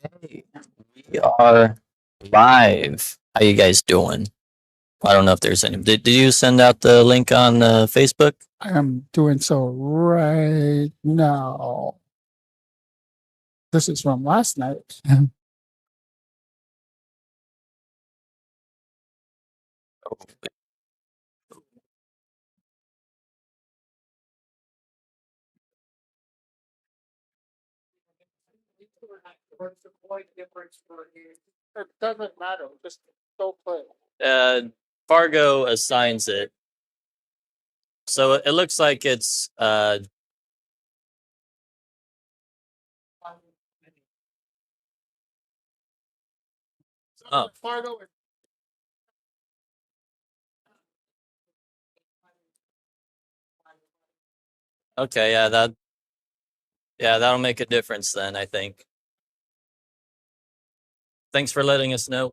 Okay, we are live. How you guys doing? I don't know if there's any. Did you send out the link on Facebook? I am doing so right now. This is from last night. It doesn't matter. Just don't play. Fargo assigns it, so it looks like it's oh. Fargo. Okay, that'll make a difference then, I think. Thanks for letting us know.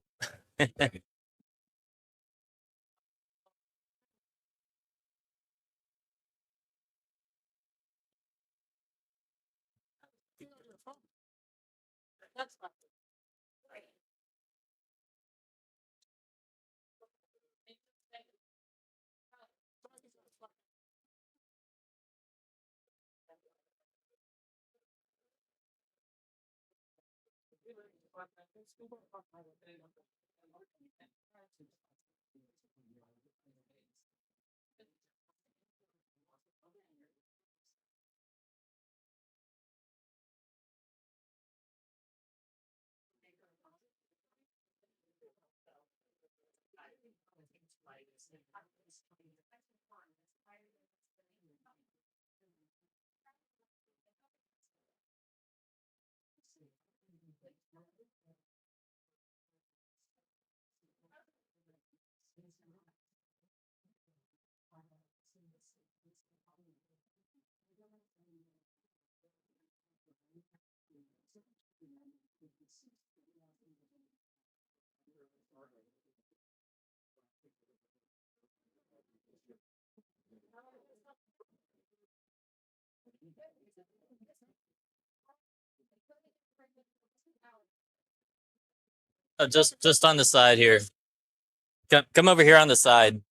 Just on the side here. Come over here on the side.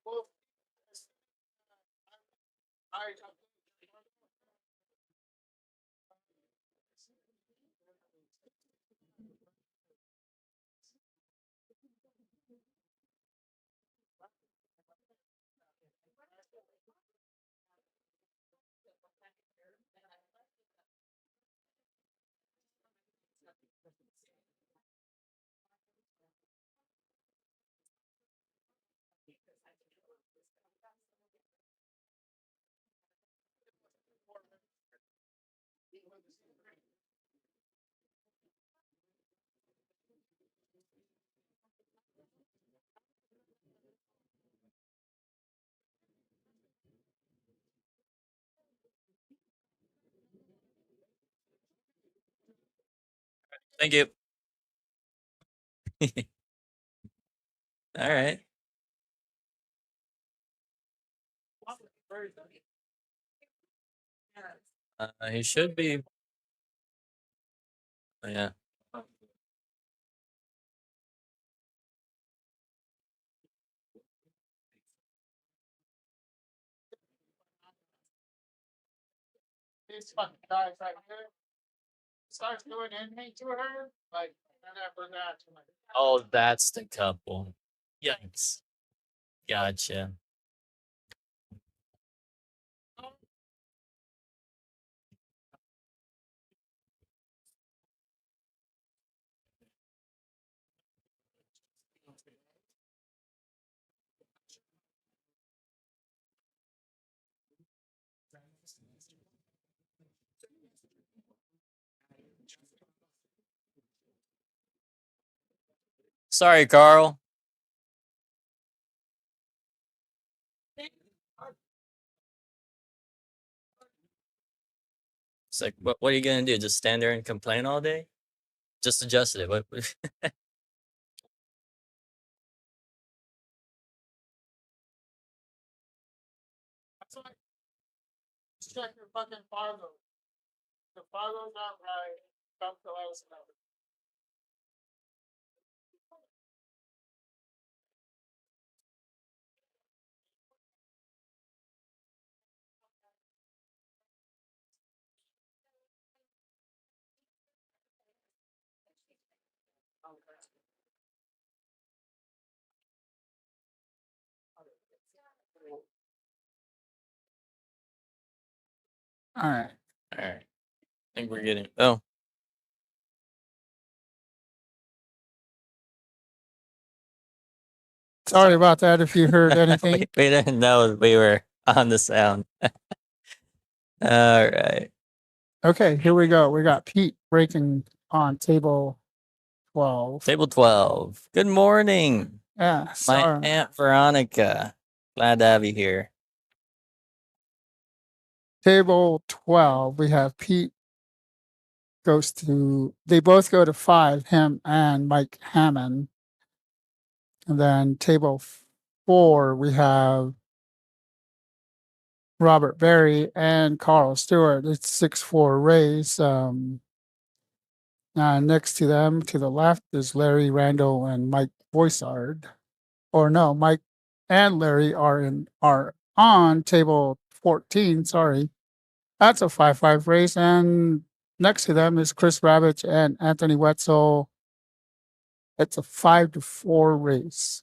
Well, I Thank you. All right. He should be. Yeah. these fucking guys right here starts doing anything to her, like I never got to like. Oh, that's the couple. Yikes. Gotcha. Sorry, Carl. It's like, what are you gonna do? Just stand there and complain all day? Just adjusted it. What? That's why just check your fucking Fargo. The Fargo's not right. Come to us now. All right. All right. I think we're getting. Oh, Sorry about that if you heard anything. we didn't know we were on the sound. All right. Okay, here we go. We got Pete breaking on table 12. Table 12. Good morning. Yeah, My sorry. Aunt Veronica. Glad to have you here. Table 12, we have Pete they both go to 5, him and Mike Hammond. And then table 4, we have Robert Berry and Carl Stewart. It's 6-4 race. Next to them, to the left, is Larry Randall and Mike Boissard. Or no, Mike and Larry are on table 14. Sorry, that's a 5-5 race. And next to them is Chris Ravitch and Anthony Wetzel. It's a 5-4 race.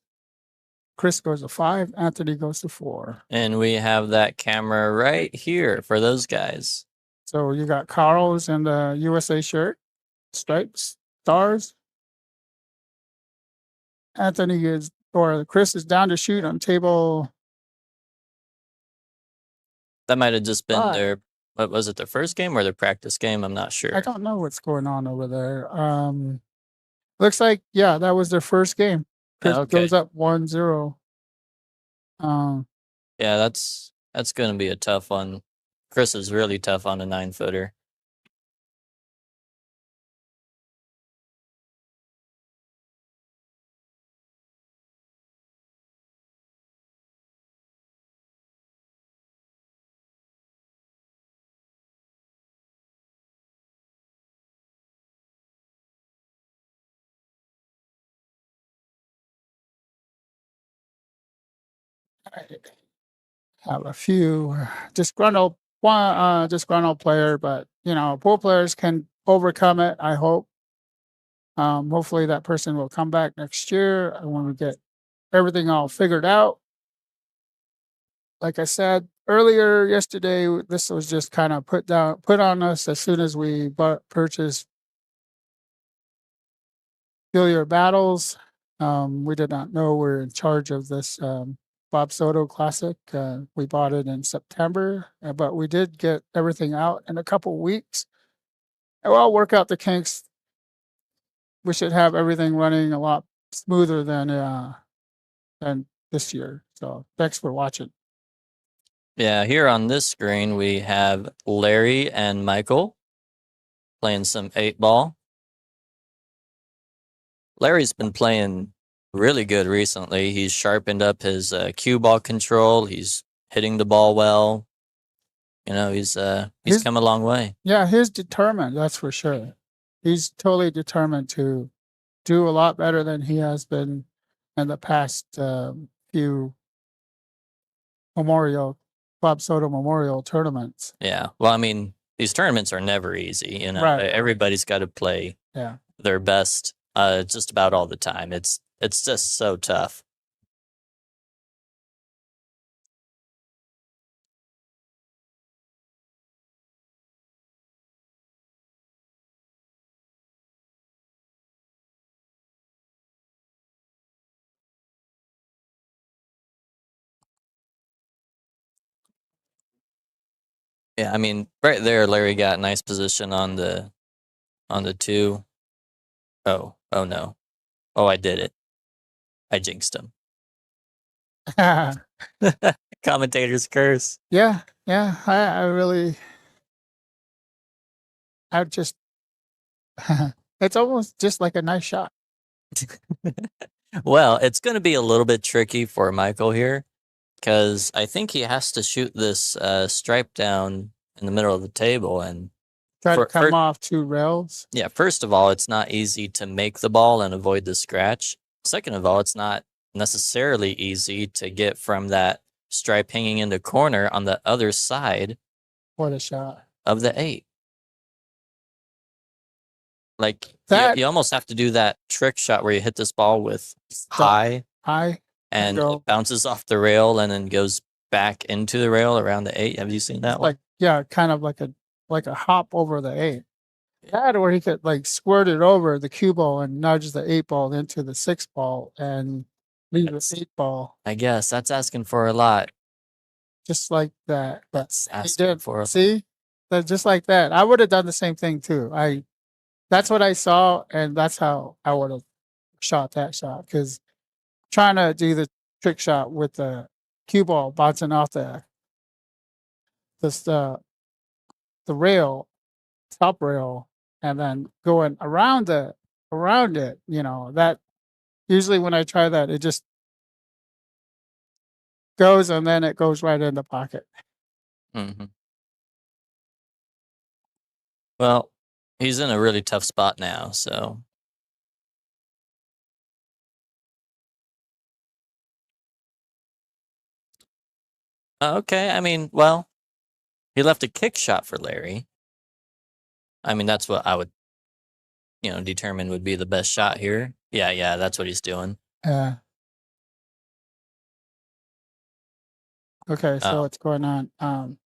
Chris goes to 5, Anthony goes to 4. And we have that camera right here for those guys. So you got Carl's in the USA shirt, stripes, stars. Chris is down to shoot on table. That might have just been 5. their, what was it, their first game or their practice game? I'm not sure. I don't know what's going on over there. Looks like, yeah, that was their first game. Chris goes up 1-0. Yeah, that's going to be a tough one. Chris is really tough on a 9-footer. I have a few disgruntled player, but pool players can overcome it. I hope. Hopefully that person will come back next year when we get everything all figured out. Like I said earlier yesterday, this was just kind of put on us as soon as we purchased Billiard Battles. We did not know we're in charge of this Bob Soto Classic. We bought it in September, but we did get everything out in a couple weeks. And we'll work out the kinks. We should have everything running a lot smoother than this year. So thanks for watching. Yeah, here on this screen we have Larry and Michael playing some 8-ball. Larry's been playing really good recently. He's sharpened up his cue ball control. He's hitting the ball well. He's come a long way. Yeah, he's determined, that's for sure. He's totally determined to do a lot better than he has been in the past few Bob Soto Memorial tournaments. Yeah. Well, I mean, these tournaments are never easy. Right. Everybody's got to play their best just about all the time. It's just so tough. Yeah, I mean, right there, Larry got nice position on the 2. Oh no. Oh, I did it. I jinxed him. Commentator's curse. Yeah, I really I just it's almost just like a nice shot. Well, it's going to be a little bit tricky for Michael here because I think he has to shoot this stripe down in the middle of the table. And Try to come for off 2 rails. yeah, first of all, it's not easy to make the ball and avoid the scratch. Second of all, it's not necessarily easy to get from that stripe hanging in the corner on the other side What a shot. of the 8. Like That you almost have to do that trick shot where you hit this ball with the high high and go. it bounces off the rail and then goes back into the rail around the 8. Have you seen that one? Like, yeah, kind of like a hop over the 8. That or he could like squirt it over the cue ball and nudge the 8 ball into the 6 ball and leave That's- the 8 ball I guess that's asking for a lot. just like that. But That's he asking did. for a See? That just like that. I would have done the same thing too. That's what I saw and that's how I would have shot that shot because trying to do the trick shot with the cue ball bouncing off this the rail, top rail, and then going around it, that usually when I try that, it just goes and then it goes right in the pocket. Mhm. Well, he's in a really tough spot now, so okay. I mean, well, he left a kick shot for Larry. I mean, that's what I would, determine would be the best shot here. Yeah, yeah, that's what he's doing. Yeah. Okay, so Oh, what's going on?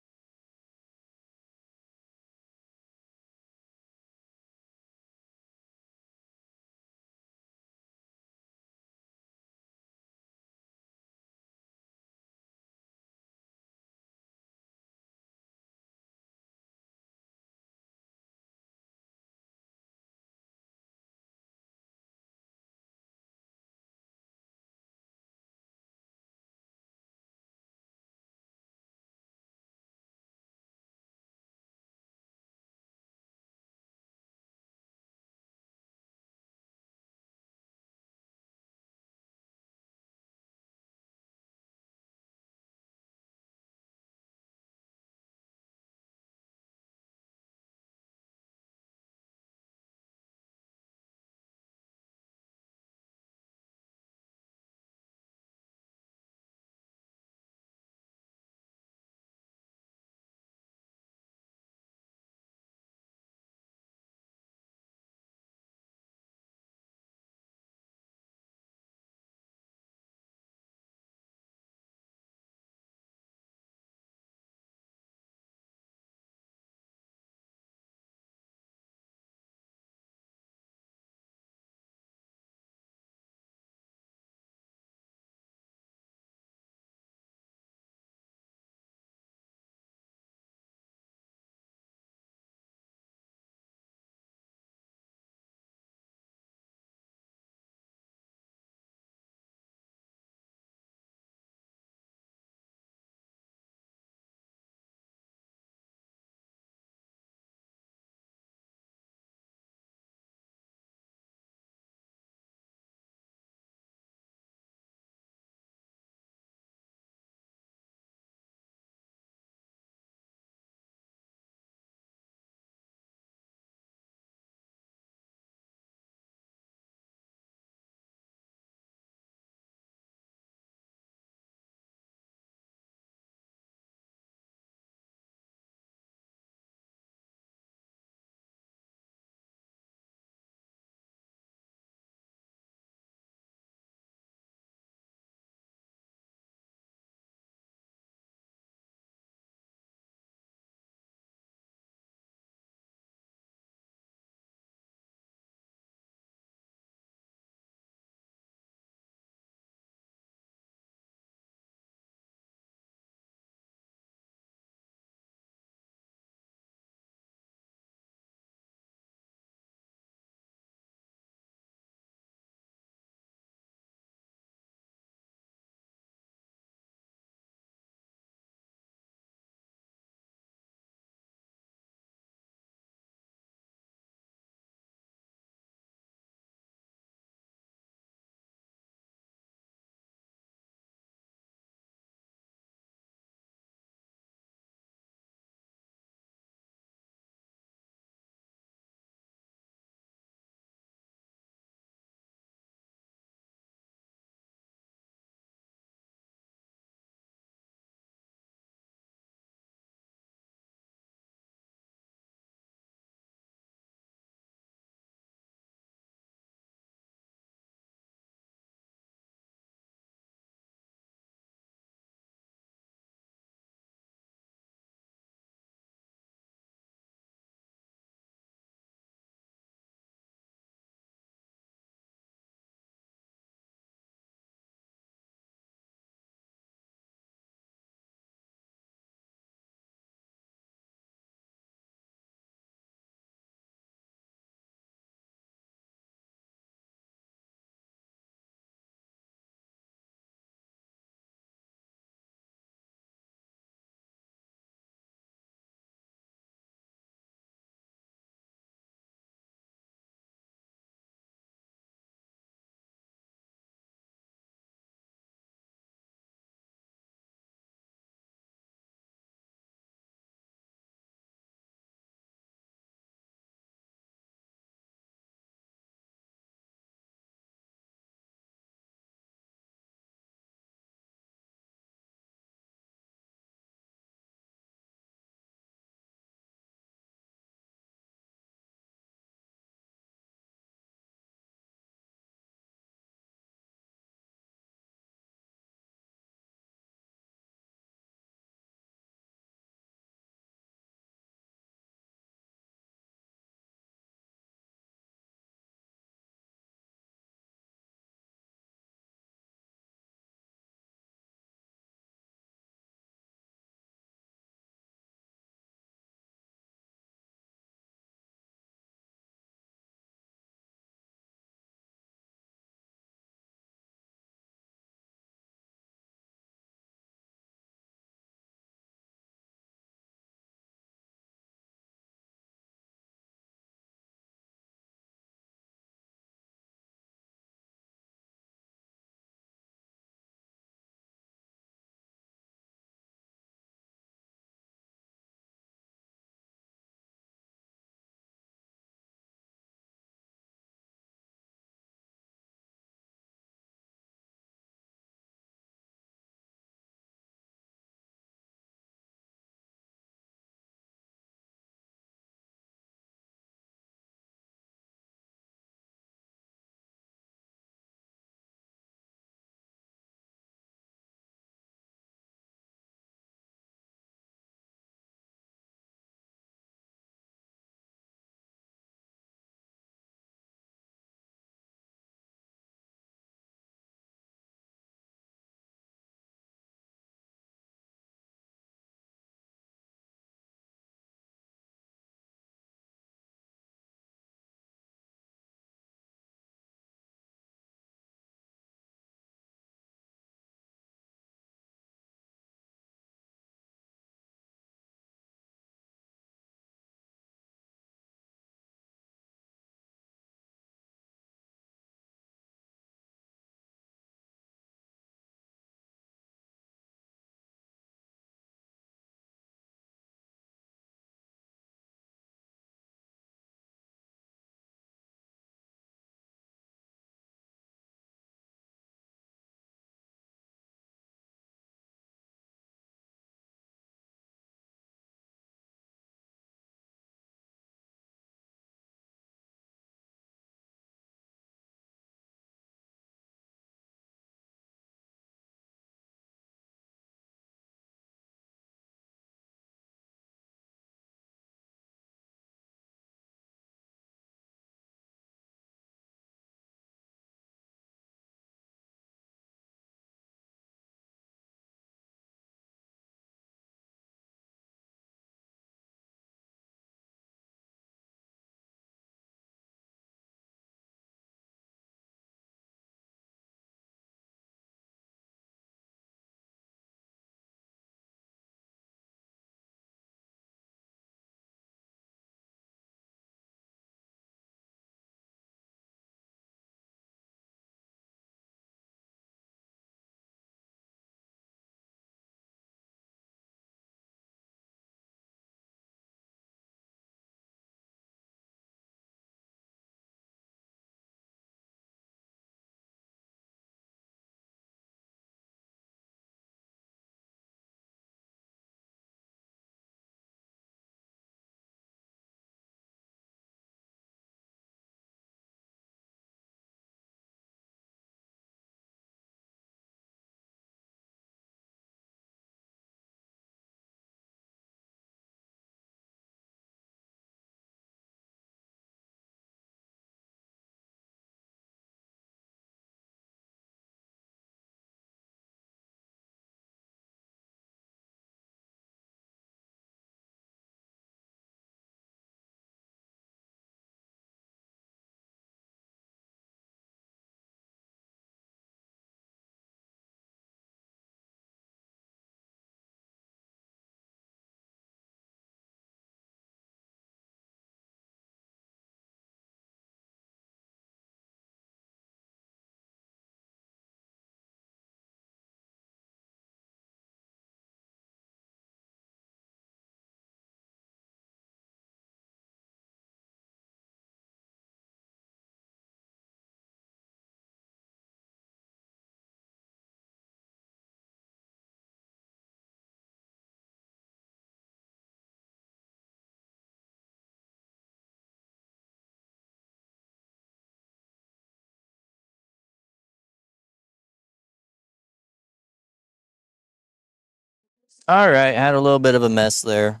All right, had a little bit of a mess there.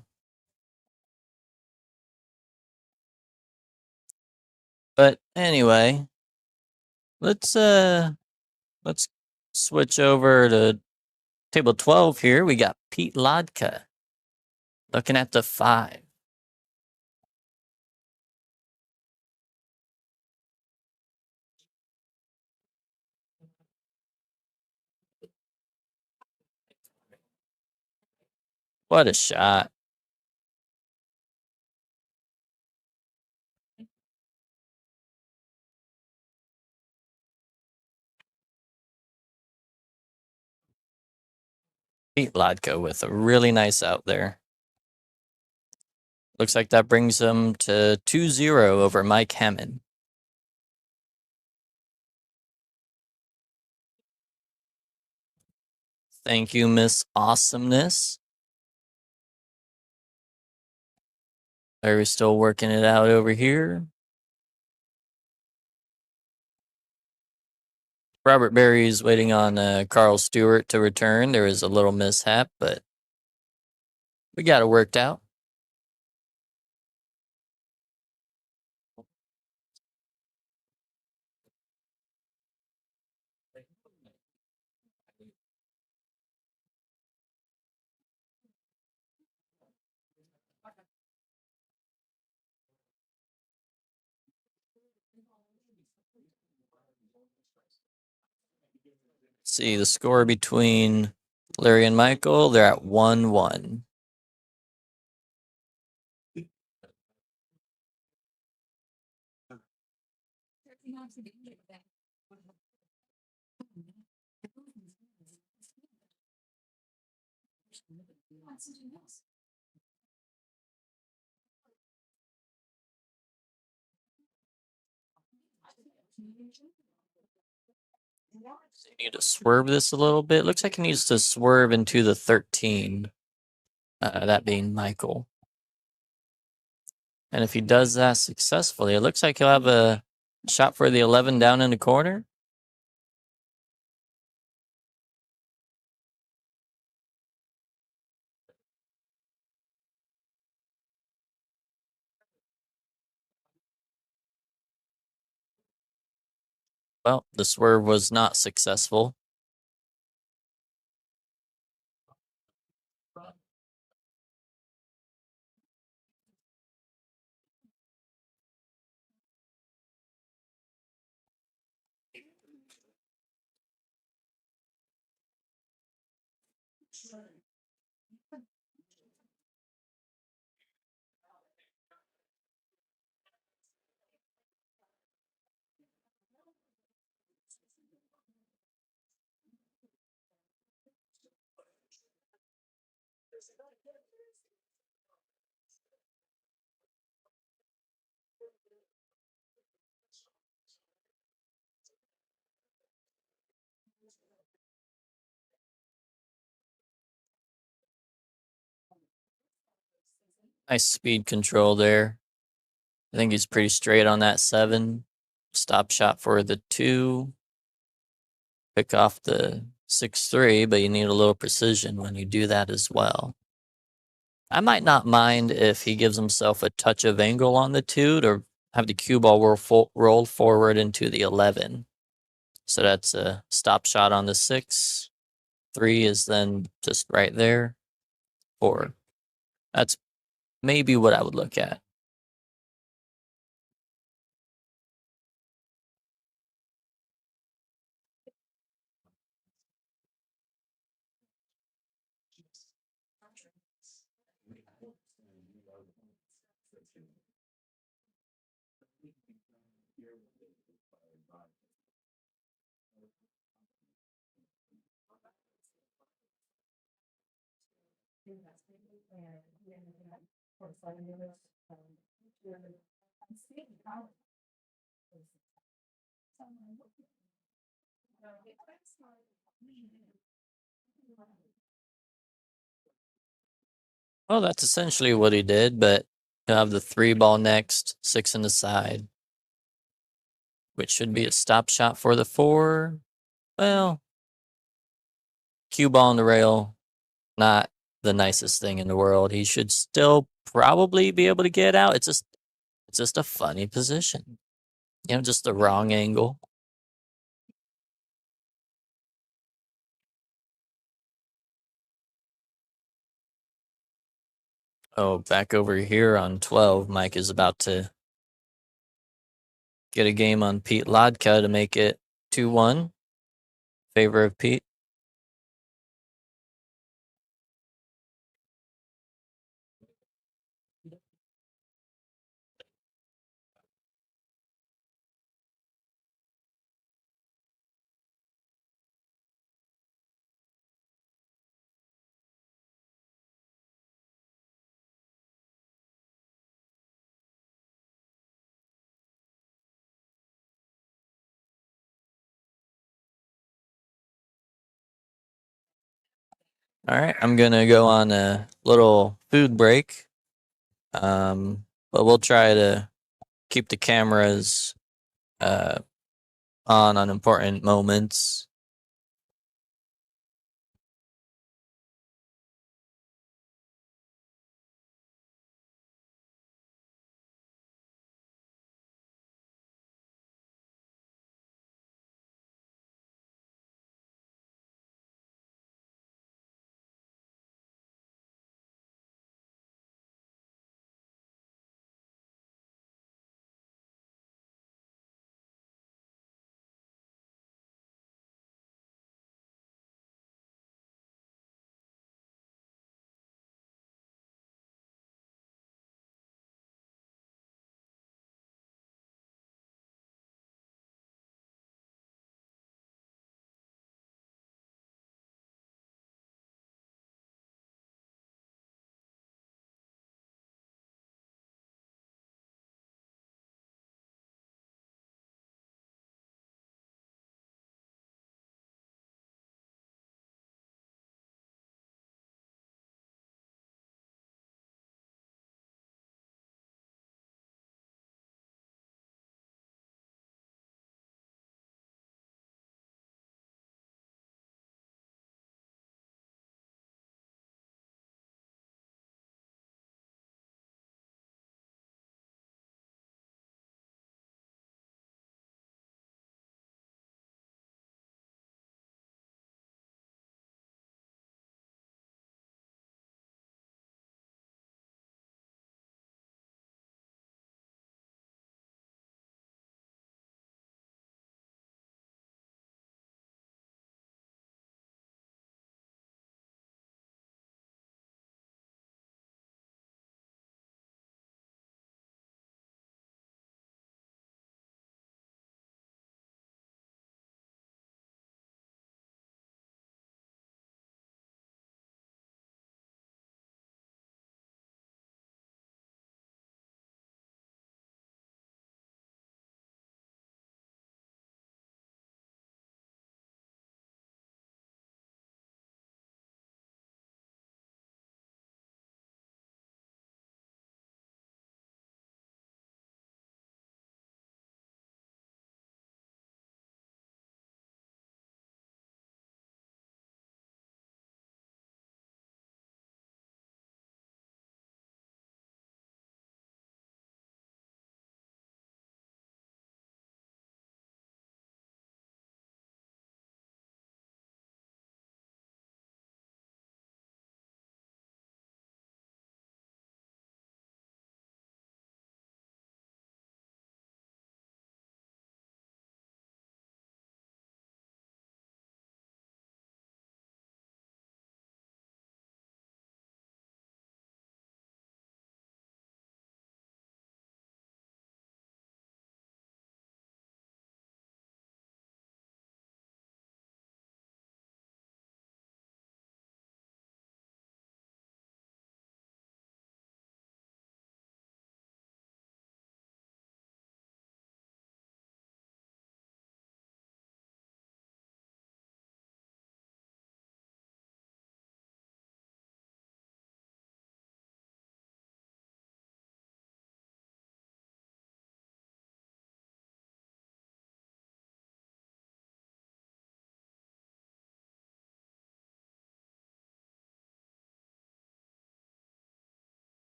But anyway, let's let's switch over to table 12 here. We got Pete Lodka looking at the 5. What a shot. Pete Lodka with a really nice out there. Looks like that brings him to 2-0 over Mike Hammond. Thank you, Miss Awesomeness. Are we still working it out over here? Robert Berry's waiting on Carl Stewart to return. There was a little mishap, but we got it worked out. See the score between Larry and Michael. They're at 1-1. So you need to swerve this a little bit. Looks like he needs to swerve into the 13. That being Michael. And if he does that successfully, it looks like he'll have a shot for the 11 down in the corner. Well, the swerve was not successful. Nice speed control there. I think he's pretty straight on that 7. Stop shot for the 2. Pick off the 6-3, but you need a little precision when you do that as well. I might not mind if he gives himself a touch of angle on the 2 to have the cue ball roll forward into the 11. So that's a stop shot on the 6. 3 is then just right there. 4. That's maybe what I would look at. Well, that's essentially what he did, but he'll have the 3 ball next, 6 in the side, which should be a stop shot for the 4. Well, cue ball on the rail, not the nicest thing in the world. He should still probably be able to get out. It's just a funny position. Just the wrong angle. Oh, back over here on 12, Mike is about to get a game on Pete Lodka to make it 2-1. Favor of Pete. All right, I'm gonna go on a little food break. But we'll try to keep the cameras uh, on important moments.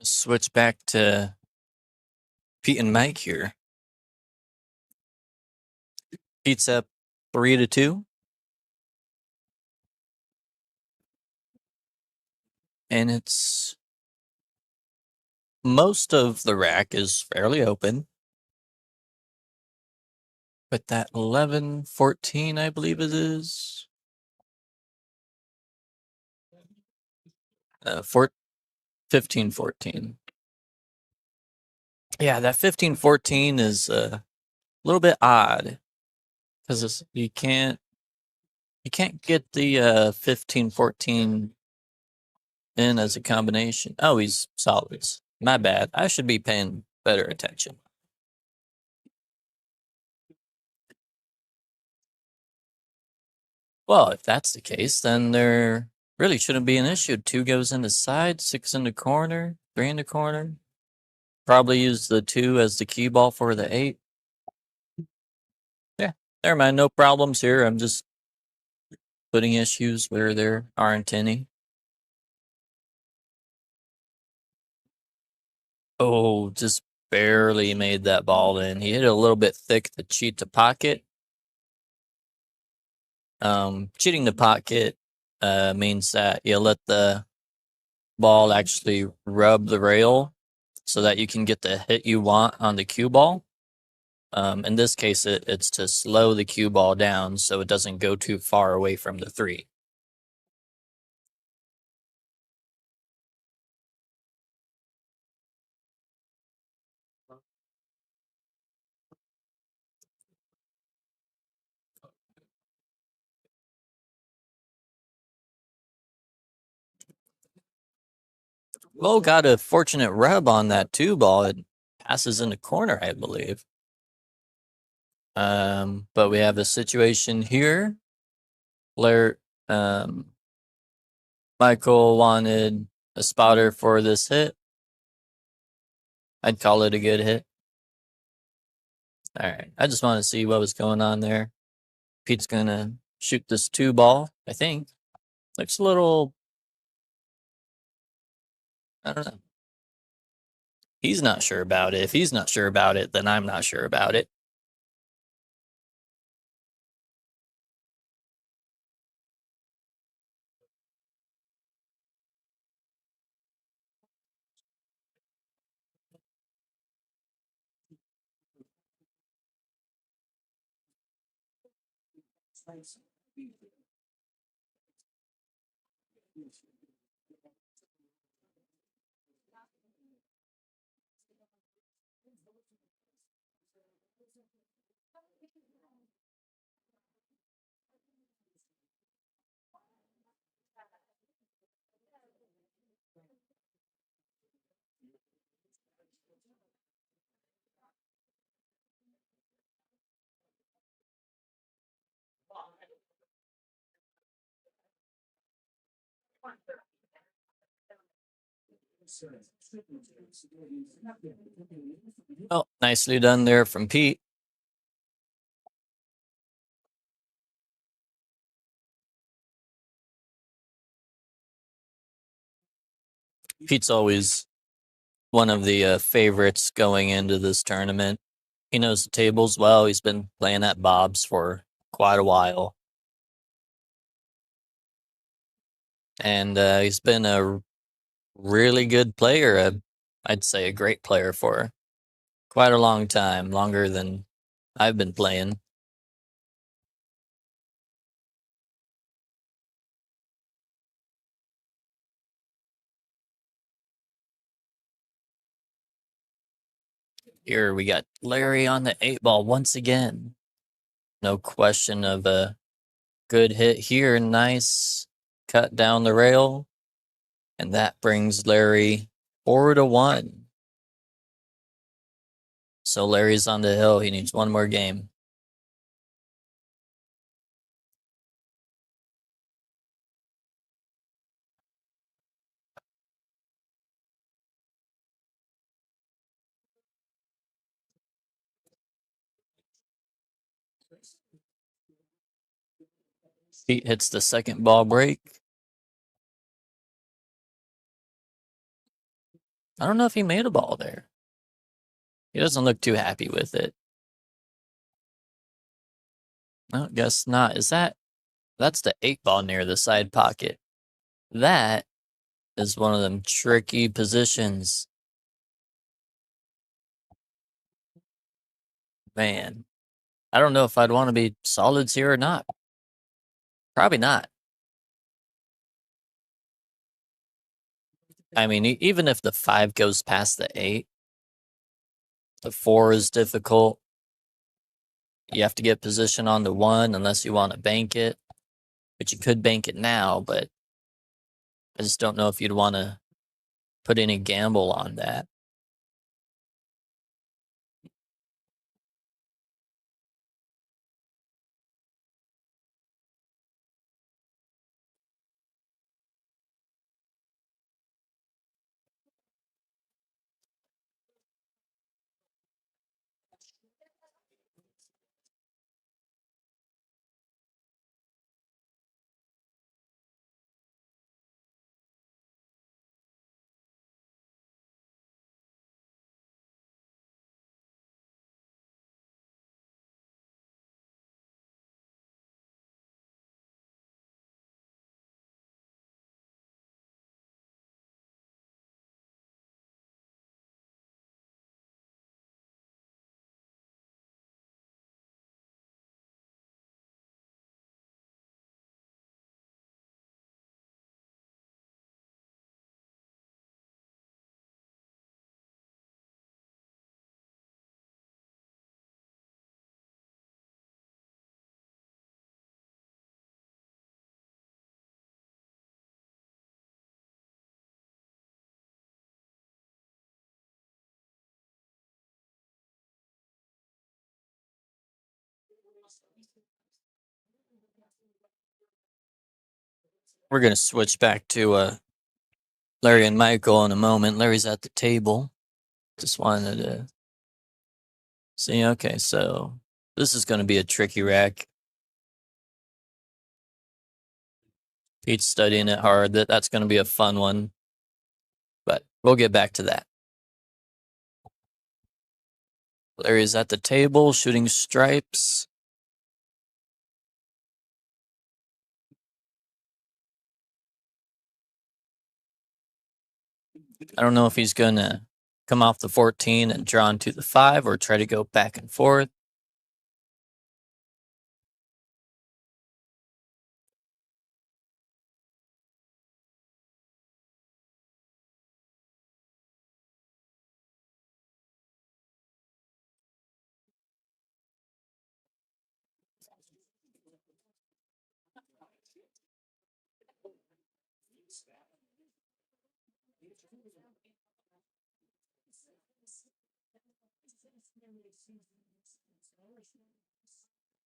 Switch back to Pete and Mike here. Pete's up 3-2. And it's most of the rack is fairly open. But that 11-14, I believe it is. 15-14. Yeah, that 15-14 is a little bit odd because you can't get the 15-14 in as a combination. Oh, he's solids. My bad. I should be paying better attention. Well, if that's the case, then there really shouldn't be an issue. 2 goes in the side, 6 in the corner, 3 in the corner. Probably use the 2 as the cue ball for the 8. Yeah, never mind. No problems here. I'm just putting issues where there aren't any. Oh, just barely made that ball in. He hit it a little bit thick to cheat the pocket. Cheating the pocket means that you let the ball actually rub the rail so that you can get the hit you want on the cue ball. In this case, it's to slow the cue ball down so it doesn't go too far away from the 3. Well, got a fortunate rub on that 2 ball. It passes in the corner, I believe. But we have a situation here where Michael wanted a spotter for this hit. I'd call it a good hit. All right. I just want to see what was going on there. Pete's going to shoot this 2 ball, I think. Looks a little, I don't know. He's not sure about it. If he's not sure about it, then I'm not sure about it. Oh, nicely done there from Pete. Pete's always one of the favorites going into this tournament. He knows the tables well. He's been playing at Bob's for quite a while. And he's been a really good player. I'd say a great player for quite a long time, longer than I've been playing. Here we got Larry on the 8 ball once again. No question of a good hit here. Nice cut down the rail. And that brings Larry 4-1. So Larry's on the hill. He needs one more game. Pete hits the second ball break. I don't know if he made a ball there. He doesn't look too happy with it. No, guess not. That's the 8 ball near the side pocket. That is one of them tricky positions. Man, I don't know if I'd want to be solids here or not. Probably not. I mean, even if the 5 goes past the 8, the 4 is difficult. You have to get position on the 1 unless you want to bank it. But you could bank it now, but I just don't know if you'd want to put any gamble on that. We're going to switch back to Larry and Michael in a moment. Larry's at the table. Just wanted to see. Okay, so this is going to be a tricky rack. Pete's studying it hard. That's going to be a fun one. But we'll get back to that. Larry's at the table shooting stripes. I don't know if he's going to come off the 14 and draw into the 5 or try to go back and forth.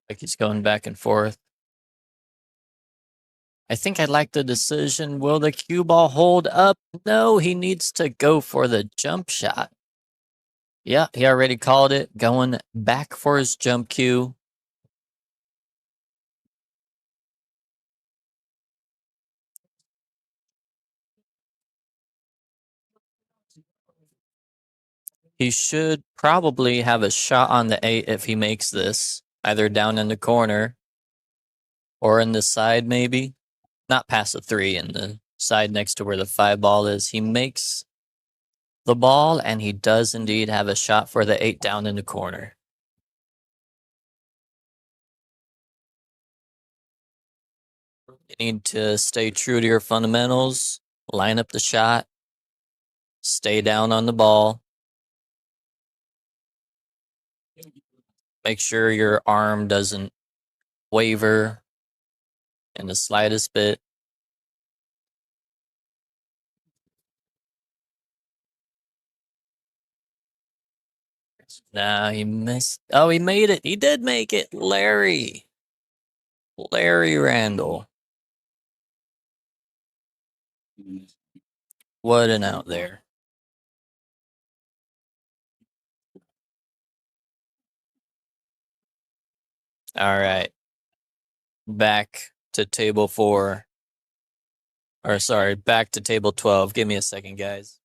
Like he's going back and forth. I think I like the decision. Will the cue ball hold up? No, he needs to go for the jump shot. Yeah, he already called it. Going back for his jump cue. He should probably have a shot on the 8 if he makes this, either down in the corner or in the side, maybe. Not past the 3, in the side next to where the 5 ball is. He makes the ball, and he does indeed have a shot for the 8 down in the corner. You need to stay true to your fundamentals, line up the shot, stay down on the ball. Make sure your arm doesn't waver in the slightest bit. Nah, he missed. Oh, he made it. He did make it. Larry Randall. What an out there. All right. Back to table 4. Or sorry, back to table 12. Give me a second, guys.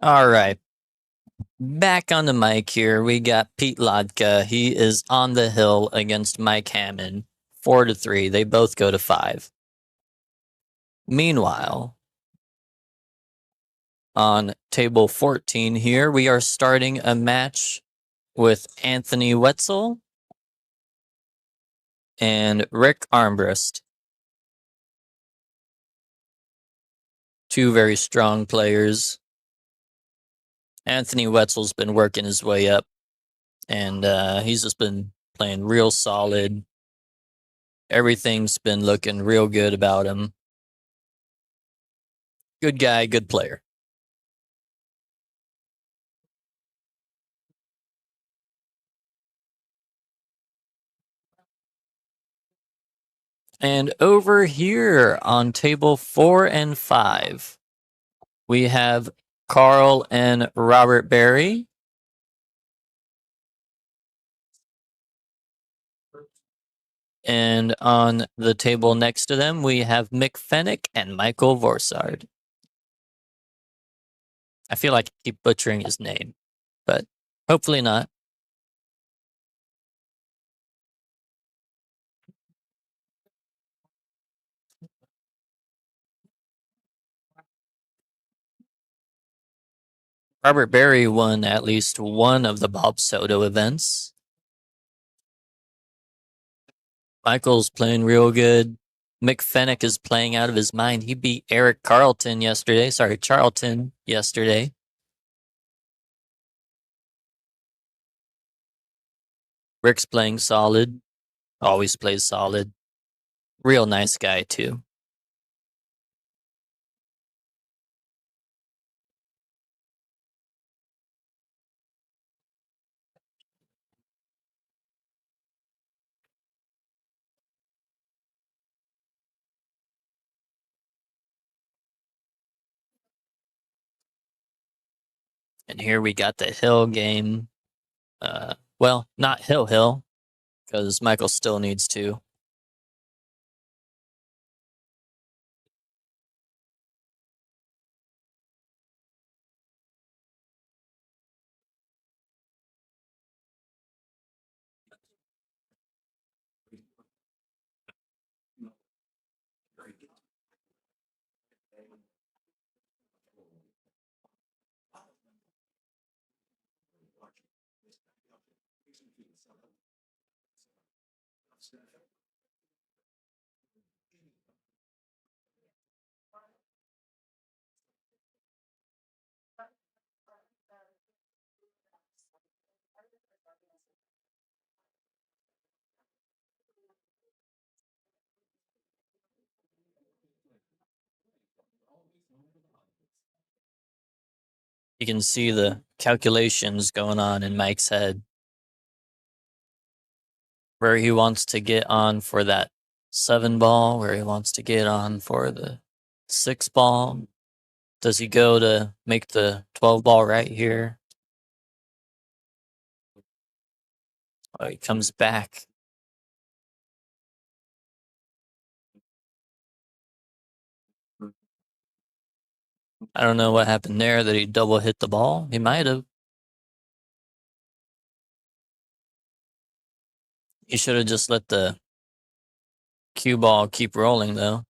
All right. Back on the mic here, we got Pete Lodka. He is on the hill against Mike Hammond, 4-3. They both go to 5. Meanwhile, on table 14 here, we are starting a match with Anthony Wetzel and Rick Armbrust. Two very strong players. Anthony Wetzel's been working his way up, and he's just been playing real solid. Everything's been looking real good about him. Good guy, good player. And over here on table 4 and 5, we have Carl and Robert Berry. And on the table next to them, we have Mick Fennick and Michael Vorsard. I feel like I keep butchering his name, but hopefully not. Robert Berry won at least one of the Bob Soto events. Michael's playing real good. Mick Fennick is playing out of his mind. He beat Eric Charlton yesterday. Rick's playing solid. Always plays solid. Real nice guy, too. And here we got the Hill game. Well, not Hill, because Michael still needs to. You can see the calculations going on in Mike's head. Where he wants to get on for that 7 ball, where he wants to get on for the 6 ball. Does he go to make the 12 ball right here? Oh, he comes back. I don't know what happened there, that he double hit the ball. He might have. He should have just let the cue ball keep rolling, though.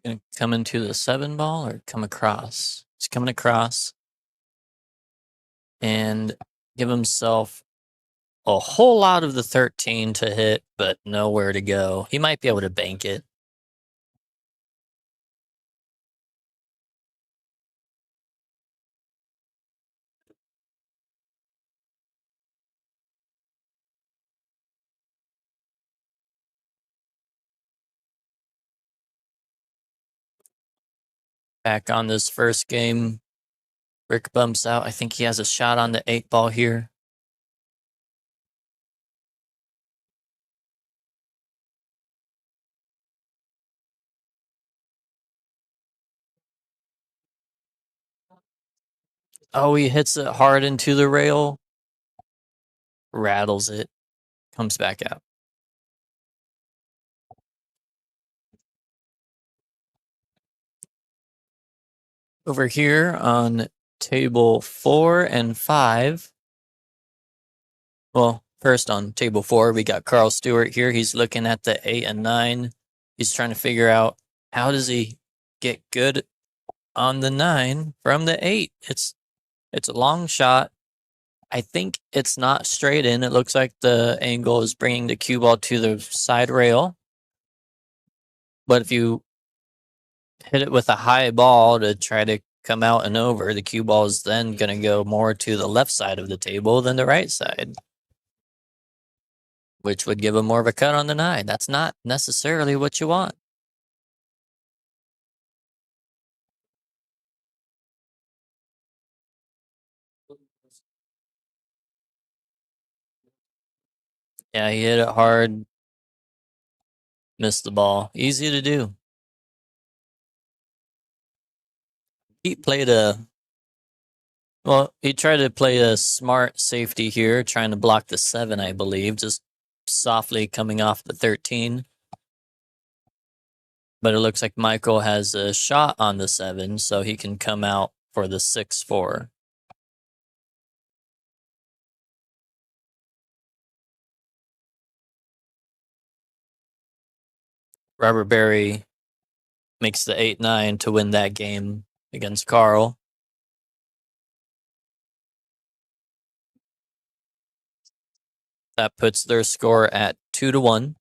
Gonna come into the 7 ball or come across? He's coming across and give himself a whole lot of the 13 to hit, but nowhere to go. He might be able to bank it. Back on this first game, Rick bumps out. I think he has a shot on the 8 ball here. Oh, he hits it hard into the rail, rattles it, comes back out. Over here on table 4 and 5. Well, first on table 4, we got Carl Stewart here. He's looking at the 8 and 9. He's trying to figure out how does he get good on the 9 from the 8. It's a long shot. I think it's not straight in. It looks like the angle is bringing the cue ball to the side rail. But if you hit it with a high ball to try to come out and over, the cue ball is then going to go more to the left side of the table than the right side, which would give him more of a cut on the 9. That's not necessarily what you want. Yeah, he hit it hard, missed the ball. Easy to do. He played he tried to play a smart safety here, trying to block the 7, I believe, just softly coming off the 13. But it looks like Michael has a shot on the 7, so he can come out for the 6-4. Robert Berry makes the 8-9 to win that game against Carl. That puts their score at 2-1.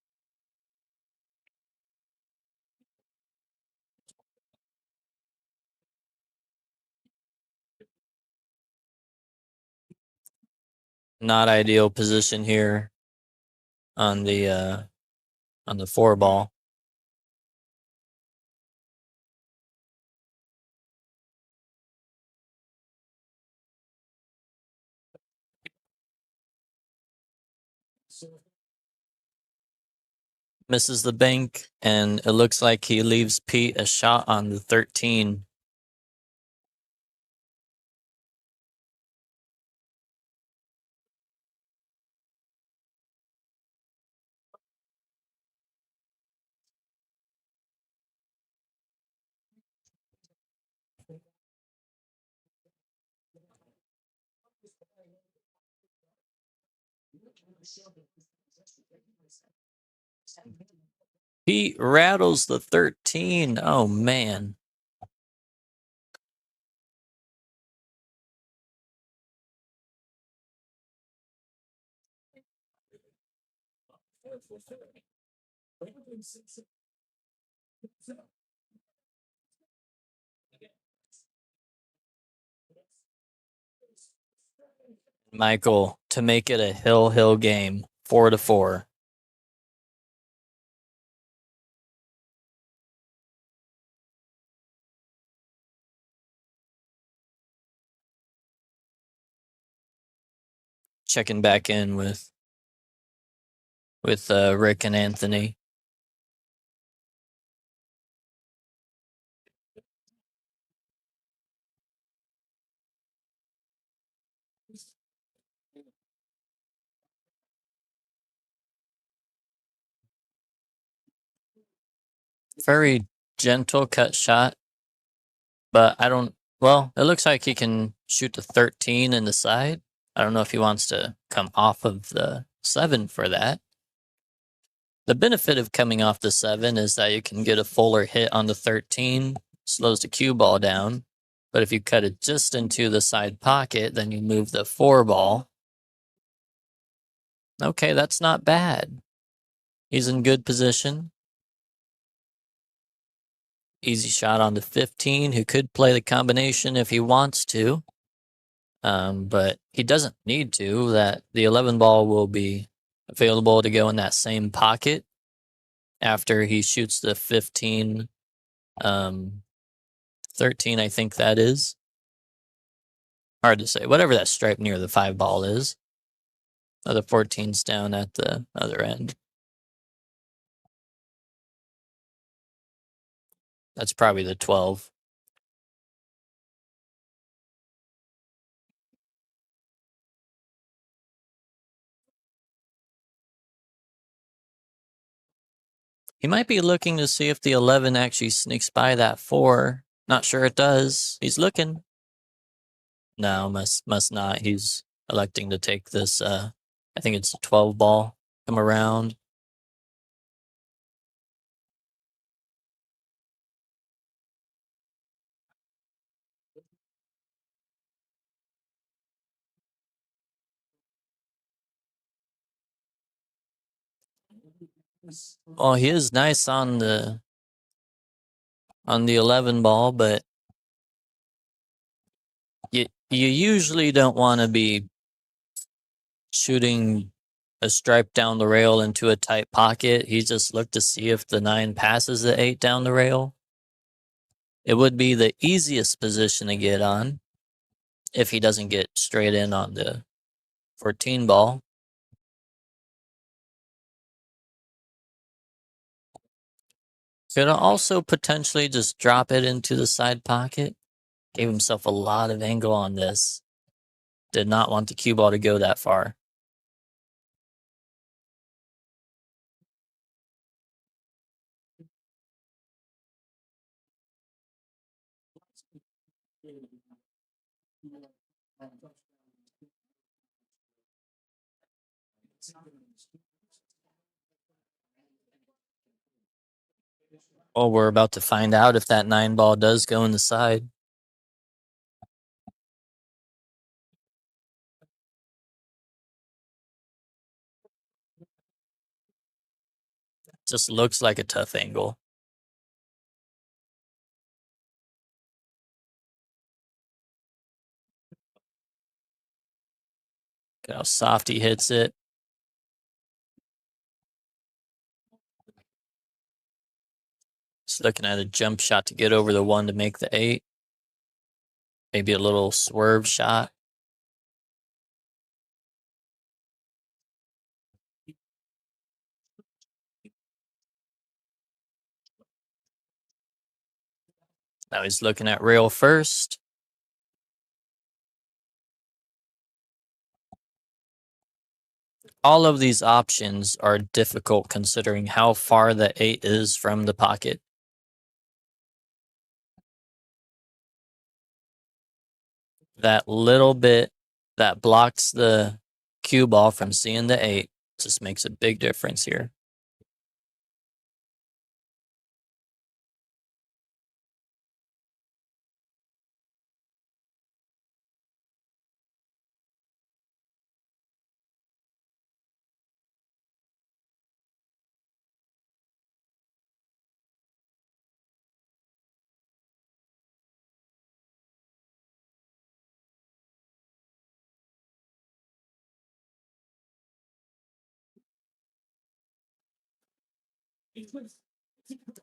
Not ideal position here on the 4 ball. Misses the bank, and it looks like he leaves Pete a shot on the 13. Pete rattles the 13. Oh, man. Michael to make it a hill game, 4-4. Checking back in with Rick and Anthony. Very gentle cut shot, but I don't Well, it looks like he can shoot the 13 in the side. I don't know if he wants to come off of the 7 for that. The benefit of coming off the 7 is that you can get a fuller hit on the 13, slows the cue ball down. But if you cut it just into the side pocket, then you move the 4 ball. Okay, that's not bad. He's in good position. Easy shot on the 15, who could play the combination if he wants to. But he doesn't need to. That the 11 ball will be available to go in that same pocket after he shoots the 15, 13, I think that is. Hard to say. Whatever that stripe near the 5 ball is. The 14's down at the other end. That's probably the 12. He might be looking to see if the 11 actually sneaks by that 4. Not sure it does. He's looking. No, must not. He's electing to take this. I think it's a 12 ball. Come around. Well, he is nice on the 11 ball, but you usually don't want to be shooting a stripe down the rail into a tight pocket. He just looked to see if the 9 passes the 8 down the rail. It would be the easiest position to get on if he doesn't get straight in on the 14 ball. Could also potentially just drop it into the side pocket. Gave himself a lot of angle on this. Did not want the cue ball to go that far. Well, we're about to find out if that 9 ball does go in the side. Just looks like a tough angle. Look how soft he hits it. Just looking at a jump shot to get over the 1 to make the 8. Maybe a little swerve shot. Now he's looking at rail first. All of these options are difficult considering how far the 8 is from the pocket. That little bit that blocks the cue ball from seeing the 8 just makes a big difference here.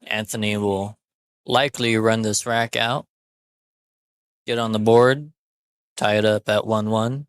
Anthony will likely run this rack out, get on the board, tie it up at 1-1.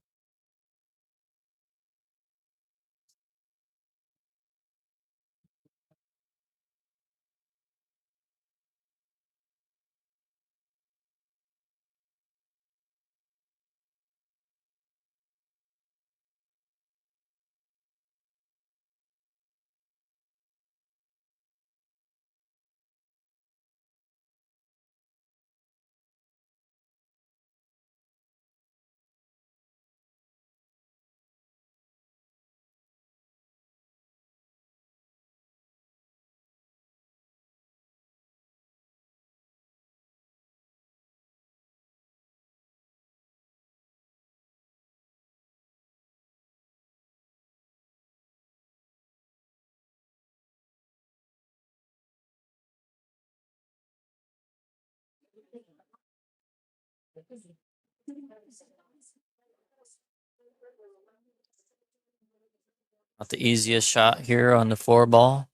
Not the easiest shot here on the 4 ball,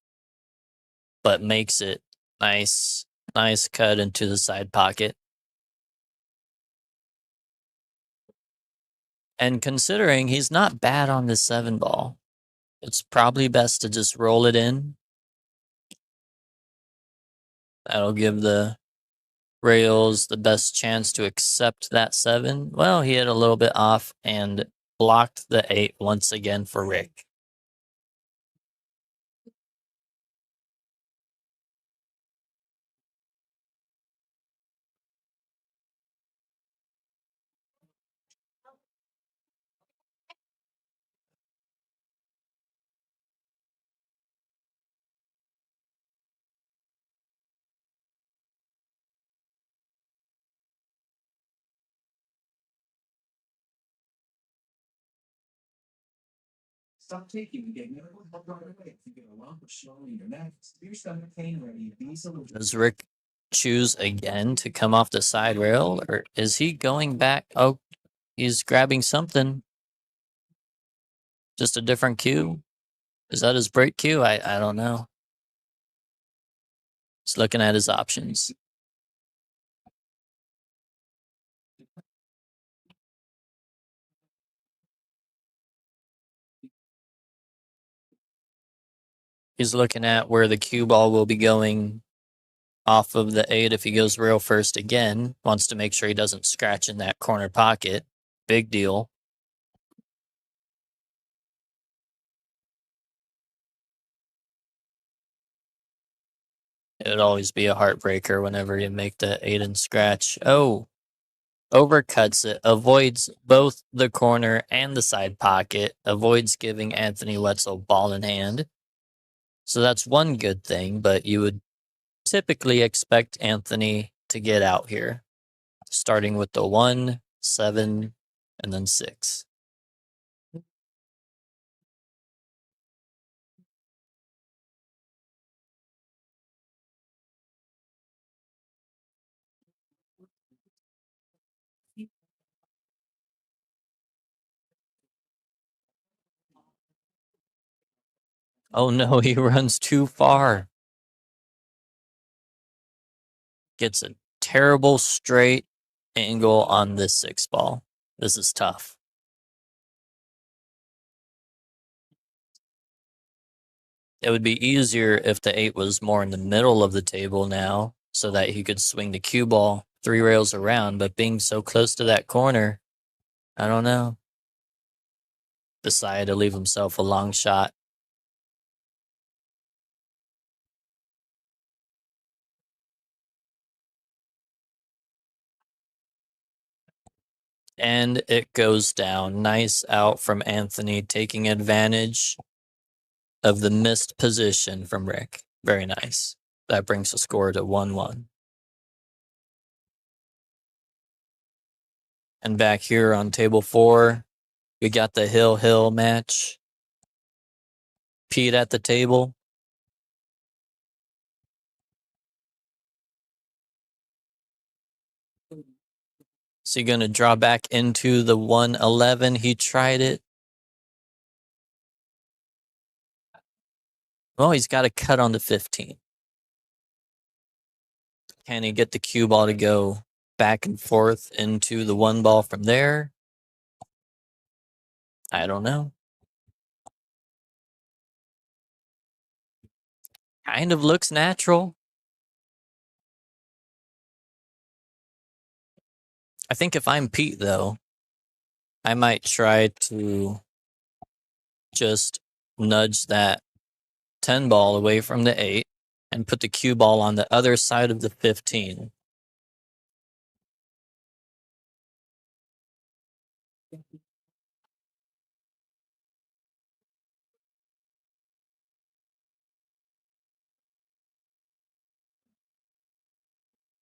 but makes it nice. Nice cut into the side pocket. And considering he's not bad on the 7 ball, it's probably best to just roll it in. That'll give the rails the best chance to accept that 7. Well, he hit a little bit off and blocked the 8 once again for Rick. Stop taking the game. Right away. If you get a lump or swelling in your neck, your stomach pain ready. Does Rick choose again to come off the side rail, or is he going back? Oh, he's grabbing something. Just a different cue? Is that his break cue? I don't know. He's looking at his options. He's looking at where the cue ball will be going off of the 8 if he goes rail first again. Wants to make sure he doesn't scratch in that corner pocket. Big deal. It'd always be a heartbreaker whenever you make the 8 and scratch. Oh, overcuts it, avoids both the corner and the side pocket, avoids giving Anthony Wetzel ball in hand. So that's one good thing, but you would typically expect Anthony to get out here, starting with the 1, 7, and then 6. Oh no, he runs too far. Gets a terrible straight angle on this 6 ball. This is tough. It would be easier if the 8 was more in the middle of the table now so that he could swing the cue ball 3 rails around, but being so close to that corner, I don't know. Decided to leave himself a long shot. And it goes down. Nice out from Anthony, taking advantage of the missed position from Rick. Very nice. That brings the score to 1-1. And back here on table 4, we got the Hill match. Pete at the table. Is he going to draw back into the 111? He tried it. Well, he's got a cut on the 15. Can he get the cue ball to go back and forth into the 1 ball from there? I don't know. Kind of looks natural. I think if I'm Pete, though, I might try to just nudge that 10 ball away from the 8 and put the cue ball on the other side of the 15.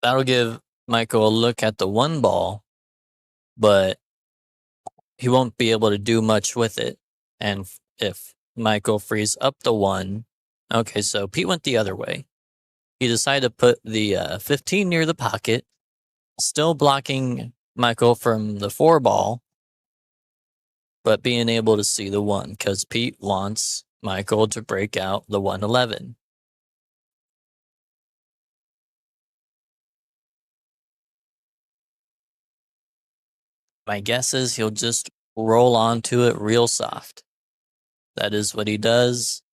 That'll give Michael a look at the 1 ball, but he won't be able to do much with it. And if Michael frees up the 1, okay, so Pete went the other way. He decided to put the 15 near the pocket still blocking Michael from the 4 ball, but being able to see the 1 because Pete wants Michael to break out the 111. My guess is he'll just roll onto it real soft. That is what he does.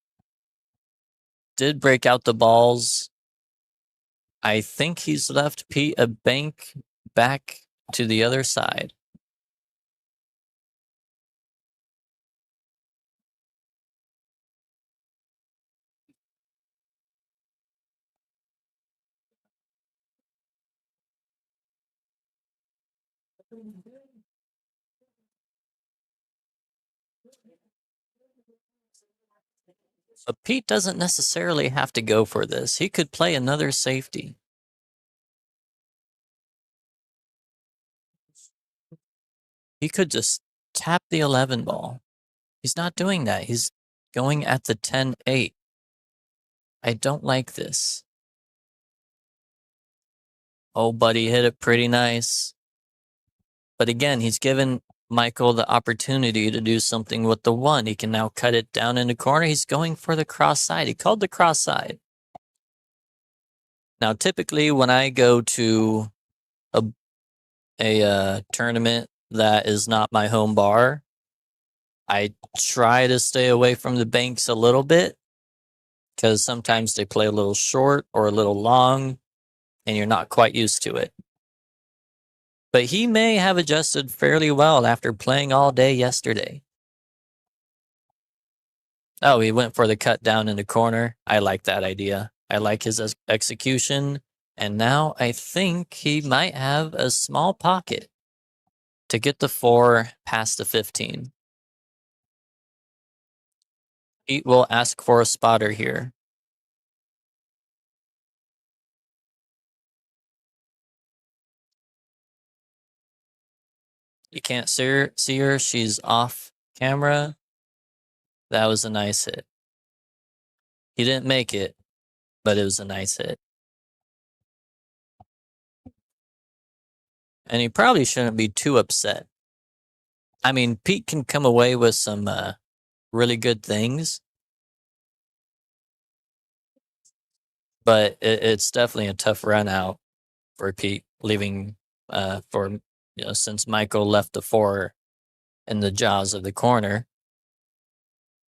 Did break out the balls. I think he's left Pete a bank back to the other side. But Pete doesn't necessarily have to go for this. He could play another safety. He could just tap the 11 ball. He's not doing that. He's going at the 10-8. I don't like this. Oh, buddy hit it pretty nice. But again, he's given Michael the opportunity to do something with the 1. He can now cut it down in the corner. He's going for the cross side. He called the cross side. Now, typically when I go to a tournament that is not my home bar, I try to stay away from the banks a little bit because sometimes they play a little short or a little long and you're not quite used to it. But he may have adjusted fairly well after playing all day yesterday. Oh, he went for the cut down in the corner. I like that idea. I like his execution. And now I think he might have a small pocket to get the 4 past the 15. Pete will ask for a spotter here. You can't see her. She's off camera. That was a nice hit. He didn't make it, but it was a nice hit. And he probably shouldn't be too upset. I mean, Pete can come away with some really good things, but it's definitely a tough run out for Pete, leaving since Michael left the 4 in the jaws of the corner.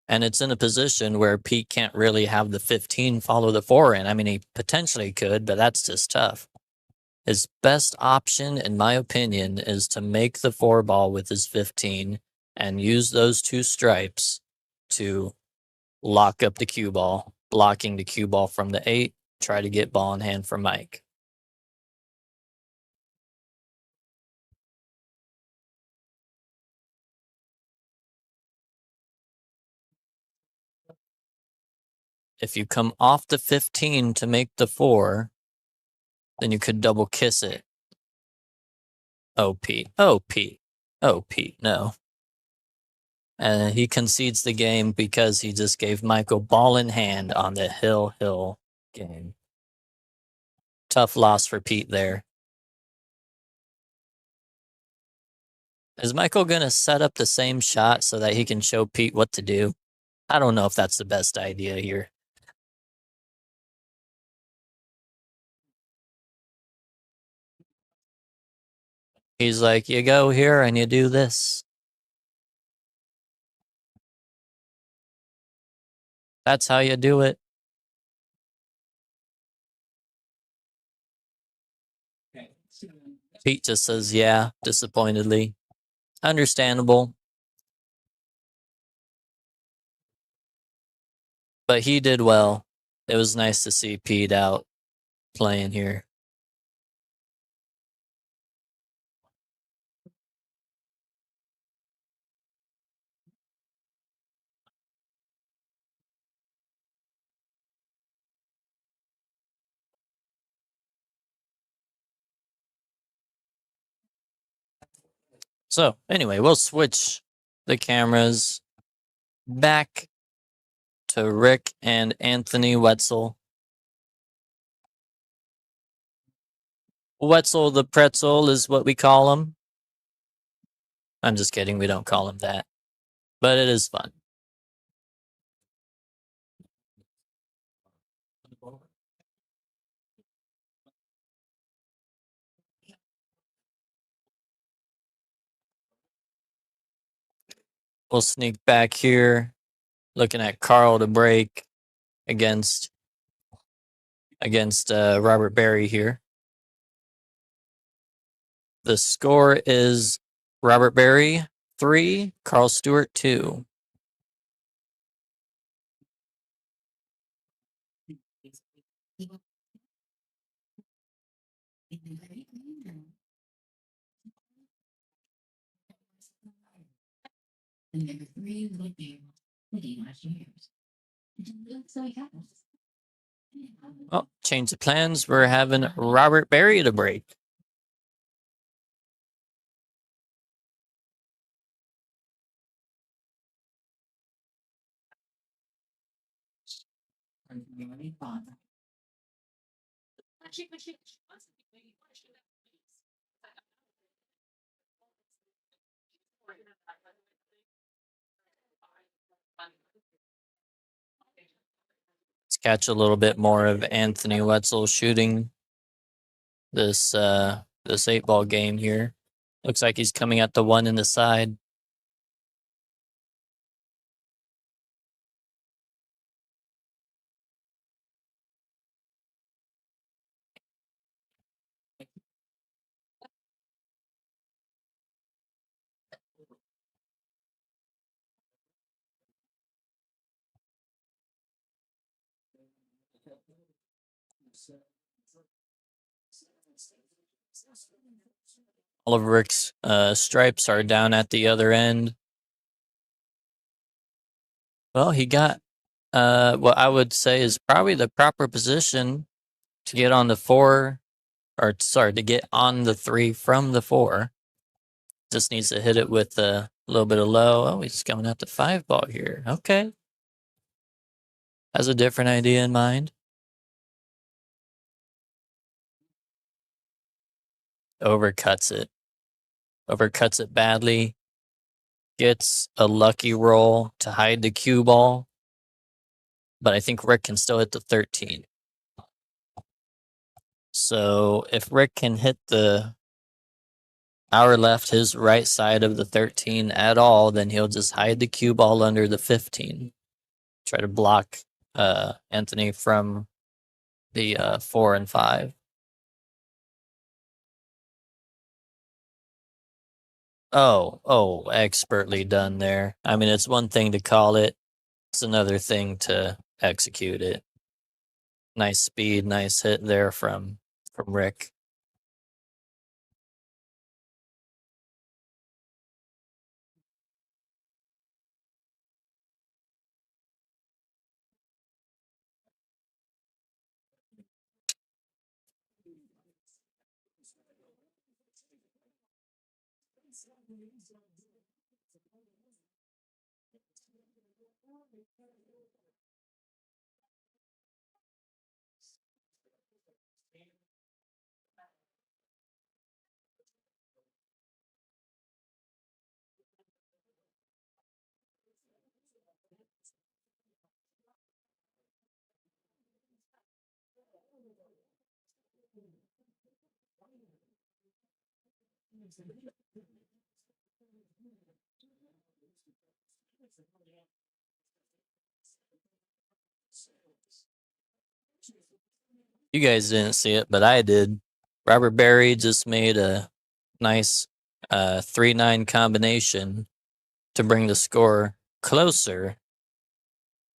And it's in a position where Pete can't really have the 15 follow the 4 in. I mean, he potentially could, but that's just tough. His best option, in my opinion, is to make the 4 ball with his 15 and use those 2 stripes to lock up the cue ball, blocking the cue ball from the 8, try to get ball in hand for Mike. If you come off the 15 to make the 4, then you could double kiss it. Oh, Pete. Oh, Pete. Oh, Pete. No. And he concedes the game because he just gave Michael ball in hand on the Hill game. Tough loss for Pete there. Is Michael going to set up the same shot so that he can show Pete what to do? I don't know if that's the best idea here. He's like, you go here and you do this. That's how you do it. Pete just says, yeah, disappointedly. Understandable. But he did well. It was nice to see Pete out playing here. So anyway, we'll switch the cameras back to Rick and Anthony Wetzel. Wetzel the Pretzel is what we call him. I'm just kidding. We don't call him that. But it is fun. We'll sneak back here. Looking at Carl to break against Robert Berry here. The score is Robert Berry 3, Carl Stewart 2. Oh, change of plans. We're having Robert Berry to break. Let's catch a little bit more of Anthony Wetzel shooting this 8-ball game here. Looks like he's coming at the one in the side. All of Rick's stripes are down at the other end. Well, he got what I would say is probably the proper position to get on the 4, or sorry, to get on the 3 from the 4. Just needs to hit it with a little bit of low. Oh, he's coming at the 5-ball here. Okay. Has a different idea in mind. Overcuts it. Overcuts it badly. Gets a lucky roll to hide the cue ball. But I think Rick can still hit the 13. So if Rick can hit our left, his right side of the 13 at all, then he'll just hide the cue ball under the 15. Try to block Anthony from the 4 and 5. Oh, expertly done there. I mean, it's one thing to call it. It's another thing to execute it. Nice speed, nice hit there from Rick. You guys didn't see it, but I did. Robert Berry just made a nice 3-9 combination to bring the score closer.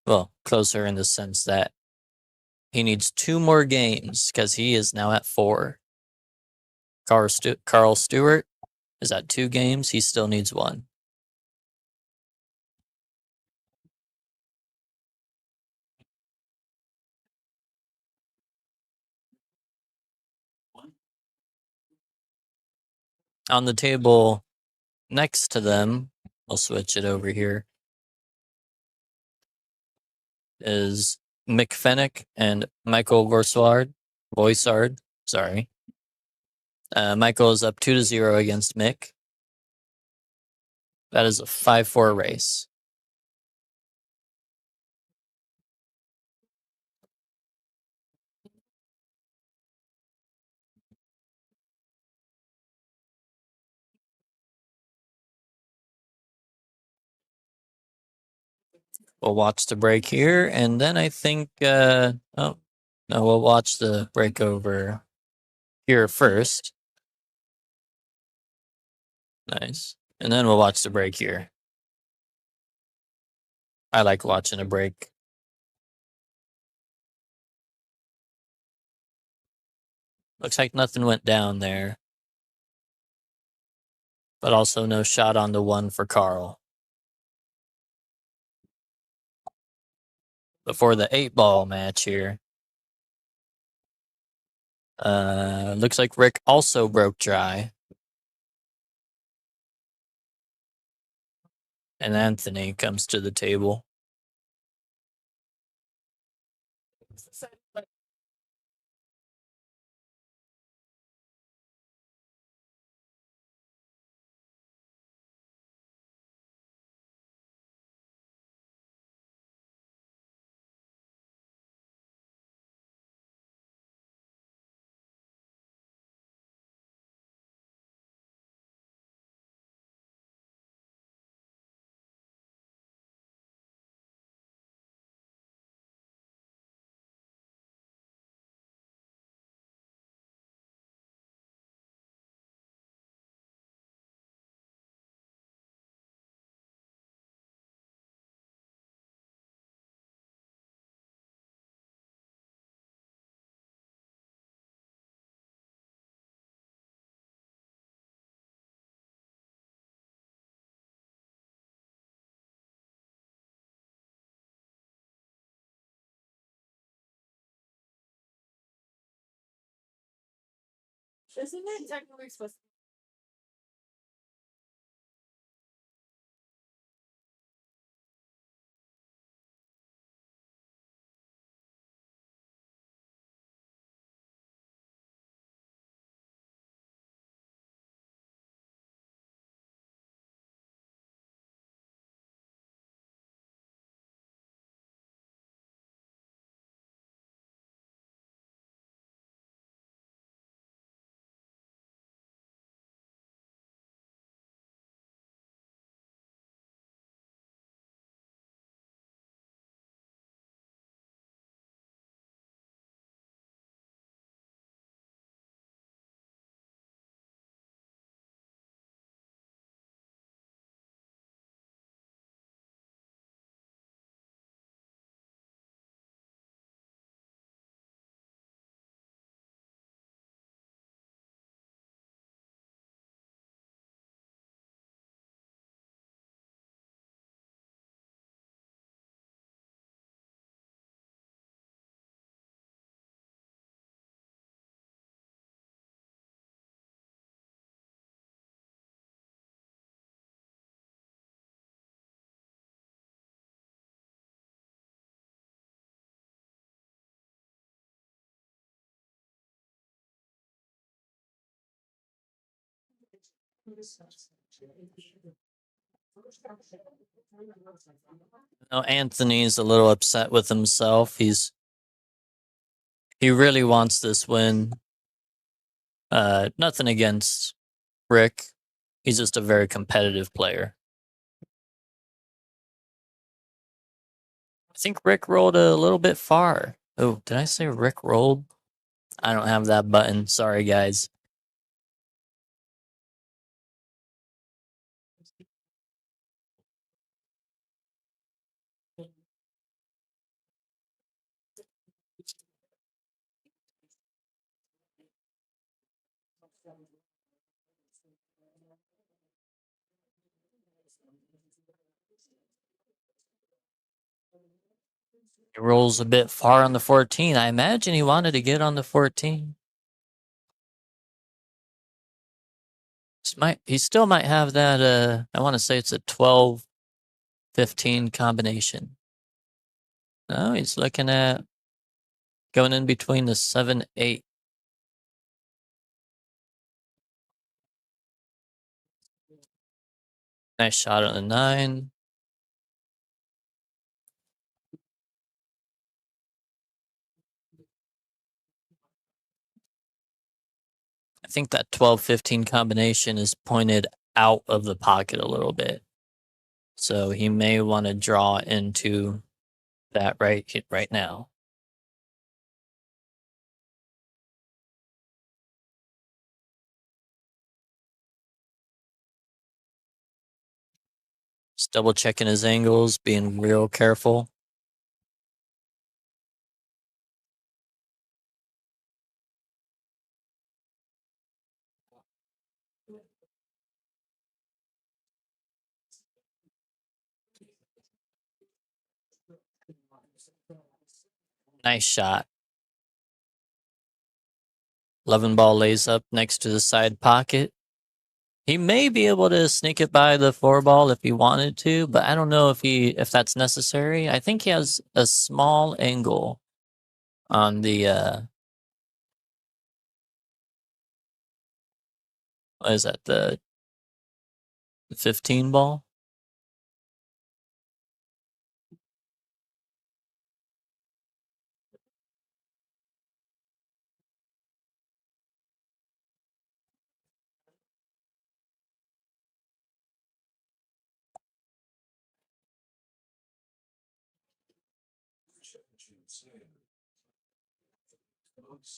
Well, closer in the sense that he needs 2 more games because he is now at 4. Carl Stewart is at 2 games. He still needs 1. On the table next to them, I'll switch it over here, is Mick Fennick and Michael Voisard. Sorry. Michael is up 2-0 against Mick. That is a 5-4 race. We'll watch the break here, and then I think, oh, no, we'll watch the break over here first. Nice. And then we'll watch the break here. I like watching a break. Looks like nothing went down there. But also no shot on the one for Carl. Before the 8-ball match here. Looks like Rick also broke dry. And Anthony comes to the table. Isn't it technically supposed to? Now Anthony's a little upset with himself. He really wants this win. Nothing against Rick. He's just a very competitive player. I think Rick rolled a little bit far. Oh, did I say Rick rolled? I don't have that button. Sorry, guys. He rolls a bit far on the 14. I imagine he wanted to get on the 14. He still might have that, I want to say it's a 12-15 combination. No, he's looking at going in between the 7-8. Nice shot on the 9. I think that 12-15 combination is pointed out of the pocket a little bit. So he may want to draw into that right now. Just double checking his angles, being real careful. Nice shot. 11 ball lays up next to the side pocket. He may be able to sneak it by the 4 ball if he wanted to, but I don't know if that's necessary. I think he has a small angle on the what is that, the 15 ball?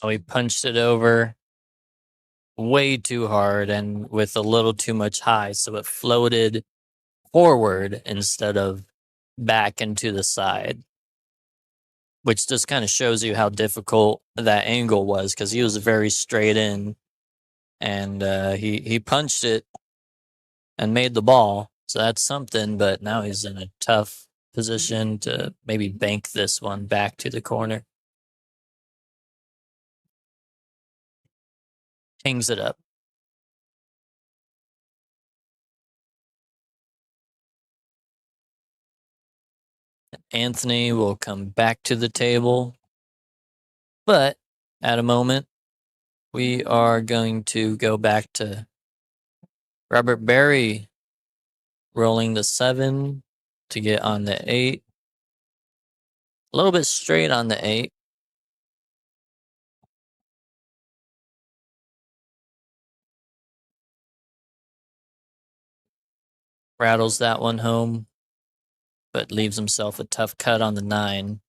Oh, he punched it over way too hard and with a little too much high, so it floated forward instead of back into the side, which just kind of shows you how difficult that angle was because he was very straight in, and he punched it and made the ball. So that's something, but now he's in a tough position to maybe bank this one back to the corner. Hangs it up. Anthony will come back to the table, but at a moment, we are going to go back to Robert Berry rolling the 7 to get on the 8. A little bit straight on the 8. Rattles that one home, but leaves himself a tough cut on the 9.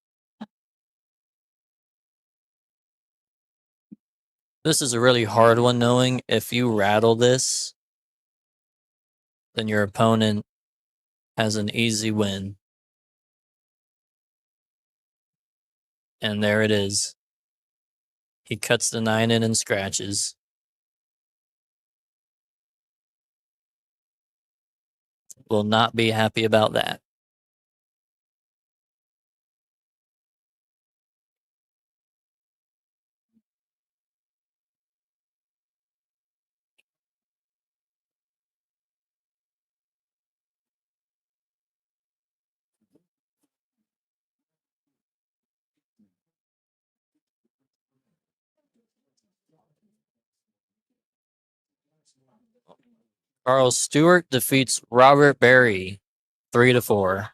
This is a really hard one, knowing if you rattle this, then your opponent has an easy win. And there it is. He cuts the 9 in and scratches. Will not be happy about that. Carl Stewart defeats Robert Berry 3-4.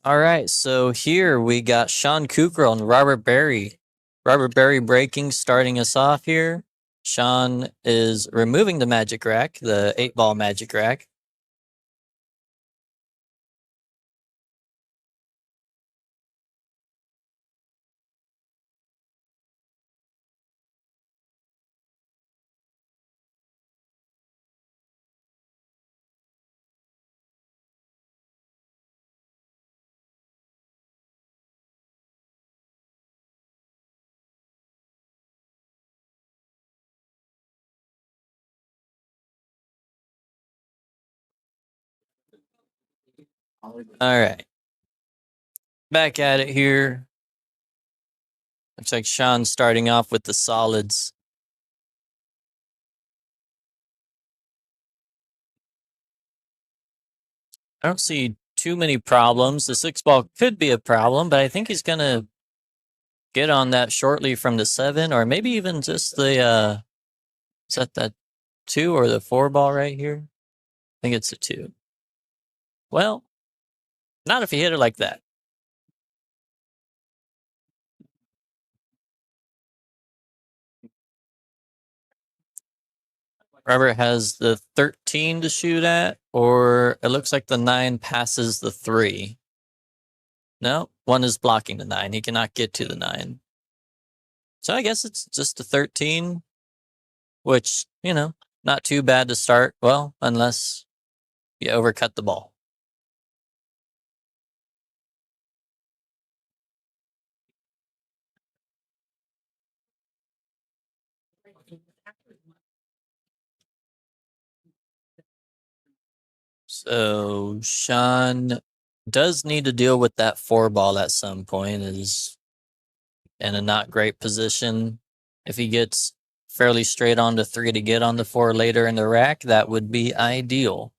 All right, so here we got Sean Kukral and Robert Berry. Robert Berry breaking, starting us off here. Sean is removing the magic rack, the 8-ball magic rack. All right. Back at it here. Looks like Sean's starting off with the solids. I don't see too many problems. The 6-ball could be a problem, but I think he's going to get on that shortly from the 7, or maybe even just the, is that 2 or the 4-ball right here? I think it's a 2. Well, not if you hit it like that. Robert has the 13 to shoot at, or it looks like the 9 passes the 3. No, 1 is blocking the 9. He cannot get to the 9. So I guess it's just a 13, which, not too bad to start. Well, unless you overcut the ball. So Sean does need to deal with that 4-ball at some point. Is in a not great position. If he gets fairly straight on to 3 to get on the 4 later in the rack, that would be ideal.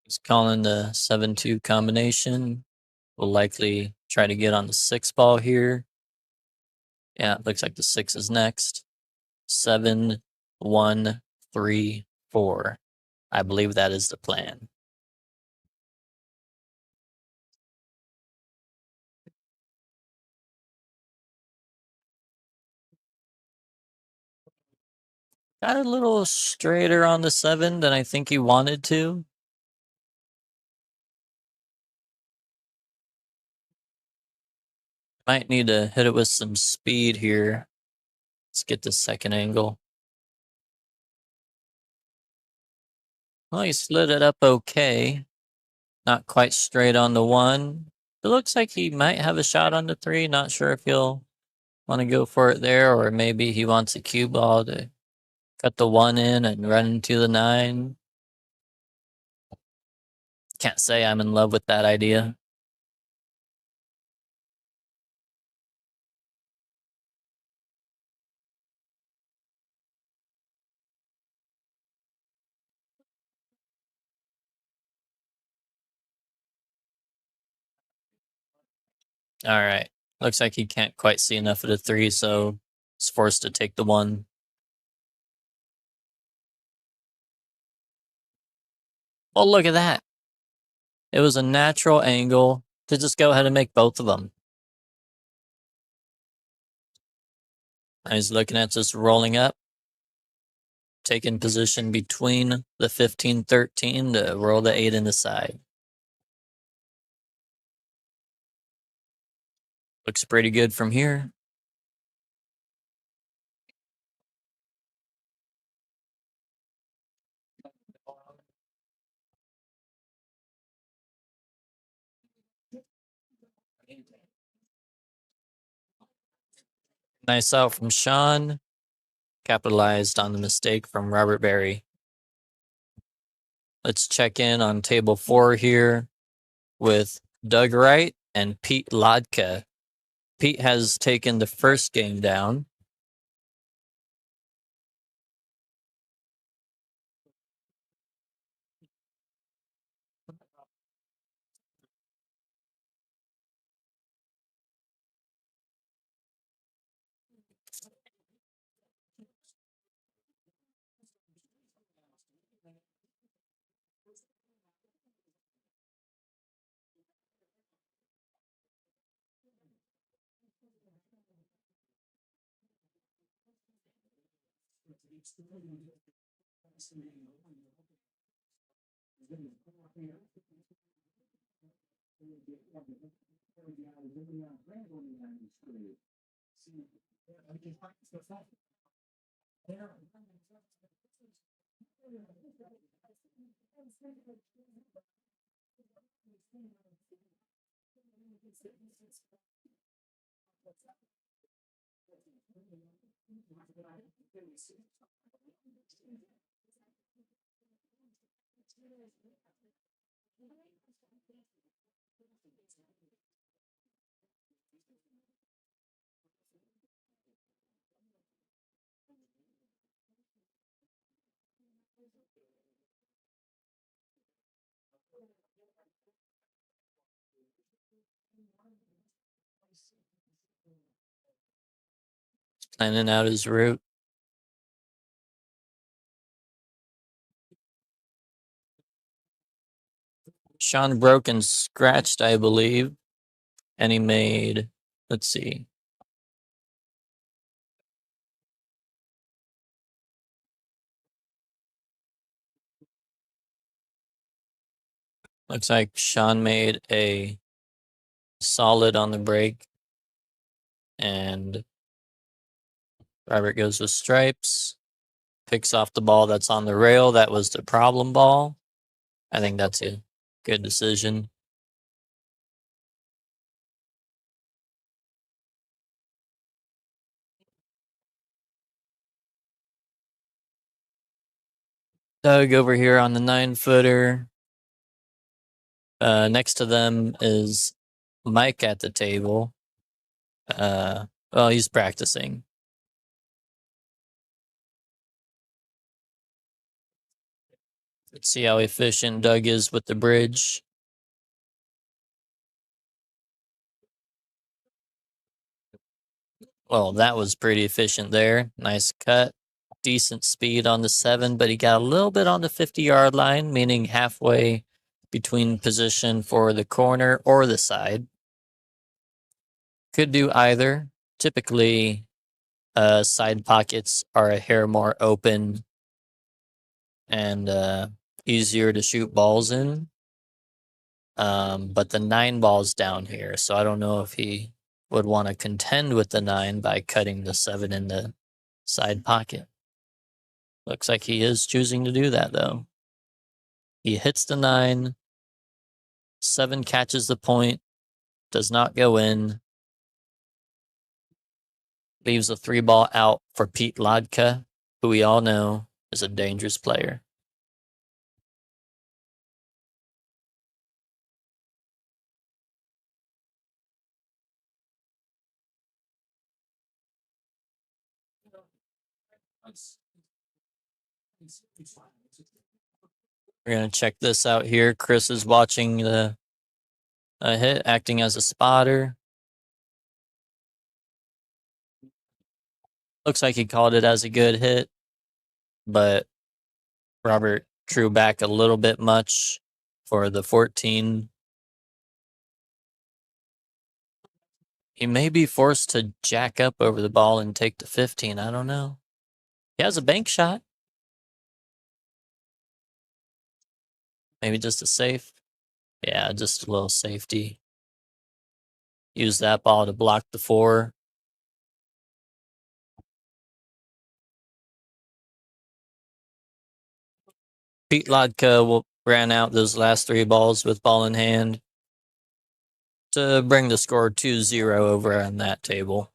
He's calling the 7-2 combination. Will likely try to get on the 6-ball here. Yeah, it looks like the 6 is next. 7, 1, 3, 4. I believe that is the plan. Got a little straighter on the 7 than I think he wanted to. Might need to hit it with some speed here. Let's get the second angle. Well, he slid it up okay. Not quite straight on the 1. It looks like he might have a shot on the 3. Not sure if he'll want to go for it there, or maybe he wants a cue ball to cut the 1 in and run into the 9. Can't say I'm in love with that idea. All right. Looks like he can't quite see enough of the 3, so he's forced to take the 1. Well, look at that. It was a natural angle to just go ahead and make both of them. Now he's looking at just rolling up, taking position between the 15-13 to roll the 8 in the side. Looks pretty good from here. Nice out from Sean. Capitalized on the mistake from Robert Berry. Let's check in on table 4 here with Doug Wright and Pete Lodka. Pete has taken the first game down. Planning out his route. Sean broke and scratched, I believe. And he made, let's see. Looks like Sean made a solid on the break. And Robert goes with stripes. Picks off the ball that's on the rail. That was the problem ball. I think that's a good decision. Doug over here on the 9-footer. Next to them is Mike at the table. Well, he's practicing. Let's see how efficient Doug is with the bridge. Well, that was pretty efficient there. Nice cut. Decent speed on the 7, but he got a little bit on the 50-yard line, meaning halfway between position for the corner or the side. Could do either. Typically, side pockets are a hair more open and easier to shoot balls in. But the 9 ball's down here, so I don't know if he would want to contend with the 9 by cutting the 7 in the side pocket. Looks like he is choosing to do that, though. He hits the 9. 7 catches the point, does not go in. Leaves a 3 ball out for Pete Lodka, who we all know is a dangerous player. We're going to check this out here. Chris is watching the hit, acting as a spotter. Looks like he called it as a good hit, but Robert drew back a little bit much for the 14. He may be forced to jack up over the ball and take the 15. I don't know. He has a bank shot. Maybe just a safe. Yeah, just a little safety. Use that ball to block the 4. Pete Lodka ran out those last 3 balls with ball in hand to bring the score 2-0 over on that table.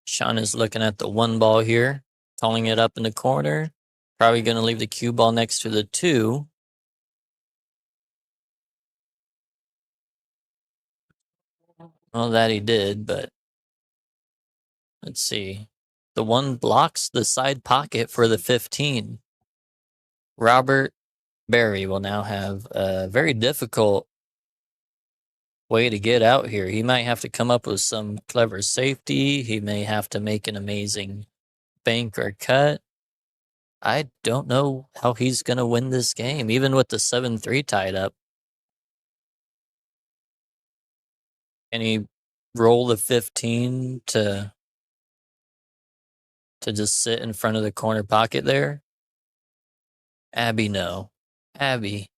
Sean is looking at the 1 ball here, calling it up in the corner. Probably going to leave the cue ball next to the 2. Well, that he did, but let's see. The 1 blocks the side pocket for the 15. Robert Berry will now have a very difficult way to get out here. He might have to come up with some clever safety. He may have to make an amazing bank or cut. I don't know how he's going to win this game, even with the 7-3 tied up. Can he roll the 15 to just sit in front of the corner pocket there? Abby, no. Abby.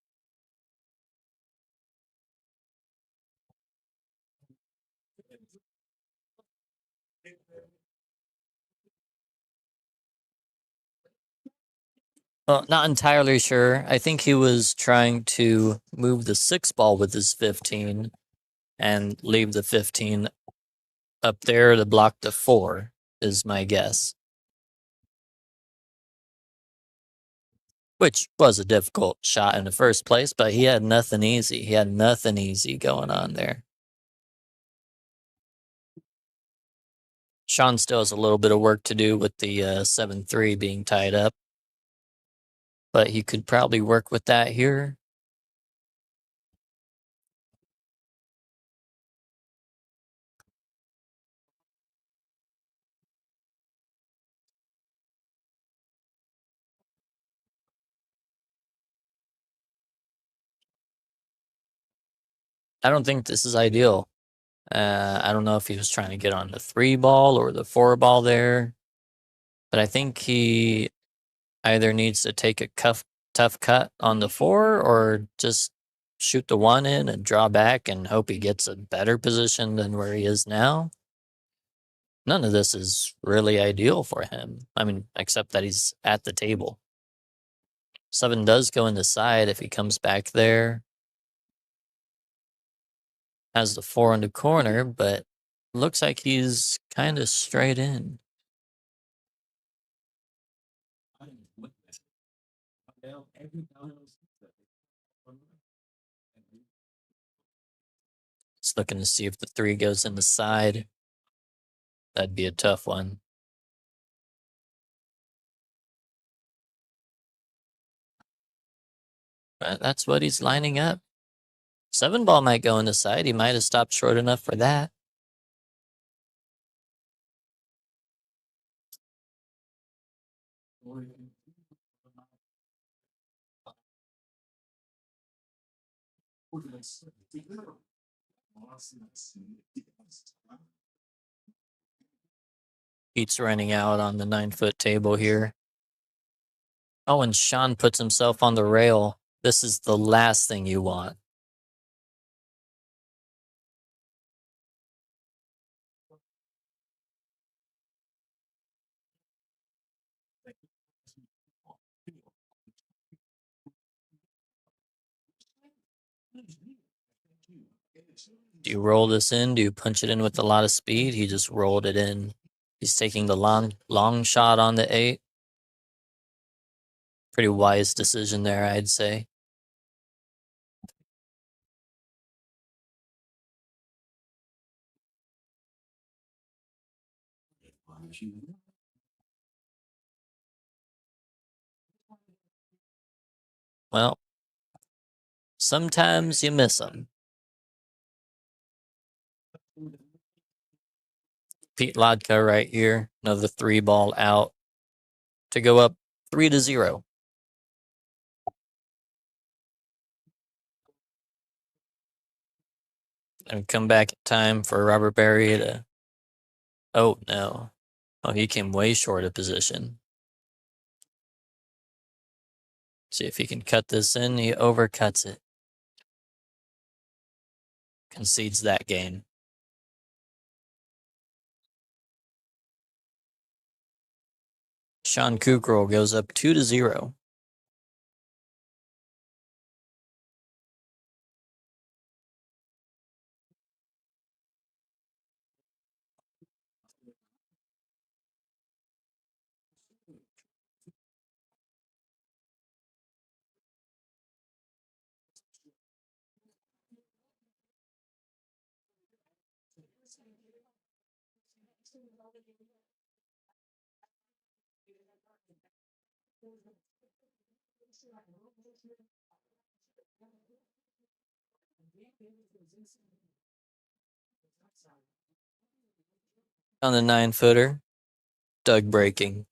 Well, not entirely sure. I think he was trying to move the 6 ball with his 15 and leave the 15 up there to block the 4, is my guess. Which was a difficult shot in the first place, but he had nothing easy. He had nothing easy going on there. Sean still has a little bit of work to do with the 7-3 being tied up, but he could probably work with that here. I don't think this is ideal. I don't know if he was trying to get on the 3 ball or the 4 ball there, but I think he either needs to take a tough cut on the 4 or just shoot the 1 in and draw back and hope he gets a better position than where he is now. None of this is really ideal for him. I mean, except that he's at the table. 7 does go in the side if he comes back there. Has the 4 in the corner, but looks like he's kind of straight in. Just looking to see if the 3 goes in the side. That'd be a tough one. But that's what he's lining up. 7 ball might go in the side. He might have stopped short enough for that. Pete's running out on the 9-foot table here. Oh, and Sean puts himself on the rail. This is the last thing you want. Do you roll this in? Do you punch it in with a lot of speed? He just rolled it in. He's taking the long shot on the 8. Pretty wise decision there, I'd say. Well, sometimes you miss them. Pete Lodka right here. Another 3 ball out to go up 3-0. And come back in time for Robert Berry to. Oh, no. Oh, he came way short of position. See if he can cut this in. He overcuts it. Concedes that game. Sean Kukrow goes up 2-0. On the 9-footer, Doug breaking.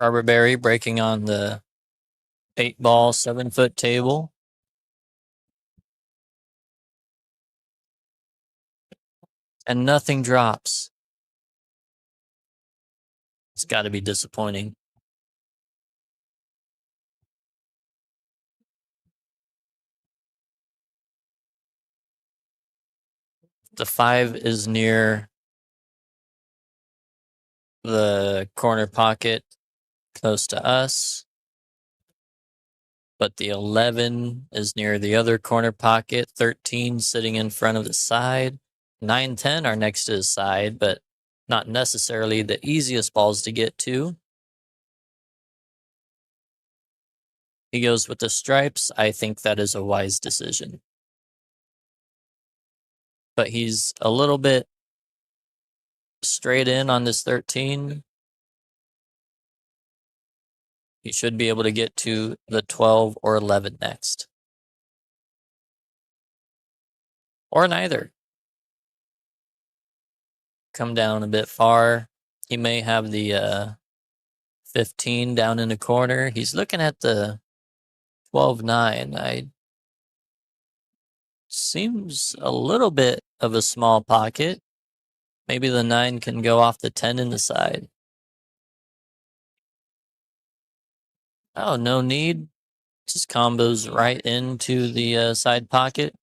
Robert Berry breaking on the 8-ball, 7-foot table. And nothing drops. It's got to be disappointing. The 5 is near the corner pocket, close to us. But the 11 is near the other corner pocket. 13 sitting in front of the side. 9, 10 are next to his side, but not necessarily the easiest balls to get to. He goes with the stripes. I think that is a wise decision. But he's a little bit straight in on this 13. He should be able to get to the 12 or 11 next. Or neither. Come down a bit far. He may have the 15 down in the corner. He's looking at the 12-9. Seems a little bit of a small pocket. Maybe the 9 can go off the 10 in the side. Oh, no need. Just combos right into the side pocket.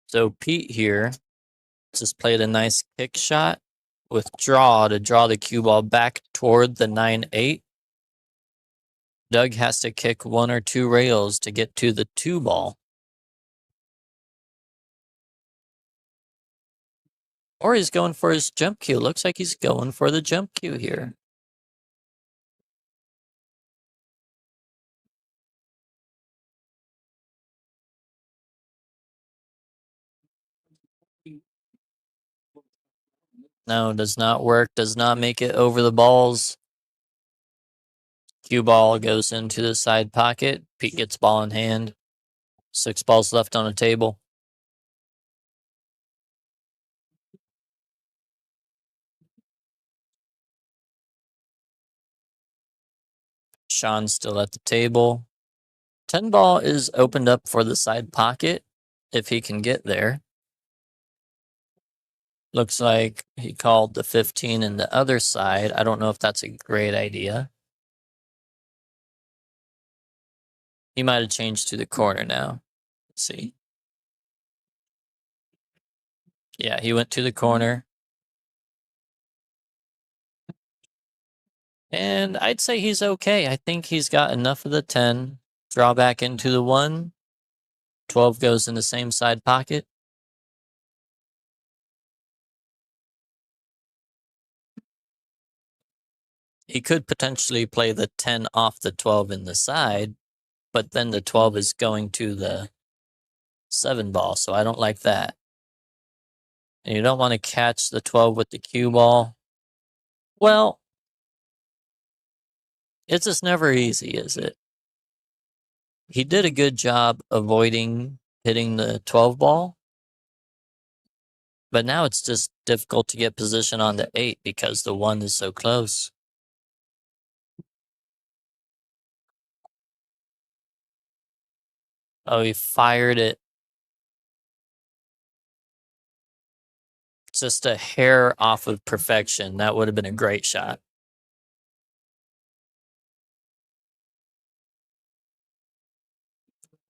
So Pete here just played a nice kick shot with draw to draw the cue ball back toward the 9-8. Doug has to kick 1 or 2 rails to get to the 2 ball. Or he's going for his jump cue. Looks like he's going for the jump cue here. No, does not work. Does not make it over the balls. Cue ball goes into the side pocket. Pete gets ball in hand. 6 balls left on the table. Sean's still at the table. 10 ball is opened up for the side pocket if he can get there. Looks like he called the 15 in the other side. I don't know if that's a great idea. He might have changed to the corner now. Let's see. Yeah, he went to the corner. And I'd say he's okay. I think he's got enough of the 10. Draw back into the 1. 12 goes in the same side pocket. He could potentially play the 10 off the 12 in the side, but then the 12 is going to the 7 ball, so I don't like that. And you don't want to catch the 12 with the cue ball. Well, it's just never easy, is it? He did a good job avoiding hitting the 12 ball, but now it's just difficult to get position on the 8 because the 1 is so close. Oh, he fired it just a hair off of perfection. That would have been a great shot.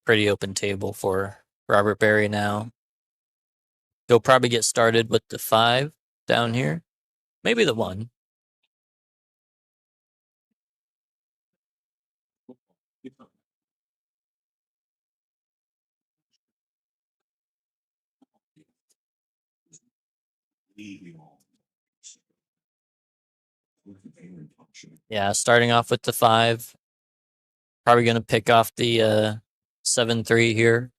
Pretty open table for Robert Berry now. He'll probably get started with the 5 down here. Maybe the 1. Yeah, starting off with the 5. Probably going to pick off the 7-3 here.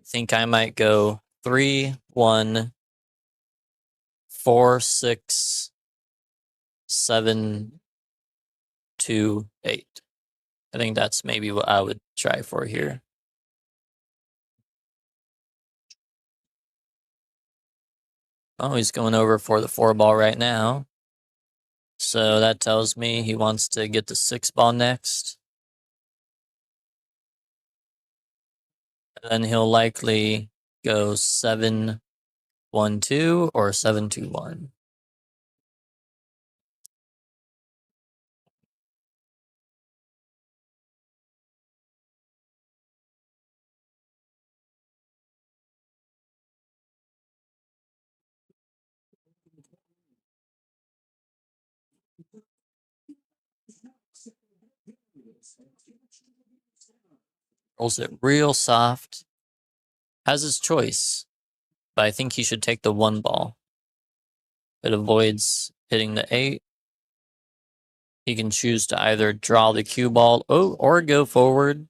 Think I might go 3, 1, 4, 6, 7, 2, 8. I think that's maybe what I would try for here. Oh, he's going over for the 4 ball right now. So that tells me he wants to get the 6 ball next. And then he'll likely go 7, 1, 2 or 7, 2, 1. Rolls it real soft. Has his choice, but I think he should take the 1 ball. It avoids hitting the 8. He can choose to either draw the cue ball or go forward.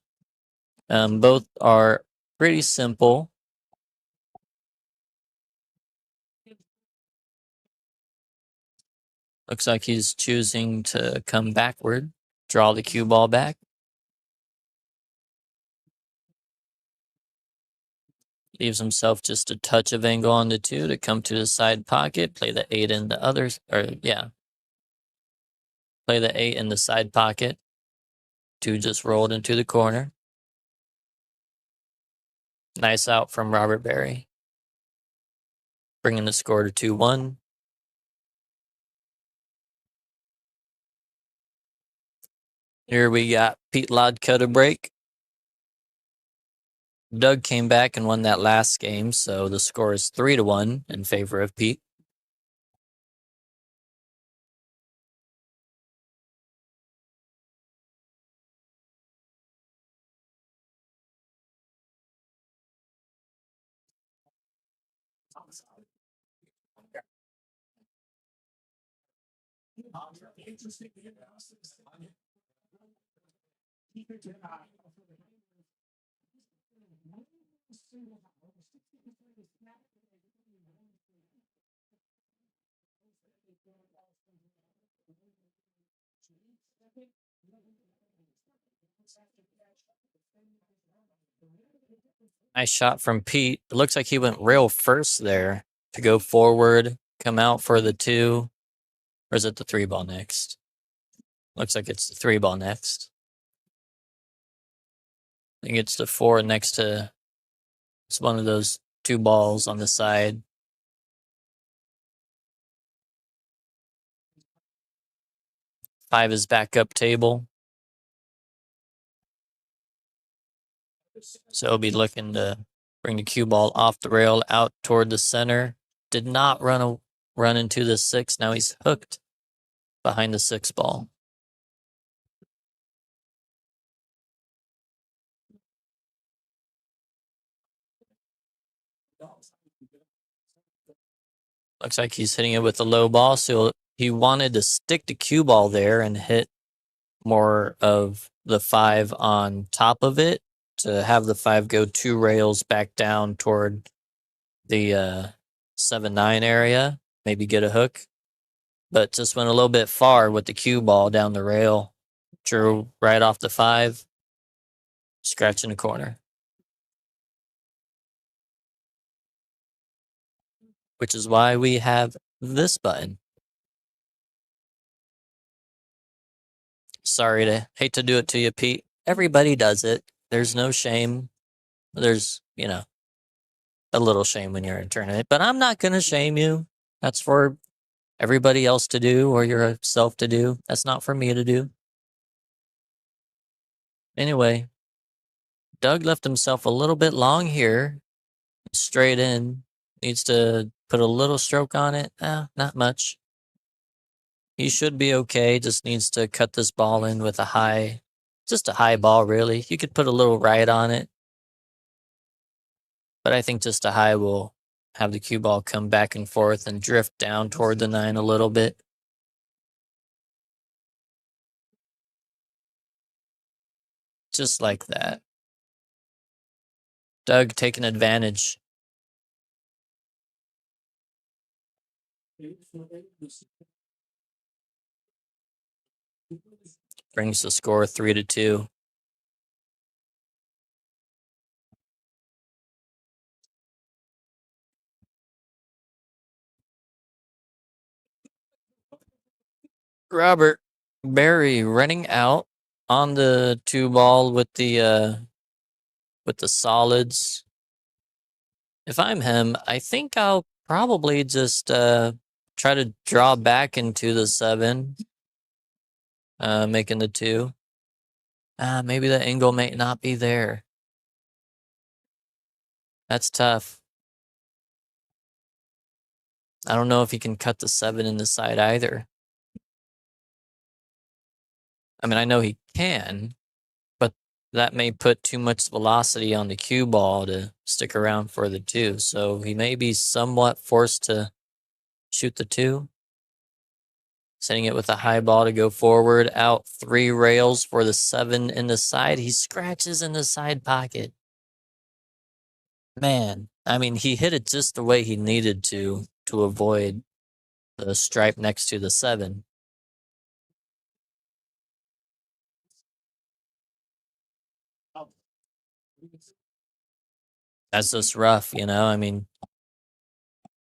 Both are pretty simple. Looks like he's choosing to come backward, draw the cue ball back. Leaves himself just a touch of angle on the 2 to come to the side pocket, play the 8 in the others, play the 8 in the side pocket. 2 just rolled into the corner. Nice out from Robert Berry. Bringing the score to 2-1. Here we got Pete Lodka to break. Doug came back and won that last game, so the score is 3-1 in favor of Pete. Nice shot from Pete. It looks like he went rail first there to go forward, come out for the 2. Or is it the 3 ball next? Looks like it's the 3 ball next. I think it's the 4 next to, it's one of those 2 balls on the side. Five is backup table. So he'll be looking to bring the cue ball off the rail out toward the center. Did not run into the 6. Now he's hooked behind the 6 ball. Looks like he's hitting it with a low ball. So he wanted to stick the cue ball there and hit more of the 5 on top of it to have the 5 go 2 rails back down toward the 7-9 area, maybe get a hook. But just went a little bit far with the cue ball down the rail. Drew right off the 5, scratching the corner. Which is why we have this button. Hate to do it to you, Pete. Everybody does it. There's no shame. There's, a little shame when you're in a tournament, but I'm not going to shame you. That's for everybody else to do or yourself to do. That's not for me to do. Anyway, Doug left himself a little bit long here. Straight in. needs to put a little stroke on it. Not much. He should be okay. Just needs to cut this ball in with just a high ball, really. You could put a little right on it. But I think just a high will have the cue ball come back and forth and drift down toward the 9 a little bit. Just like that. Doug taking advantage. Brings the score 3-2. Robert Barry running out on the 2 ball with the solids. If I'm him, I think I'll probably just try to draw back into the 7, making the 2. Maybe the angle may not be there. That's tough. I don't know if he can cut the 7 in the side either. I mean, I know he can, but that may put too much velocity on the cue ball to stick around for the 2. So he may be somewhat forced to shoot the 2. Setting it with a high ball to go forward, out 3 rails for the 7 in the side. He scratches in the side pocket. Man, I mean, he hit it just the way he needed to avoid the stripe next to the 7. That's just rough, you know? I mean,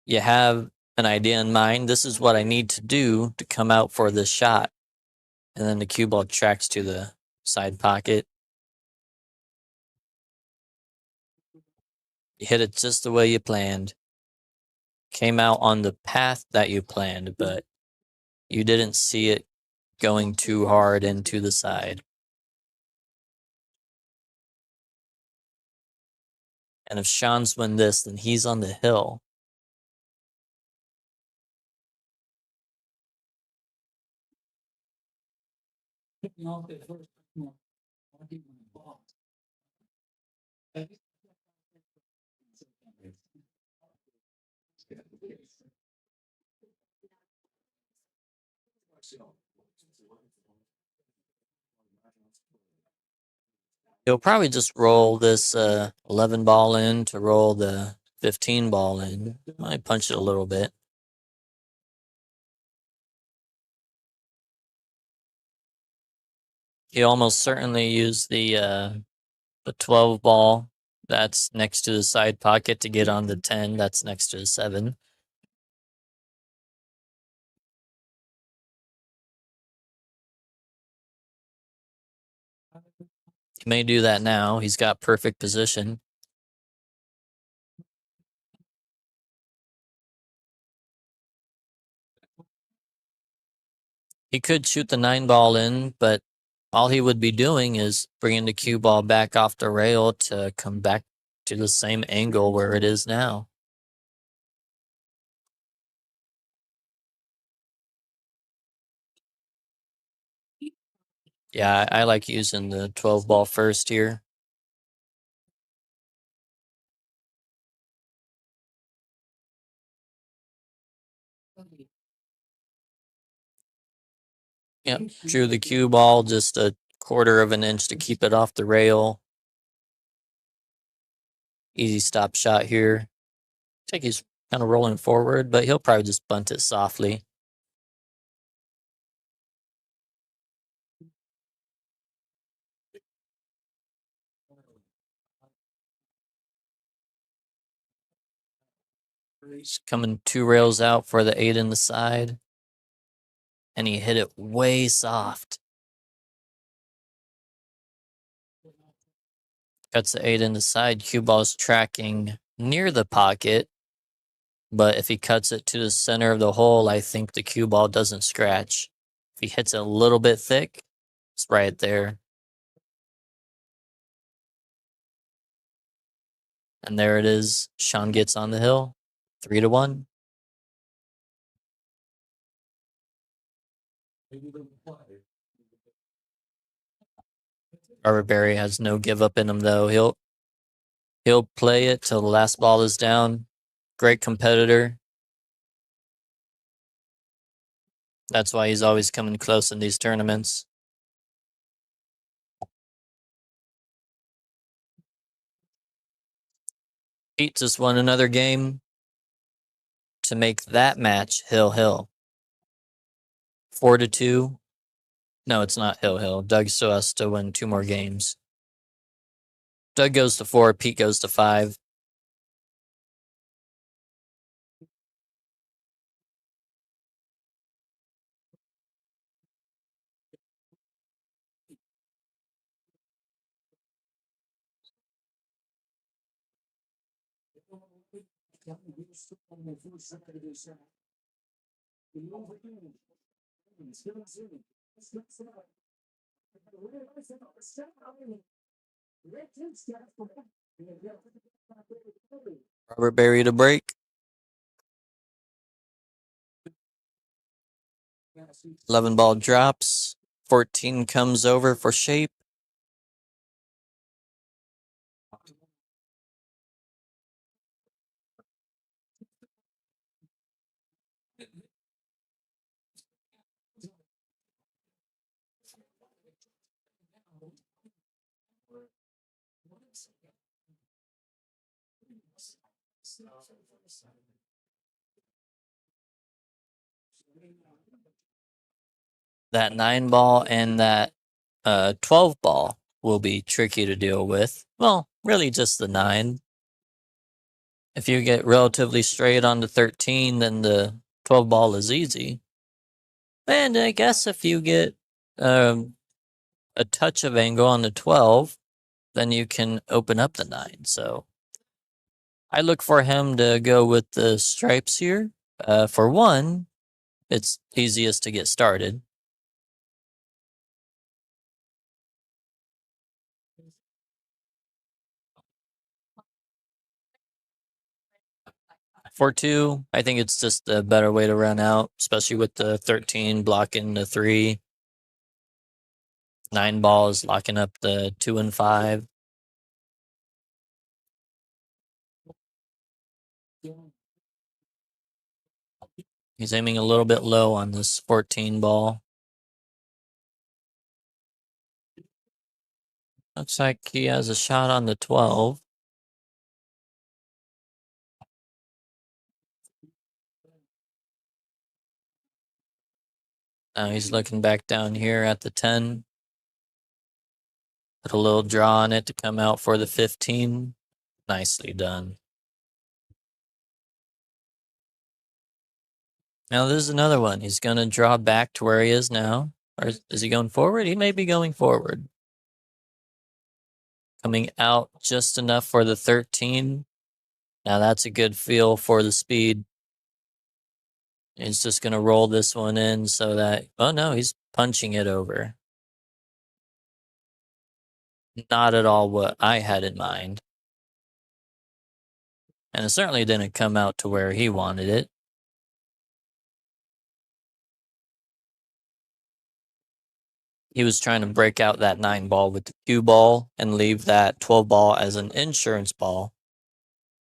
you have an idea in mind. This is what I need to do to come out for this shot. And then the cue ball tracks to the side pocket. You hit it just the way you planned. Came out on the path that you planned, but you didn't see it going too hard into the side. And if Sean's win this, then he's on the hill. He'll probably just roll this 11 ball in to roll the 15 ball in. Might punch it a little bit. He almost certainly used the 12 ball that's next to the side pocket to get on the 10 that's next to the 7. He may do that now. He's got perfect position. He could shoot the 9 ball in, but all he would be doing is bringing the cue ball back off the rail to come back to the same angle where it is now. Yeah, I like using the 12 ball first here. Yep, drew the cue ball just a 1/4 of an inch to keep it off the rail. Easy stop shot here. I think he's kind of rolling forward, but he'll probably just bunt it softly. He's coming 2 rails out for the 8 in the side. And he hit it way soft. Cuts the 8 in the side. Cue ball's tracking near the pocket. But if he cuts it to the center of the hole, I think the cue ball doesn't scratch. If he hits it a little bit thick, it's right there. And there it is. Sean gets on the hill. 3-1. Robert Berry has no give up in him though. He'll play it till the last ball is down. Great competitor. That's why he's always coming close in these tournaments. Pete just won another game to make that match Hill. 4-2. No, it's not Hill. Doug still has to win 2 more games. Doug goes to 4, Pete goes to 5. Robert Berry to break. 11 ball drops. 14 comes over for shape. That 9 ball and that 12 ball will be tricky to deal with. Well, really just the 9. If you get relatively straight on the 13, then the 12 ball is easy. And I guess if you get a touch of angle on the 12, then you can open up the 9. So I look for him to go with the stripes here. For one, it's easiest to get started. For 2, I think it's just a better way to run out, especially with the 13 blocking the 3. 9 balls locking up the 2 and 5. He's aiming a little bit low on this 14 ball. Looks like he has a shot on the 12. Now he's looking back down here at the 10. Put a little draw on it to come out for the 15. Nicely done. Now this is another one. He's going to draw back to where he is now. Or is he going forward? He may be going forward. Coming out just enough for the 13. Now that's a good feel for the speed. He's just going to roll this one in so that, oh no, he's punching it over. Not at all what I had in mind. And it certainly didn't come out to where he wanted it. He was trying to break out that 9 ball with the cue ball and leave that 12 ball as an insurance ball.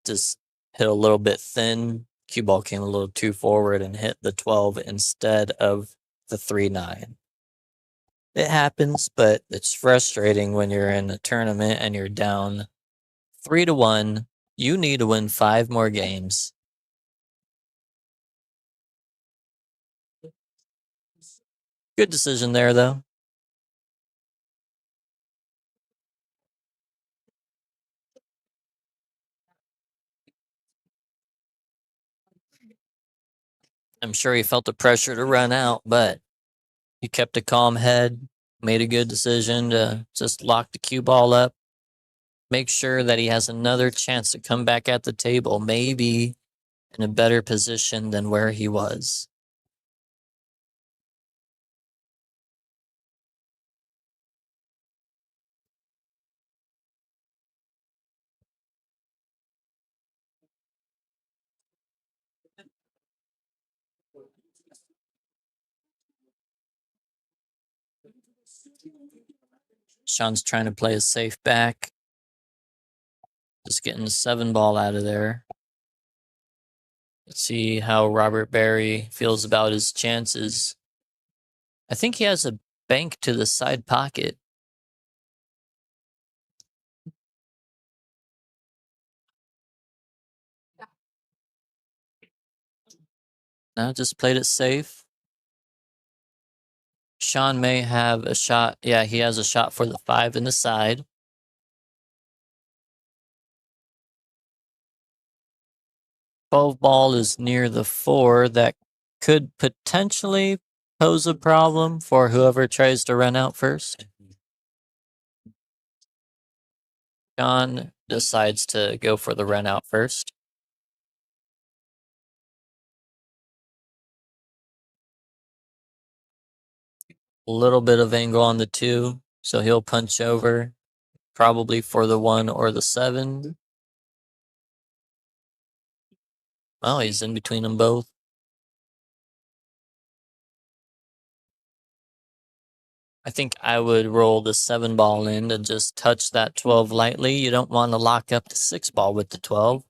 Just hit a little bit thin. Cue ball came a little too forward and hit the 12 instead of the 3-9. It happens, but it's frustrating when you're in a tournament and you're down 3-1. You need to win 5 more games. Good decision there, though. I'm sure he felt the pressure to run out, but he kept a calm head, made a good decision to just lock the cue ball up, make sure that he has another chance to come back at the table, maybe in a better position than where he was. Sean's trying to play a safe back. Just getting the 7 ball out of there. Let's see how Robert Barry feels about his chances. I think he has a bank to the side pocket. No, just played it safe. Sean may have a shot. Yeah, he has a shot for the 5 in the side. Ball is near the 4. That could potentially pose a problem for whoever tries to run out first. Sean decides to go for the run out first. A little bit of angle on the 2, so he'll punch over, probably for the 1 or the 7. Oh, he's in between them both. I think I would roll the 7 ball in and just touch that 12 lightly. You don't want to lock up the 6 ball with the 12,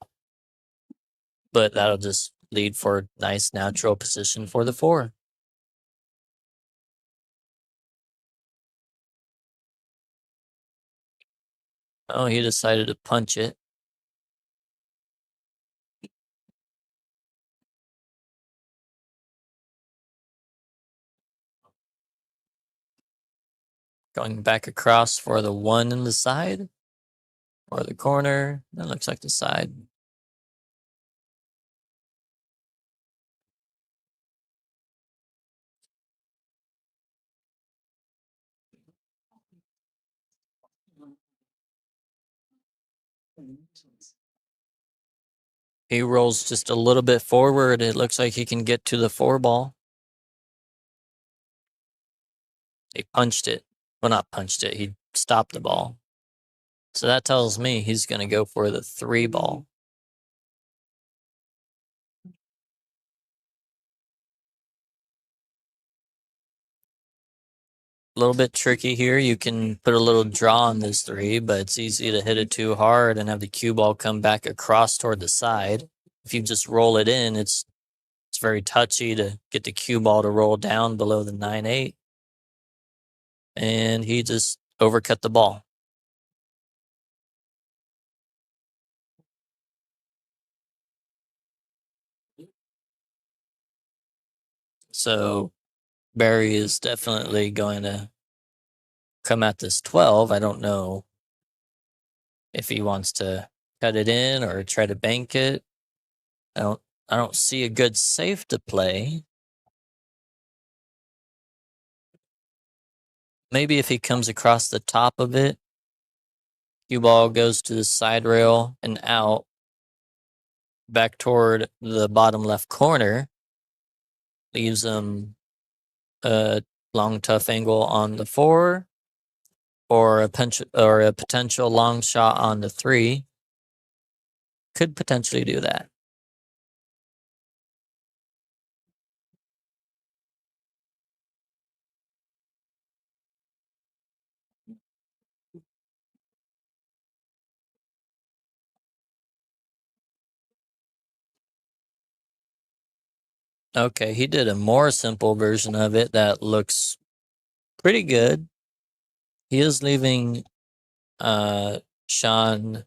but that'll just lead for nice natural position for the 4. Oh, he decided to punch it. Going back across for the 1 in the side or the corner. That looks like the side. He rolls just a little bit forward. It looks like he can get to the 4 ball. He punched it. Well, not punched it. He stopped the ball. So that tells me he's going to go for the 3 ball. A little bit tricky here. You can put a little draw on this 3, but it's easy to hit it too hard and have the cue ball come back across toward the side. If you just roll it in, it's very touchy to get the cue ball to roll down below the 9-8. And he just overcut the ball. So Barry is definitely going to come at this 12. I don't know if he wants to cut it in or try to bank it. I don't see a good safe to play. Maybe if he comes across the top of it, cue ball goes to the side rail and out back toward the bottom left corner, leaves him a long tough angle on the 4 or a potential long shot on the 3. Could potentially do that. Okay, he did a more simple version of it that looks pretty good. He is leaving Sean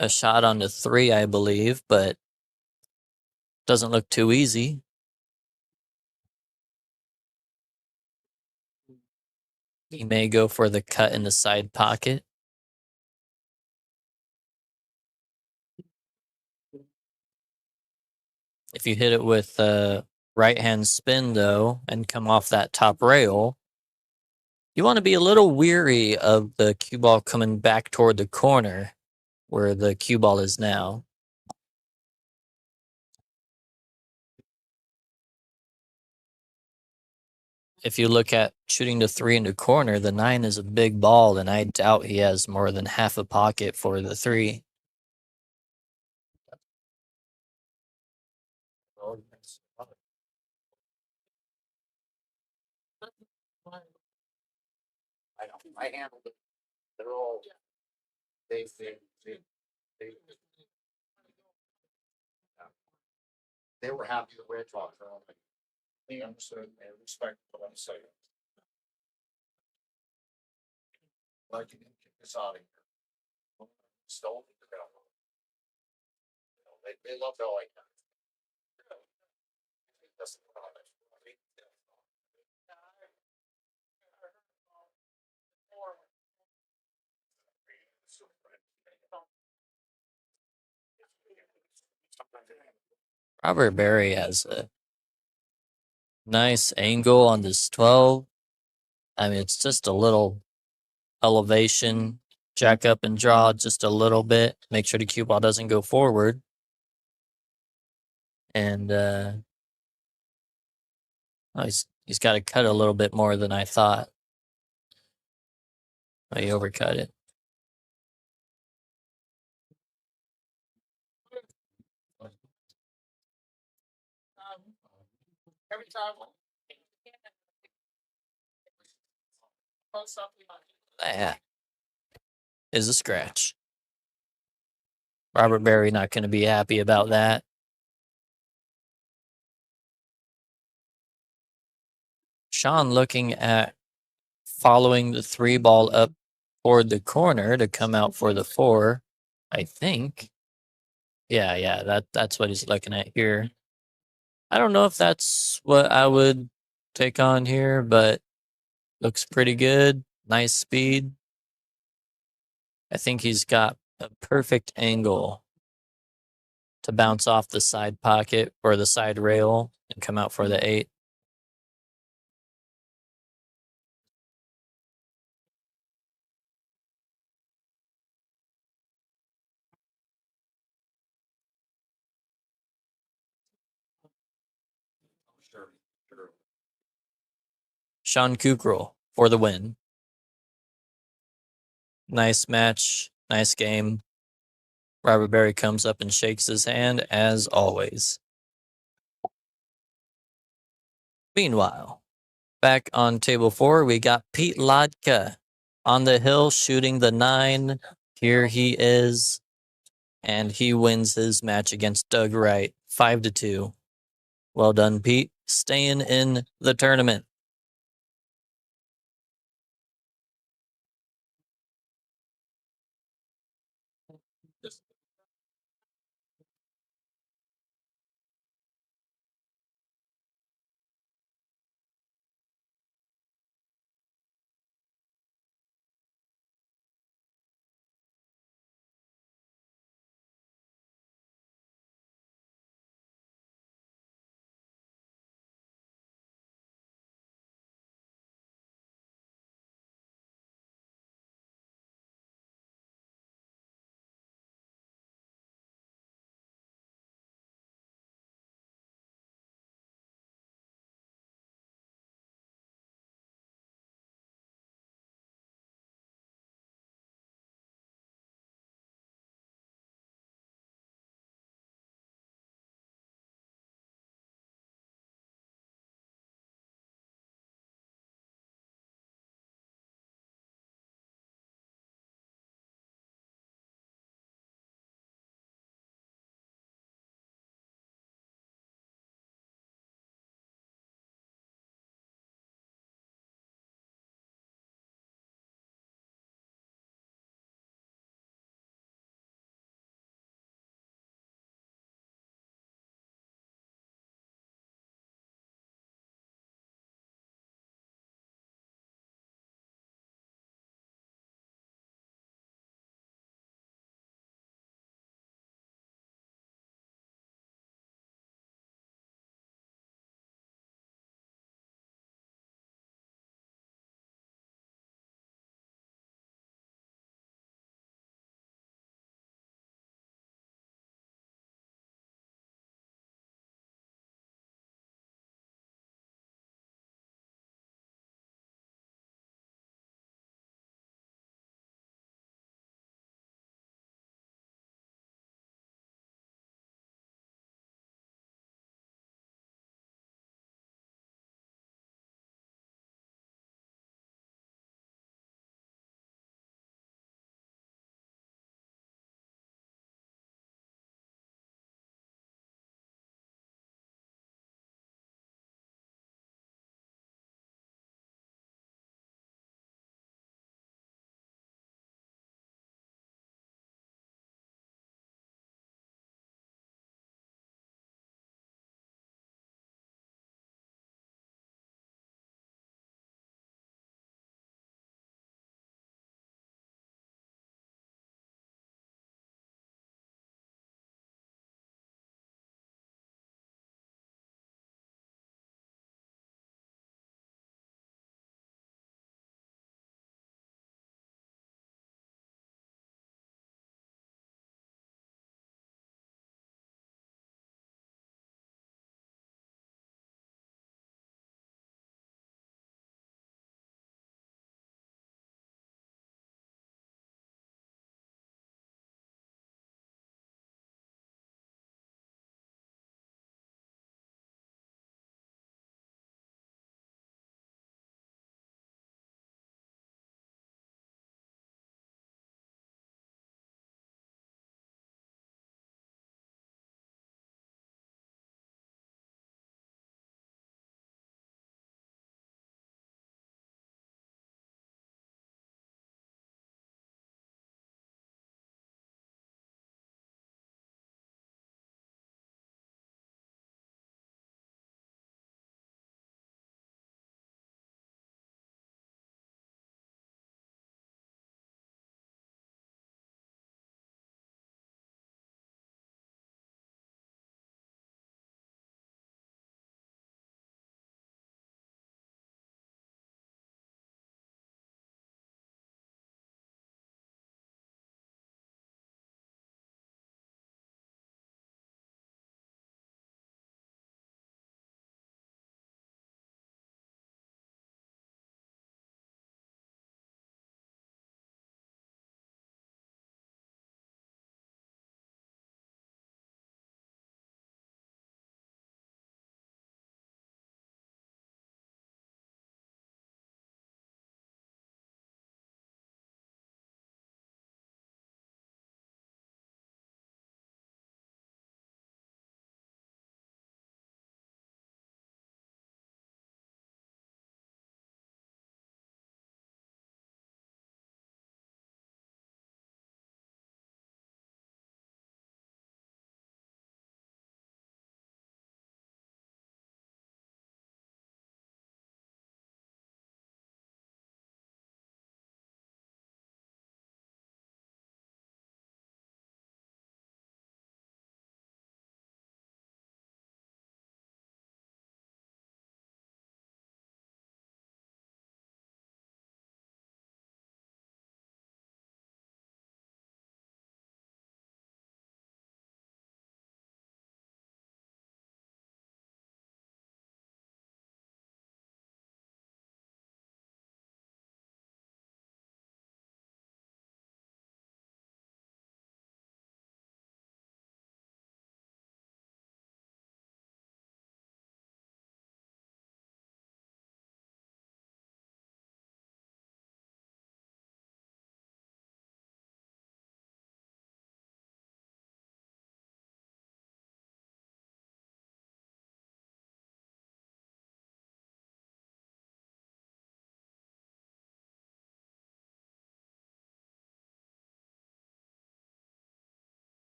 a shot on the 3, I believe, but doesn't look too easy. He may go for the cut in the side pocket. If you hit it with right hand spin, though, and come off that top rail, you want to be a little weary of the cue ball coming back toward the corner where the cue ball is now. If you look at shooting the 3 into corner, the 9 is a big ball, and I doubt he has more than half a pocket for the 3. I handled it. They're all, they, they were happy the way I talked to them. They understood and respect what I'm saying. Like, you can kick this out of here. Stone the devil. You know, they love how I. That's the problem. Robert Berry has a nice angle on this 12. I mean, it's just a little elevation, jack up and draw just a little bit. Make sure the cue ball doesn't go forward. And oh, he's got to cut a little bit more than I thought. Oh, he overcut it. Every time. That is a scratch. Robert Berry not going to be happy about that. Sean looking at following the 3 ball up toward the corner to come out for the 4, I think. Yeah, that's what he's looking at here. I don't know if that's what I would take on here, but looks pretty good. Nice speed. I think he's got a perfect angle to bounce off the side pocket or the side rail and come out for the 8. Sean Kukral for the win. Nice match. Nice game. Robert Berry comes up and shakes his hand as always. Meanwhile, back on table 4, we got Pete Lodka on the hill shooting the 9. Here he is. And he wins his match against Doug Wright 5-2. Well done, Pete. Staying in the tournament.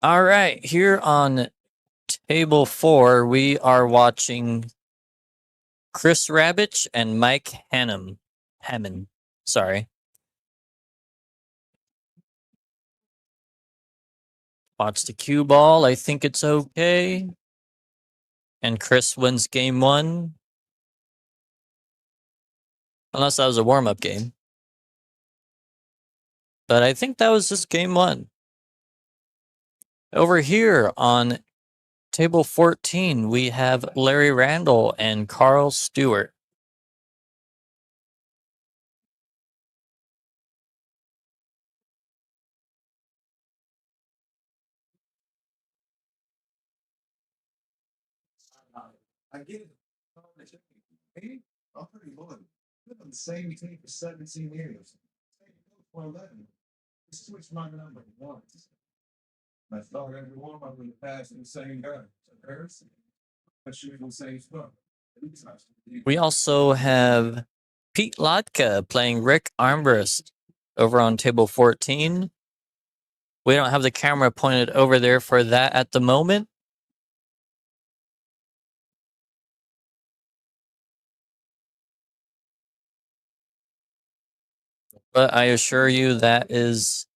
All right, here on table 4, we are watching Chris Rabbich and Mike Hammond. Sorry. Watch the cue ball. I think it's okay. And Chris wins game 1. Unless that was a warm-up game. But I think that was just game 1. Over here on table 14, we have Larry Randall and Carl Stewart. I get it. Hey, I'm pretty loyal. Been on the same team for 17 years. For 11. Switch my number once. I thought everyone I would pass the same guy. Comparison. I shoot the same stuff. We also have Pete Lotka playing Rick Armbrust over on table 14. We don't have the camera pointed over there for that at the moment. But I assure you that is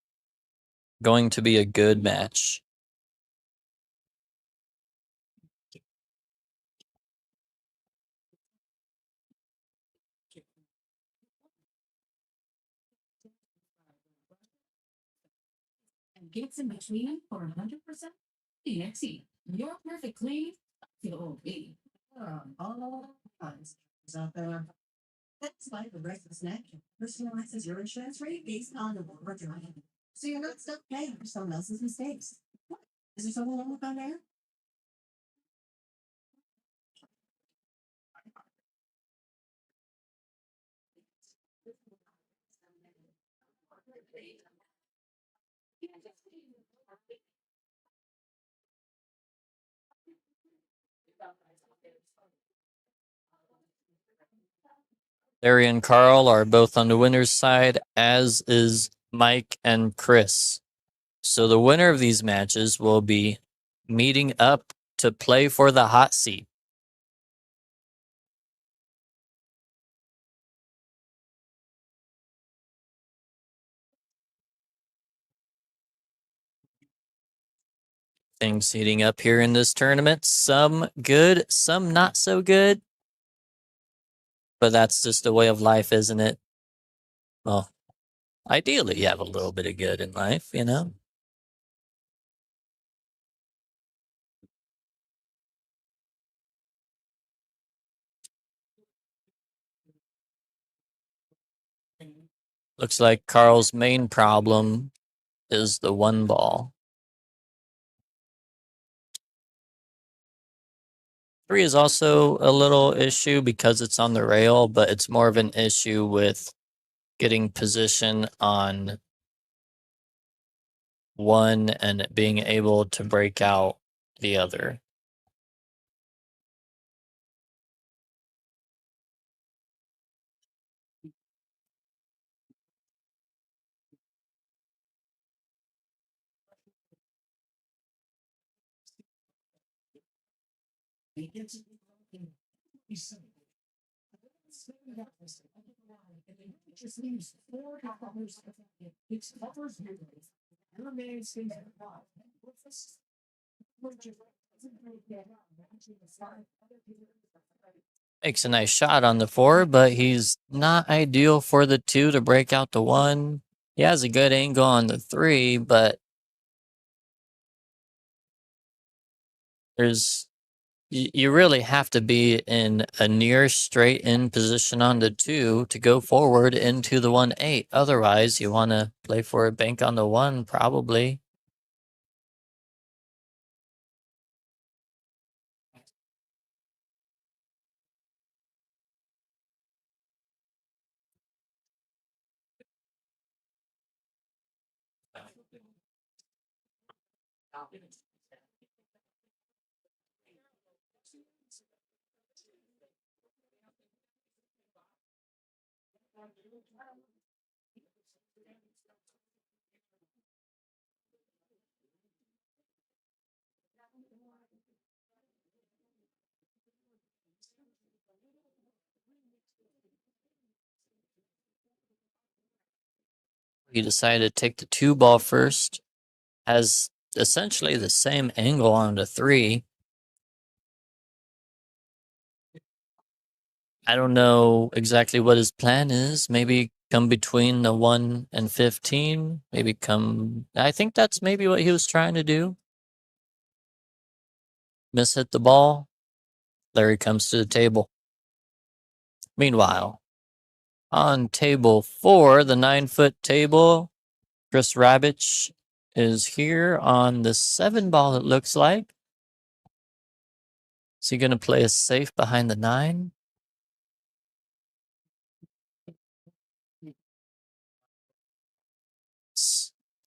going to be a good match. And gets in between for 100% DXE. Your perfect clean to OB. All kinds out there. That's like the rest of the snack. Personalizes your insurance rate based on the work we're driving. So you're not stuck paying for someone else's mistakes. What? Is there something wrong with that there? Larry and Carl are both on the winner's side, as is Mike and Chris. So the winner of these matches will be meeting up to play for the hot seat. Things heating up here in this tournament. Some good, some not so good. But that's just the way of life, isn't it? Well, ideally, you have a little bit of good in life, you know? Looks like Carl's main problem is the 1 ball. 3 is also a little issue because it's on the rail, but it's more of an issue with getting position on 1 and being able to break out the other. Makes a nice shot on the 4, but he's not ideal for the 2 to break out the 1. He has a good angle on the 3, but you really have to be in a near straight in position on the 2 to go forward into the 1-8. Otherwise, you want to play for a bank on the 1, probably. He decided to take the 2 ball first. Has essentially the same angle on the 3. I don't know exactly what his plan is. Maybe come between the 1 and 15. Maybe come. I think that's maybe what he was trying to do. Miss hit the ball. Larry comes to the table. Meanwhile, on table 4, the 9-foot table, Chris Rabich is here on the 7 ball, it looks like. Is he going to play a safe behind the 9?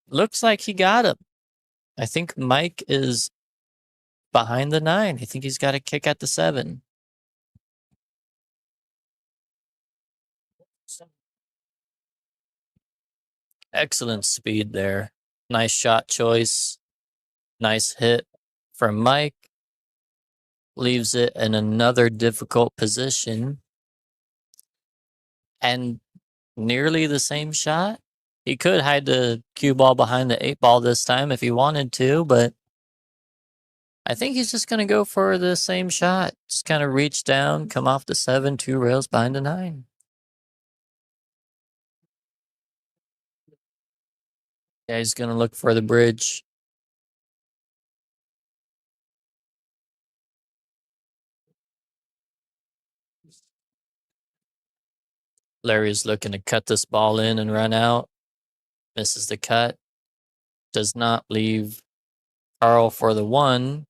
Looks like he got him. I think Mike is behind the 9. I think he's got a kick at the 7. Excellent speed there. Nice shot choice. Nice hit from Mike. Leaves it in another difficult position. And nearly the same shot. He could hide the cue ball behind the 8-ball this time if he wanted to, but I think he's just going to go for the same shot. Just kind of reach down, come off the 7, 2 rails behind the 9. Yeah, he's going to look for the bridge. Larry's looking to cut this ball in and run out. Misses the cut. Does not leave Carl for the 1.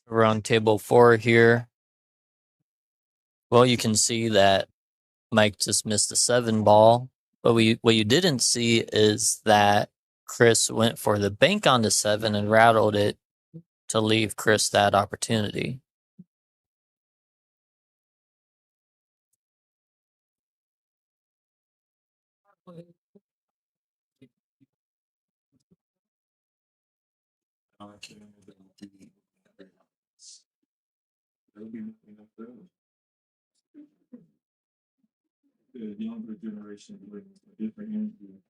We're on table 4 here. Well, you can see that Mike just missed the 7 ball. But what you didn't see is that Chris went for the bank on the 7 and rattled it to leave Chris that opportunity. They'll be looking up those. The younger generation brings a different energy.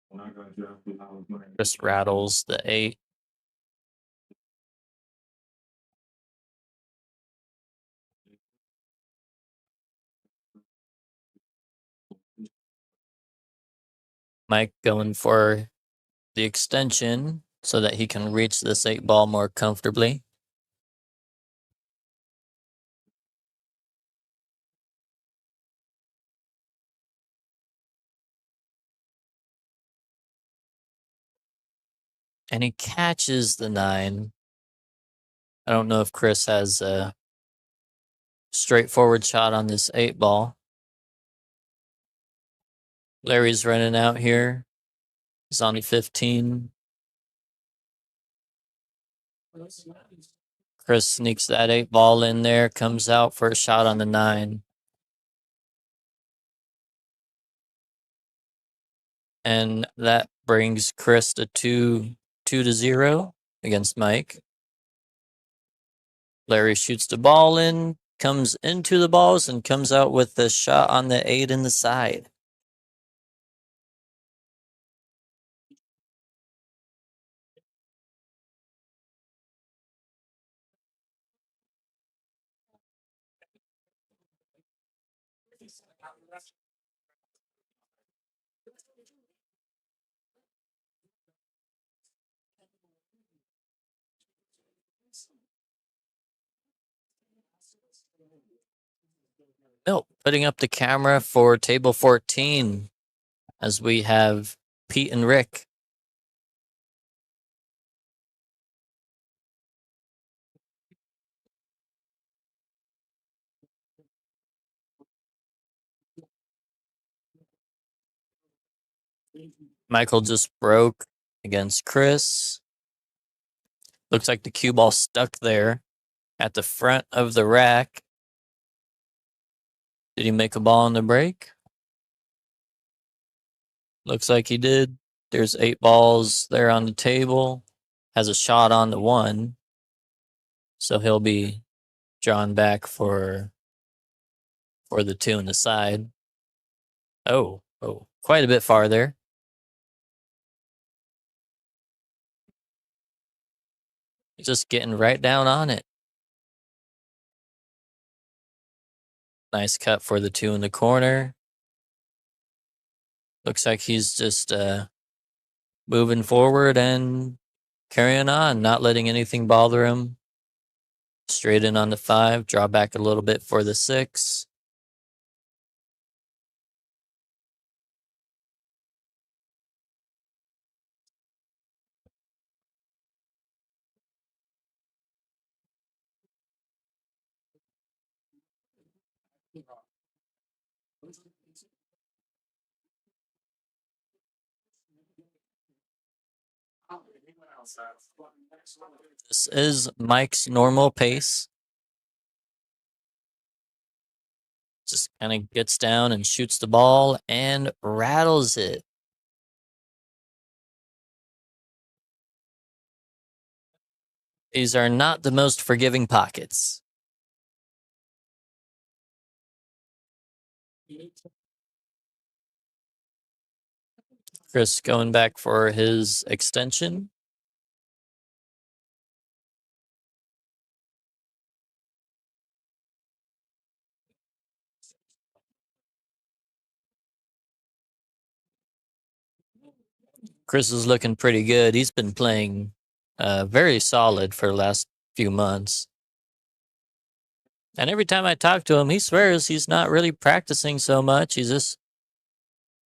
When I got drafted, I was playing. Chris rattles the 8. Mike going for the extension so that he can reach this 8-ball more comfortably. And he catches the 9. I don't know if Chris has a straightforward shot on this 8-ball. Larry's running out here. He's on 15. Chris sneaks that 8-ball in there, comes out for a shot on the 9. And that brings Chris to 2-0 against Mike. Larry shoots the ball in, comes into the balls, and comes out with the shot on the 8 in the side. Milt putting up the camera for table 14 as we have Pete and Rick. Michael just broke against Chris. Looks like the cue ball stuck there at the front of the rack. Did he make a ball on the break? Looks like he did. There's 8 balls there on the table. Has a shot on the 1. So he'll be drawn back for the 2 on the side. Oh, quite a bit farther. Just getting right down on it. Nice cut for the 2 in the corner. Looks like he's just moving forward and carrying on, not letting anything bother him. Straight in on the 5, draw back a little bit for the 6. This is Mike's normal pace. Just kind of gets down and shoots the ball and rattles it. These are not the most forgiving pockets. Chris going back for his extension. Chris is looking pretty good. He's been playing very solid for the last few months. And every time I talk to him, he swears he's not really practicing so much. He's just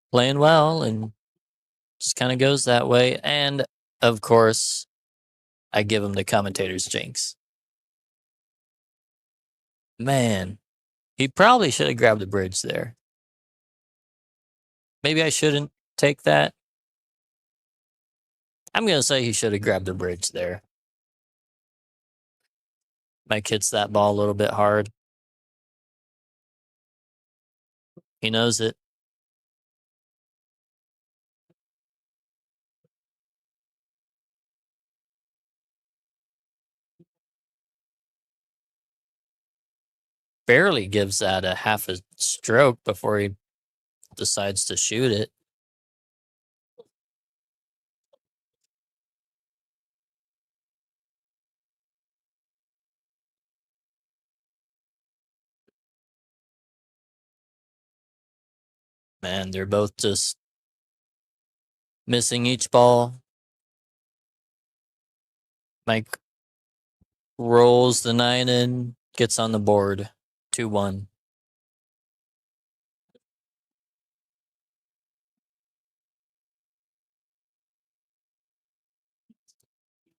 playing well and just kind of goes that way. And of course, I give him the commentator's jinx. Man, he probably should have grabbed the bridge there. Maybe I shouldn't take that. I'm going to say he should have grabbed the bridge there. Mike hits that ball a little bit hard. He knows it. Barely gives that a half a stroke before he decides to shoot it. Man, they're both just missing each ball. Mike rolls the 9 in, gets on the board. 2-1.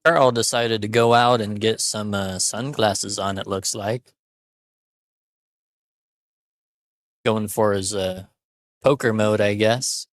Carl decided to go out and get some sunglasses on, it looks like. Going for his poker mode, I guess.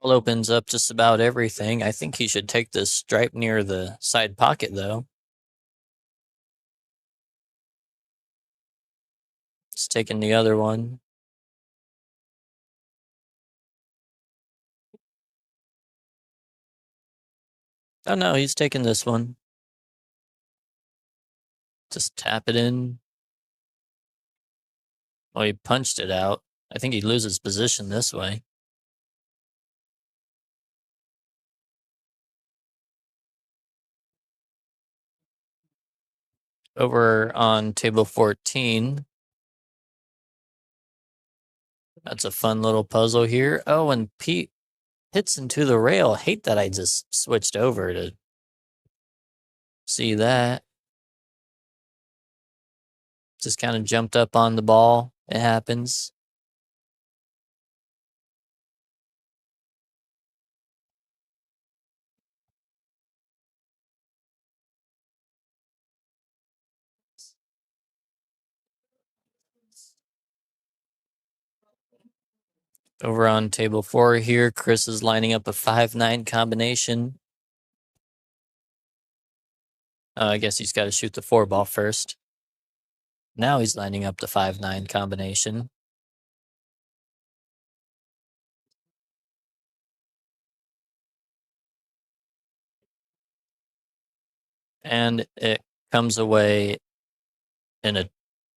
Opens up just about everything. I think he should take this stripe near the side pocket, though. It's taking the other one. Oh no, he's taking this one. Just tap it in. Well, he punched it out. I think he loses position this way. Over on table 14. That's a fun little puzzle here. Oh, and Pete hits into the rail. Hate that I just switched over to see that. Just kind of jumped up on the ball. It happens. Over on table 4 here, Chris is lining up a 5-9 combination. I guess he's got to shoot the 4 ball first. Now he's lining up the 5-9 combination. And it comes away in a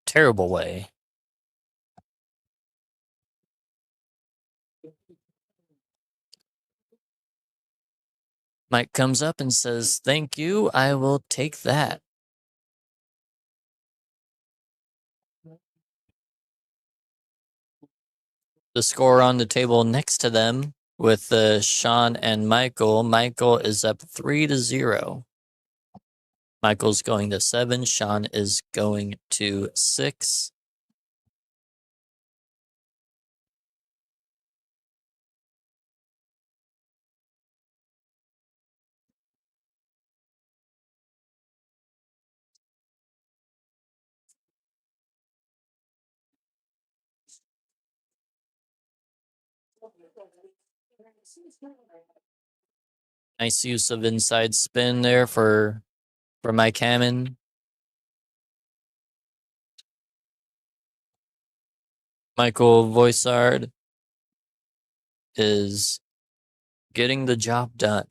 terrible way. Mike comes up and says, "Thank you, I will take that." The score on the table next to them with Sean and Michael. Michael is up 3-0. Michael's going to 7. Sean is going to 6. Nice use of inside spin there for Mike Hammond. Michael Voisard is getting the job done.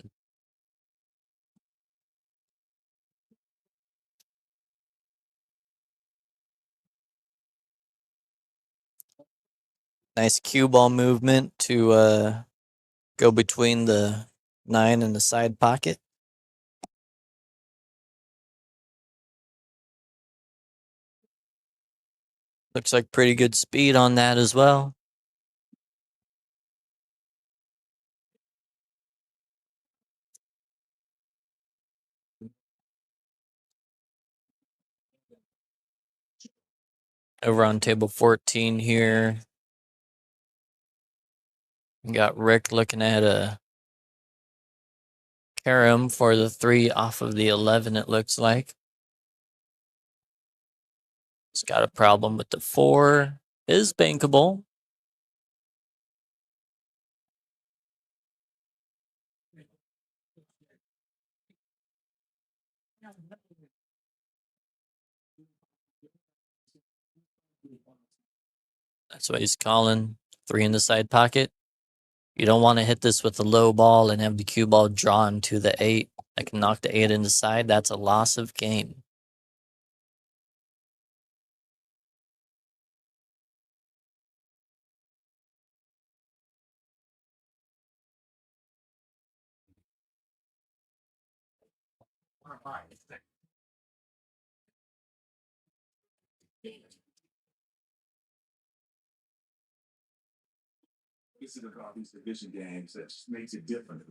Nice cue ball movement to go between the 9 and the side pocket. Looks like pretty good speed on that as well. Over on table 14 here, we got Rick looking at a carom for the 3 off of the 11, it looks like. He's got a problem with the 4. Is bankable. That's what he's calling. 3 in the side pocket. You don't want to hit this with a low ball and have the cue ball drawn to the 8. I can knock the 8 in the side. That's a loss of game. This is about these division games that just makes it different.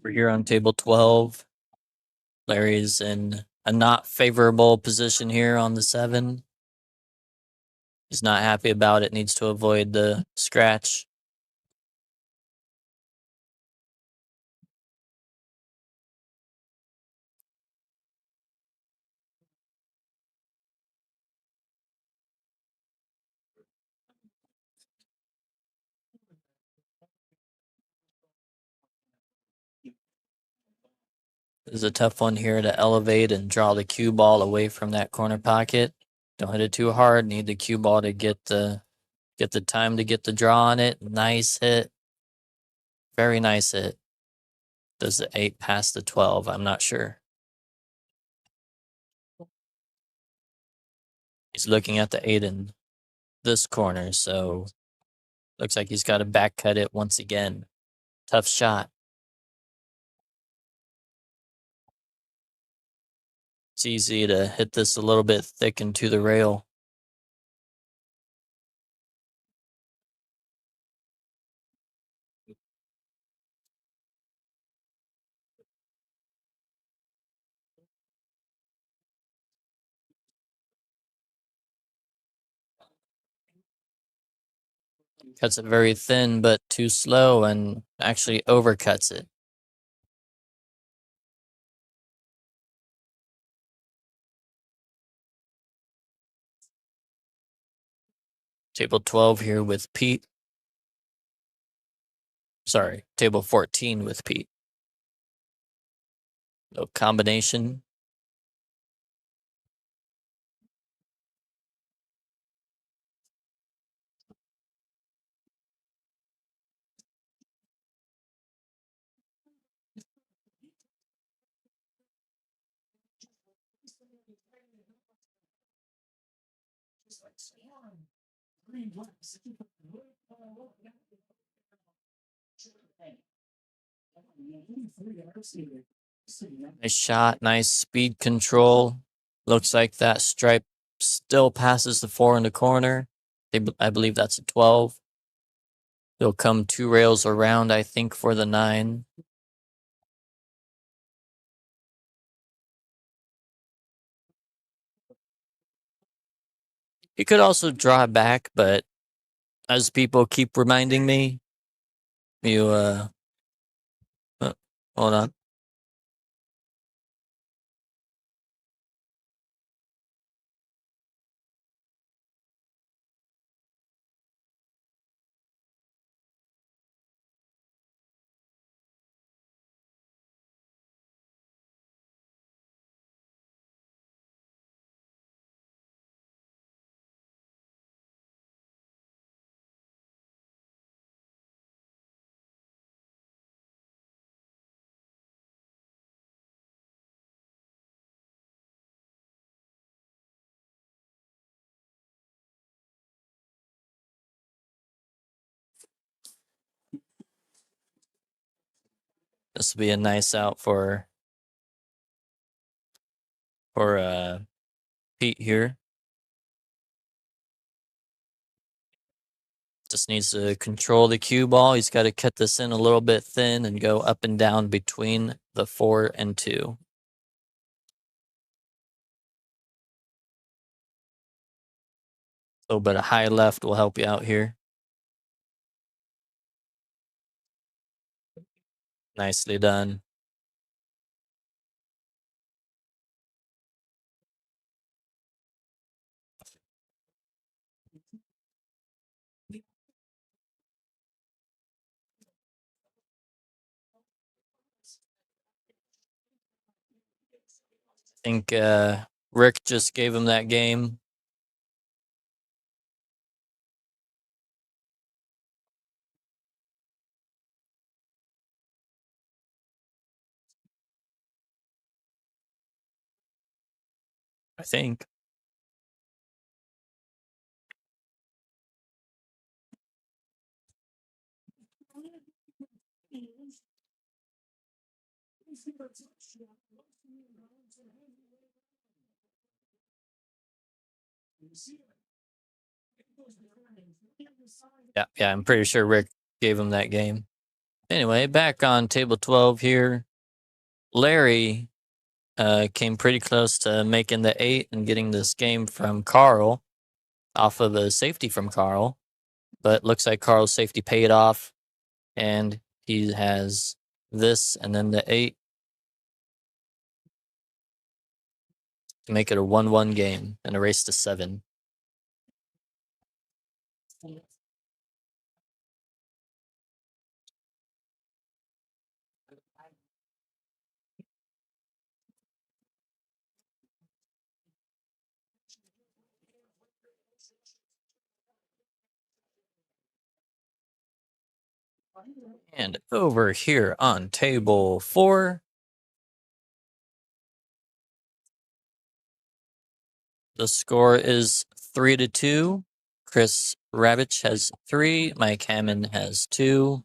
We're here on table 12. Larry's in a not favorable position here on the 7. He's not happy about it, needs to avoid the scratch. This is a tough one here to elevate and draw the cue ball away from that corner pocket. Don't hit it too hard. Need the cue ball to get the time to get the draw on it. Nice hit. Very nice hit. Does the 8 pass the 12? I'm not sure. He's looking at the 8 in this corner, so looks like he's got to back cut it once again. Tough shot. It's easy to hit this a little bit thick into the rail. Cuts it very thin, but too slow, and actually overcuts it. Table 12 here with Pete. Sorry, table 14 with Pete. No combination. Nice shot, nice speed control. Looks like that stripe still passes the 4 in the corner. I believe that's a 12. They'll come 2 rails around, I think, for the 9. You could also draw back, but as people keep reminding me, you hold on. This will be a nice out for Pete here. Just needs to control the cue ball. He's got to cut this in a little bit thin and go up and down between the 4 and 2. A little bit of high left will help you out here. Nicely done. I think Rick just gave him that game. I think. Yeah, I'm pretty sure Rick gave him that game. Anyway, back on table 12 here. Larry came pretty close to making the 8 and getting this game from Carl off of a safety from Carl. But looks like Carl's safety paid off, and he has this and then the 8 to make it a 1-1 game and a race to 7. And over here on table 4, the score is 3-2. Chris Ravitch has 3. Mike Hammond has 2.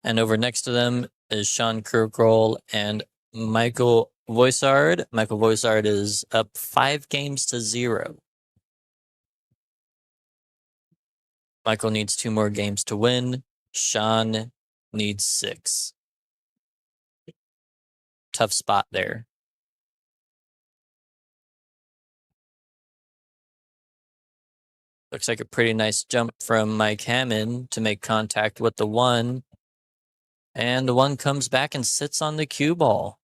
And over next to them is Sean Kirkroll and Michael Voisard. Michael Voisard is up 5-0. Michael needs 2 more games to win. Sean needs 6. Tough spot there. Looks like a pretty nice jump from Mike Hammond to make contact with the 1. And the 1 comes back and sits on the cue ball.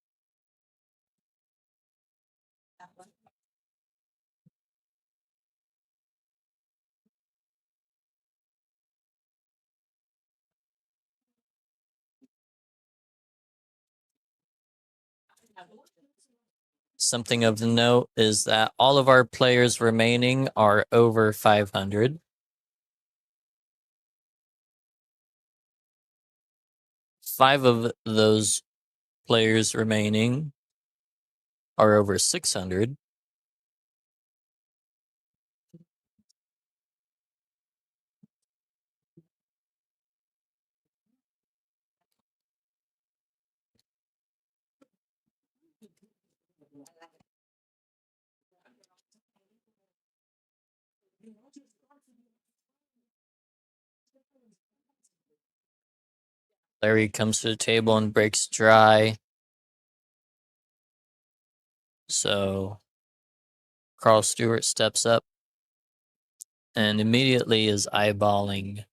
Something of note is that all of our players remaining are over 500. 5 of those players remaining are over 600. Larry comes to the table and breaks dry. So Carl Stewart steps up and immediately is eyeballing.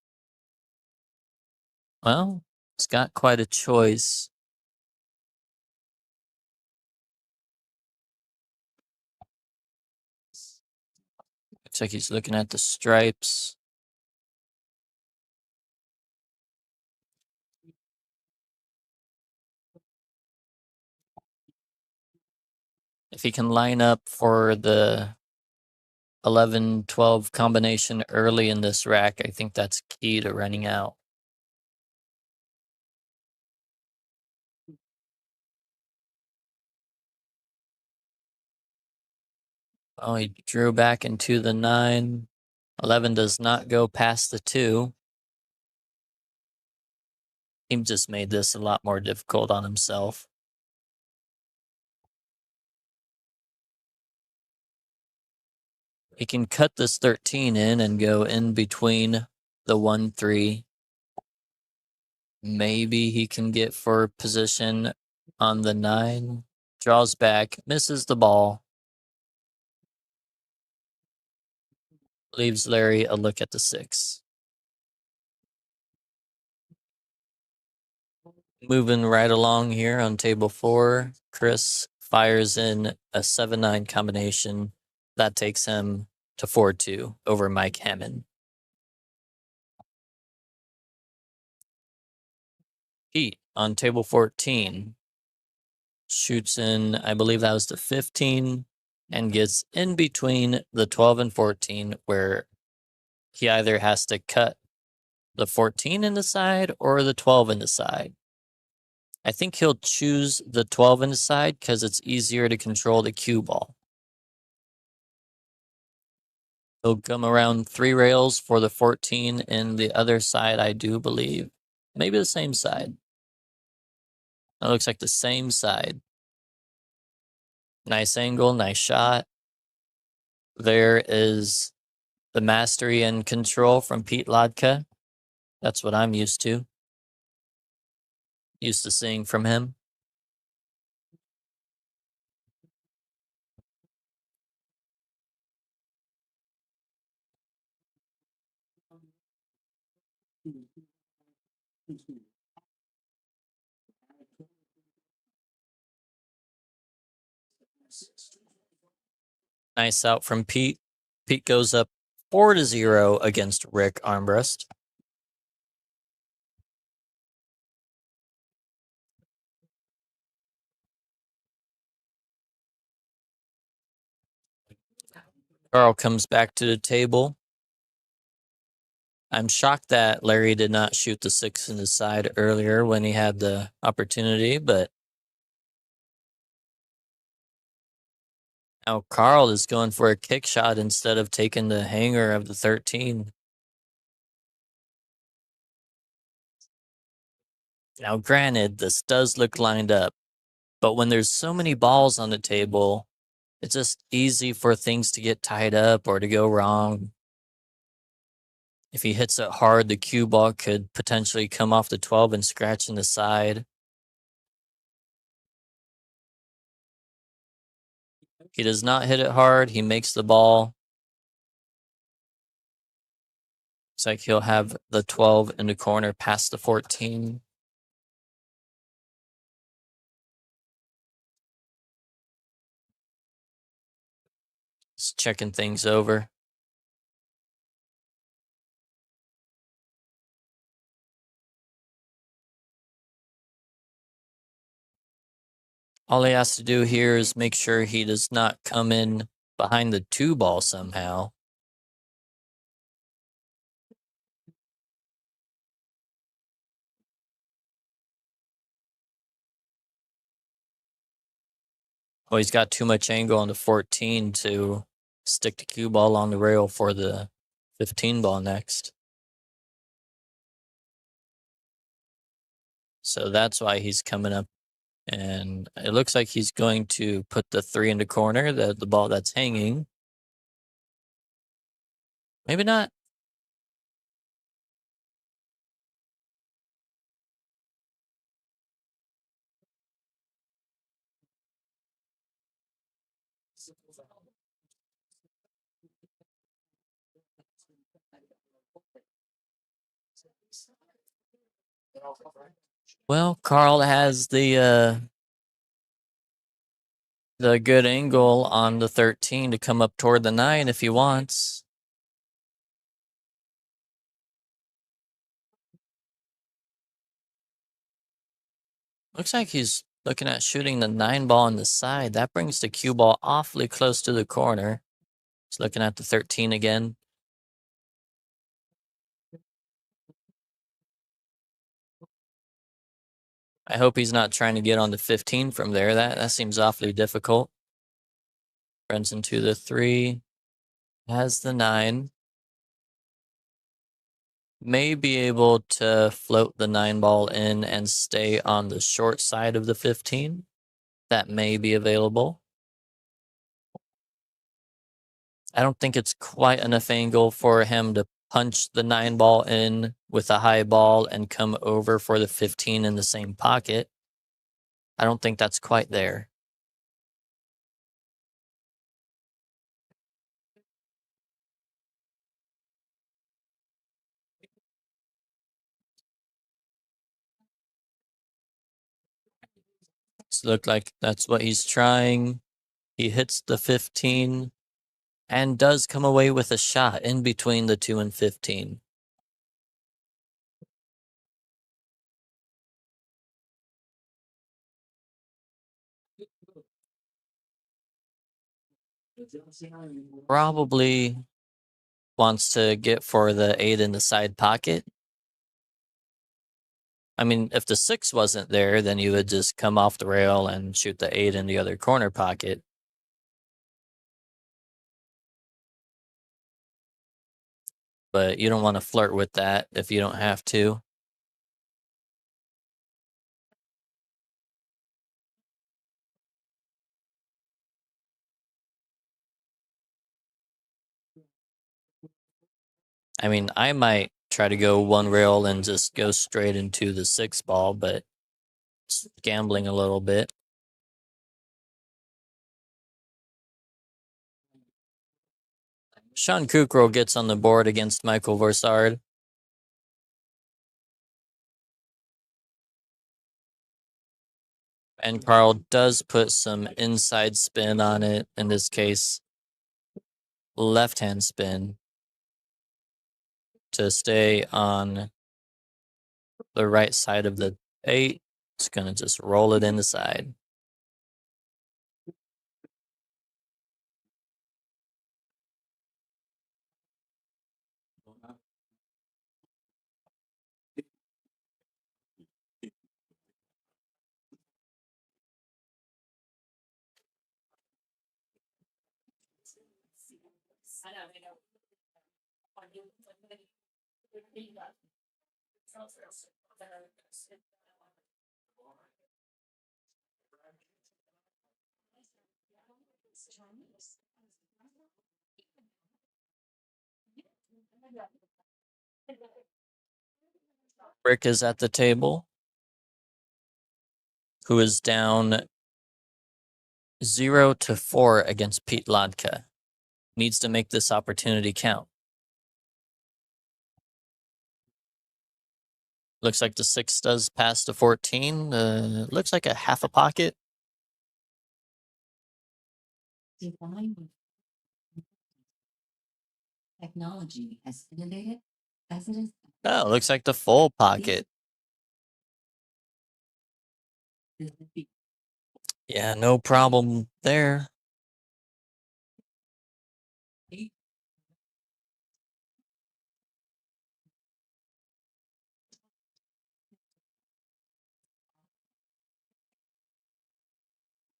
Well, it's got quite a choice. Looks like he's looking at the stripes. If he can line up for the 11-12 combination early in this rack, I think that's key to running out. Oh, he drew back into the 9. 11 does not go past the 2. He just made this a lot more difficult on himself. He can cut this 13 in and go in between the 1-3. Maybe he can get for position on the 9. Draws back, misses the ball. Leaves Larry a look at the 6. Moving right along here on table 4, Chris fires in a 7-9 combination. That takes him to 4-2 over Mike Hammond. Pete on table 14 shoots in, I believe that was the 15, and gets in between the 12 and 14, where he either has to cut the 14 in the side or the 12 in the side. I think he'll choose the 12 in the side because it's easier to control the cue ball. He'll come around 3 rails for the 14 in the other side, I do believe. Maybe the same side. That looks like the same side. Nice angle, nice shot. There is the mastery and control from Pete Lodka. That's what I'm used to. Used to seeing from him. Nice out from Pete. Pete goes up 4-0 against Rick Armbrust. Carl comes back to the table. I'm shocked that Larry did not shoot the 6 in his side earlier when he had the opportunity, but now Carl is going for a kick shot instead of taking the hanger of the 13. Now, granted, this does look lined up, but when there's so many balls on the table, it's just easy for things to get tied up or to go wrong. If he hits it hard, the cue ball could potentially come off the 12 and scratch in the side. He does not hit it hard. He makes the ball. Looks like he'll have the 12 in the corner past the 14. Just checking things over. All he has to do here is make sure he does not come in behind the 2 ball somehow. Oh, he's got too much angle on the 14 to stick the cue ball on the rail for the 15 ball next. So that's why he's coming up. And it looks like he's going to put the 3 in the corner, the ball that's hanging. Maybe not. Well, Carl has the good angle on the 13 to come up toward the 9 if he wants. Looks like he's looking at shooting the 9 ball on the side. That brings the cue ball awfully close to the corner. He's looking at the 13 again. I hope he's not trying to get on the 15 from there. That seems awfully difficult. Runs into the 3. Has the 9. May be able to float the 9 ball in and stay on the short side of the 15. That may be available. I don't think it's quite enough angle for him to punch the 9 ball in with a high ball and come over for the 15 in the same pocket. I don't think that's quite there. It's look like that's what he's trying. He hits the 15 and does come away with a shot in between the 2 and 15. Probably wants to get for the 8 in the side pocket. I mean, if the 6 wasn't there, then you would just come off the rail and shoot the 8 in the other corner pocket. But you don't want to flirt with that if you don't have to. I mean, I might try to go one rail and just go straight into the 6 ball, but it's gambling a little bit. Sean Kukro gets on the board against Michael Vorsard. And Carl does put some inside spin on it, in this case, left-hand spin, to stay on the right side of the 8. It's going to just roll it in the side. Rick is at the table, who is down 0-4 against Pete Lodka. Needs to make this opportunity count. Looks like the 6 does pass to 14. Looks like a half a pocket. Technology has innovated as it is. Oh, looks like the full pocket. Yeah, no problem there.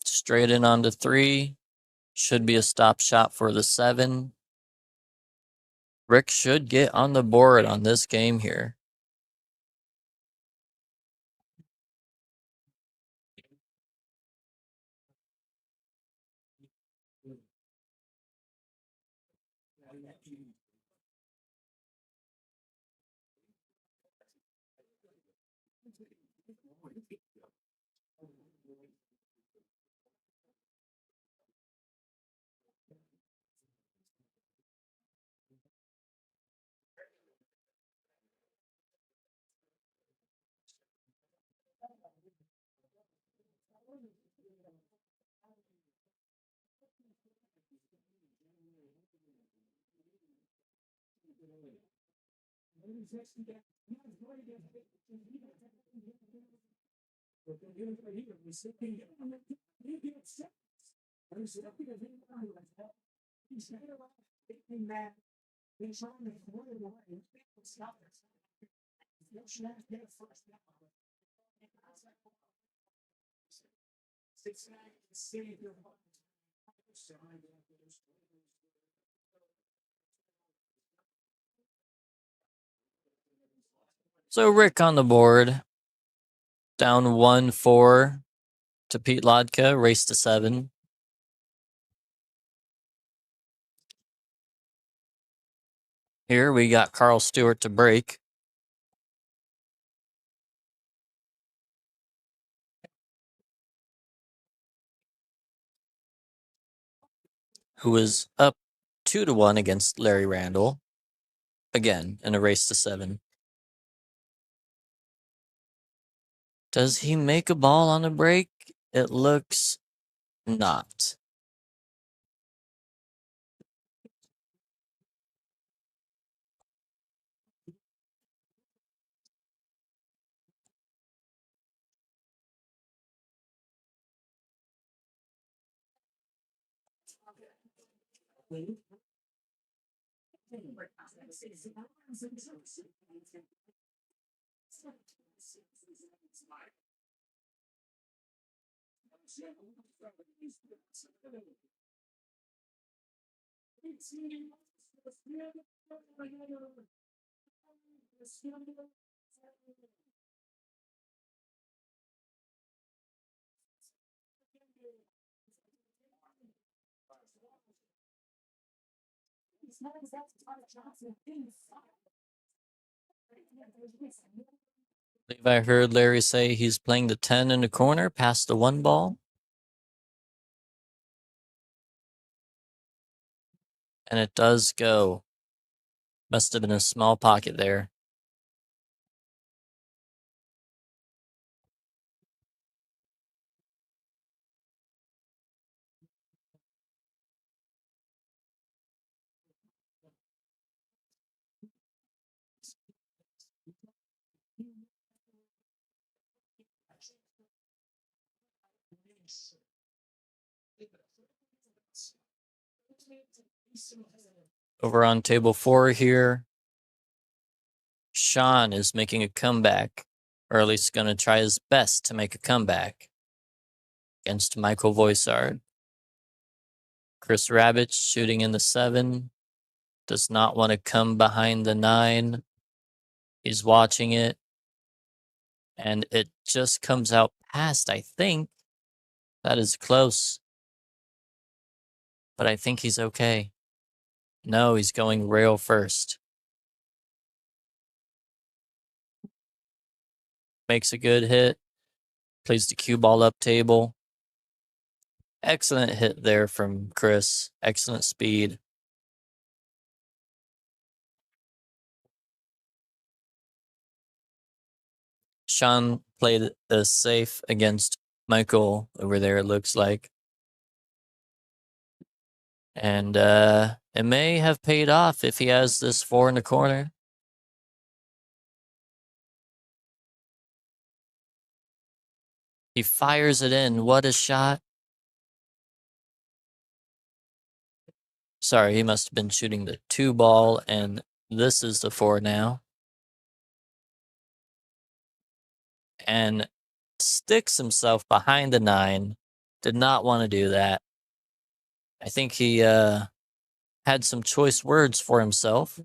Straight in onto 3. Should be a stop shot for the 7. Rick should get on the board on this game here. So Rick on the board. Down 1-4 to Pete Lodka. Race to 7. Here we got Carl Stewart to break. Who is up 2-1 against Larry Randall. Again, in a race to 7. Does he make a ball on the break? It looks not. I believe I heard Larry say he's playing the 10 in the corner past the 1 ball. And it does go. Must have been a small pocket there. Over on table 4 here, Sean is making a comeback, or at least going to try his best to make a comeback against Michael Voisard. Chris Rabbit shooting in the 7. Does not want to come behind the 9. He's watching it. And it just comes out past, I think. That is close. But I think he's okay. No, he's going rail first. Makes a good hit. Plays the cue ball up table. Excellent hit there from Chris. Excellent speed. Sean played a safe against Michael over there, it looks like. And it may have paid off if he has this 4 in the corner. He fires it in. What a shot. Sorry, he must have been shooting the 2 ball, and this is the 4 now. And sticks himself behind the 9. Did not want to do that. I think he had some choice words for himself.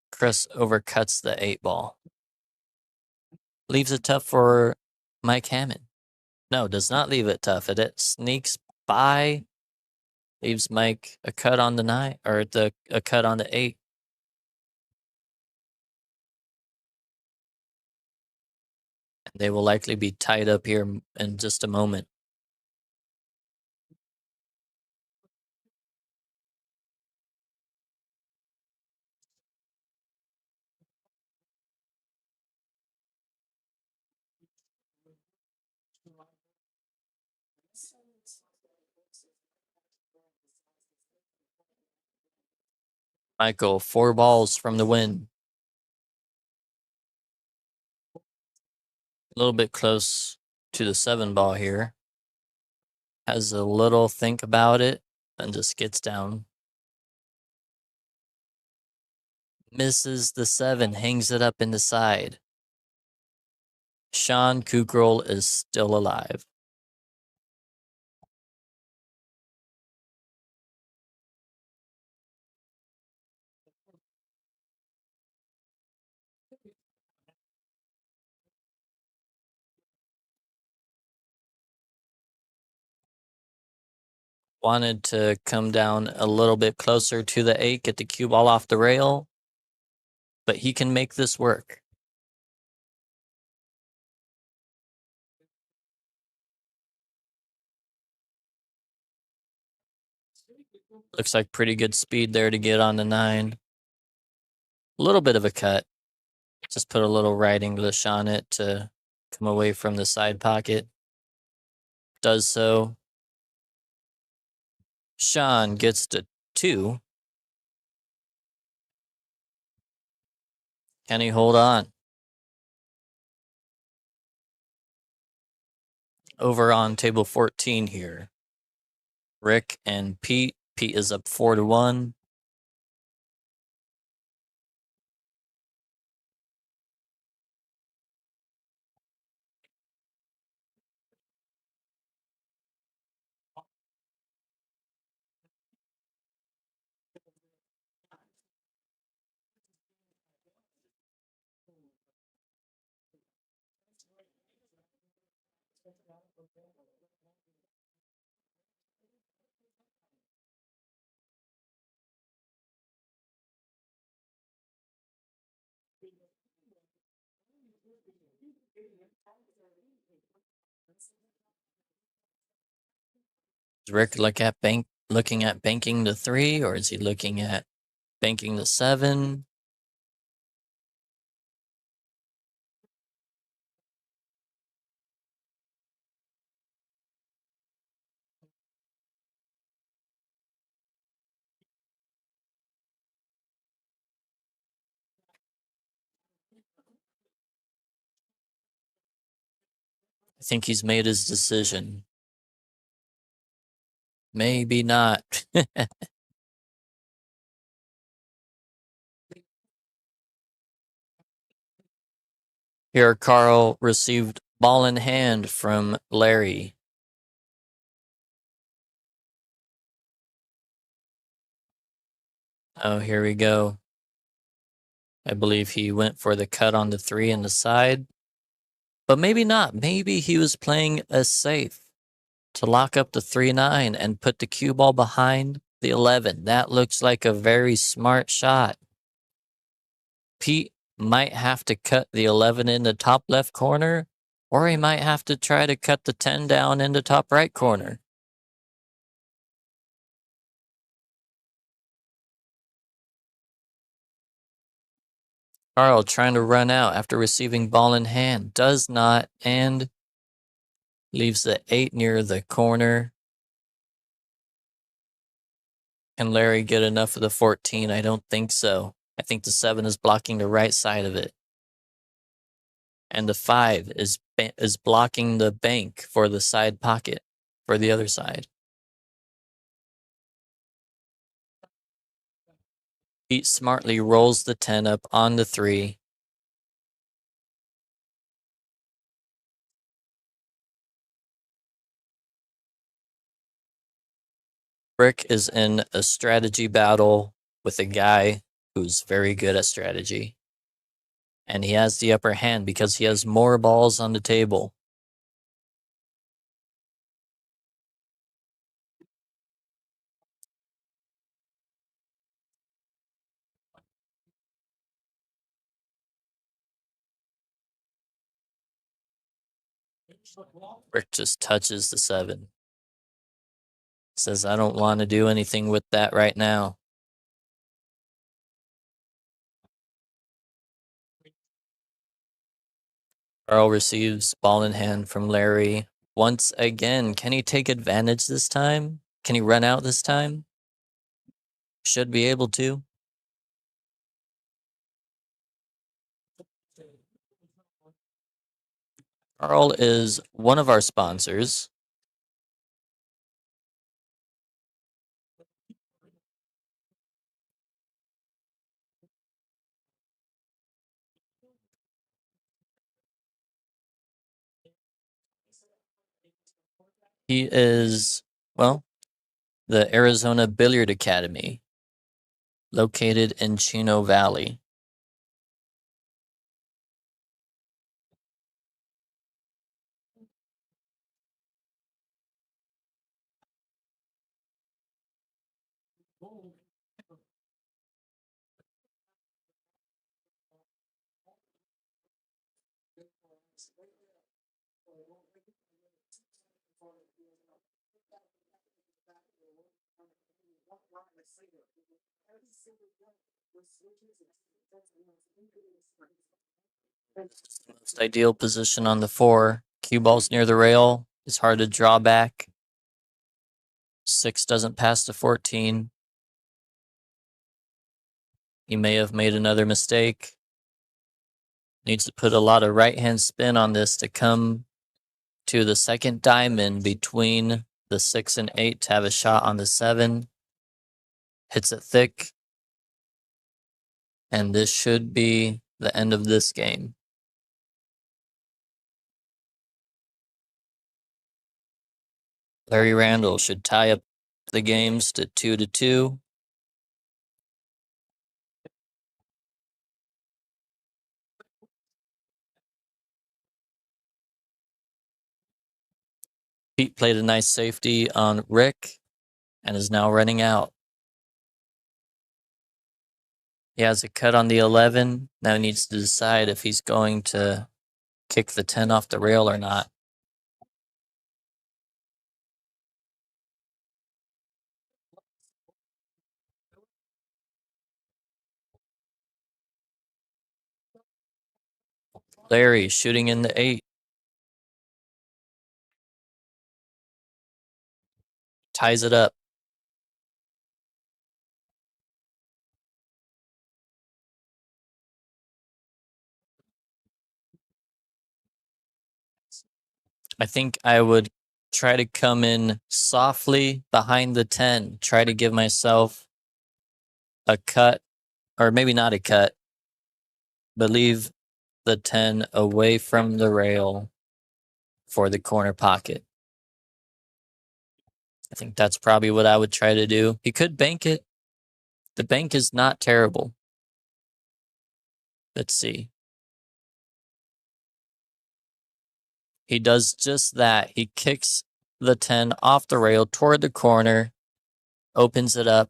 Chris overcuts the 8 ball. Leaves it tough for Mike Hammond. No, does not leave it tough. It sneaks by. Leaves Mike a cut on the 9, or a cut on the 8. And they will likely be tied up here in just a moment. Michael, 4 balls from the win. A little bit close to the 7 ball here. Has a little think about it and just gets down. Misses the 7, hangs it up in the side. Sean Kukroll is still alive. Wanted to come down a little bit closer to the 8, get the cue ball off the rail, but he can make this work. Looks like pretty good speed there to get on the 9. A little bit of a cut. Just put a little right English on it to come away from the side pocket. Does so. Sean gets to 2. Can he hold on? Over on table 14 here. Rick and Pete. Pete is up 4-1. Is Rick looking at banking the 3, or is he looking at banking the 7? I think he's made his decision. Maybe not. Here, Carl received ball in hand from Larry. Oh, here we go. I believe he went for the cut on the 3 in the side. But maybe not. Maybe he was playing a safe to lock up the 3-9 and put the cue ball behind the 11. That looks like a very smart shot. Pete might have to cut the 11 in the top left corner, or he might have to try to cut the 10 down in the top right corner. Carl trying to run out after receiving ball in hand. Does not, and leaves the 8 near the corner. Can Larry get enough of the 14? I don't think so. I think the 7 is blocking the right side of it. And the 5 is blocking the bank for the side pocket for the other side. Pete smartly rolls the 10 up on the 3. Rick is in a strategy battle with a guy who's very good at strategy. And he has the upper hand because he has more balls on the table. Rick just touches the 7. Says, I don't want to do anything with that right now. Carl receives ball in hand from Larry. Once again, can he take advantage this time? Can he run out this time? Should be able to. Carl is one of our sponsors. He is, well, the Arizona Billiard Academy, located in Chino Valley. Most ideal position on the 4. Cue ball's near the rail. It's hard to draw back. 6 doesn't pass the 14. He may have made another mistake. Needs to put a lot of right-hand spin on this to come to the second diamond between the 6 and 8 to have a shot on the 7. Hits it thick. And this should be the end of this game. Larry Randall should tie up the games to 2-2. Pete played a nice safety on Rick and is now running out. He has a cut on the 11. Now he needs to decide if he's going to kick the 10 off the rail or not. Larry shooting in the 8. Ties it up. I think I would try to come in softly behind the 10. Try to give myself a cut, or maybe not a cut, but leave the 10 away from the rail for the corner pocket. I think that's probably what I would try to do. He could bank it. The bank is not terrible. Let's see. He does just that. He kicks the 10 off the rail toward the corner, opens it up.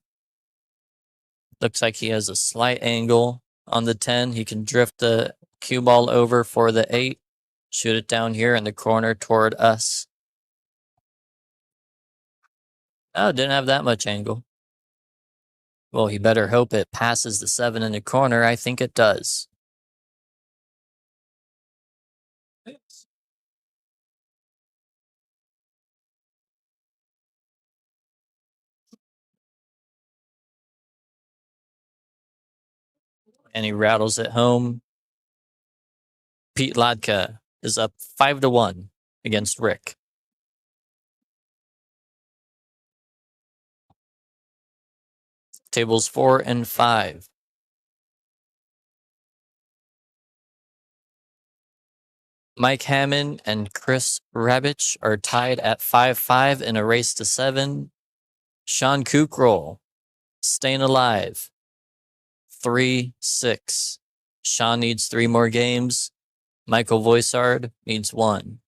Looks like he has a slight angle on the 10. He can drift the cue ball over for the 8, shoot it down here in the corner toward us. Oh, didn't have that much angle. Well, he better hope it passes the 7 in the corner. I think it does. And he rattles it home. Pete Ladka is up 5-1 against Rick. Tables 4 and 5. Mike Hammond and Chris Rabich are tied at 5-5 in a race to 7. Sean Kukroll staying alive. 3-6. Sean needs 3 more games. Michael Voisard needs 1.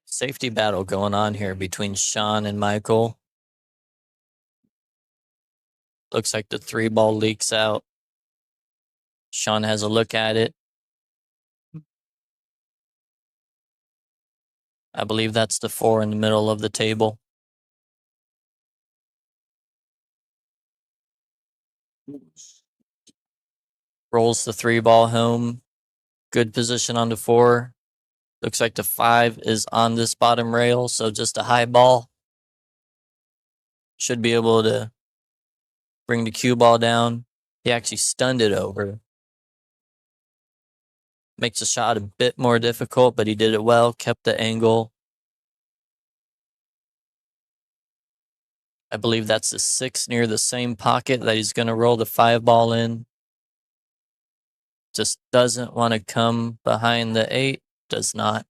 Safety battle going on here between Sean and Michael. Looks like the 3 ball leaks out. Sean has a look at it. I believe that's the 4 in the middle of the table. Rolls the 3 ball home. Good position on the 4. Looks like the 5 is on this bottom rail, so just a high ball. Should be able to bring the cue ball down. He actually stunned it over. Makes the shot a bit more difficult, but he did it well, kept the angle. I believe that's the 6 near the same pocket that he's going to roll the 5 ball in. Just doesn't want to come behind the 8. Does not.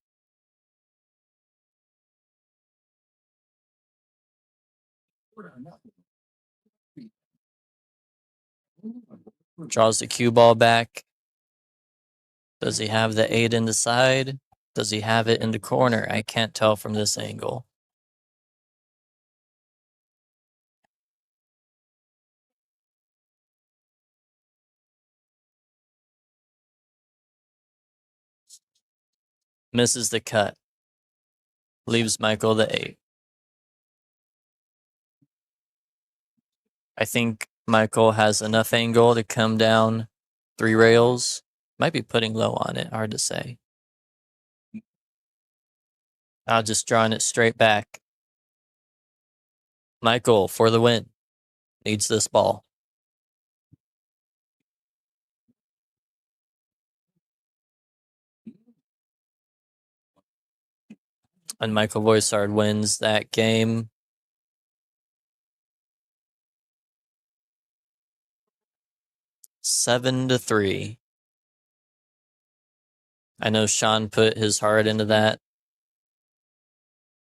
Draws the cue ball back. Does he have the 8 in the side? Does he have it in the corner? I can't tell from this angle. Misses the cut. Leaves Michael the 8. I think Michael has enough angle to come down 3 rails. Might be putting low on it. Hard to say. I'll just drawing it straight back. Michael for the win. Needs this ball. And Michael Voisard wins that game. Seven to 3. I know Sean put his heart into that.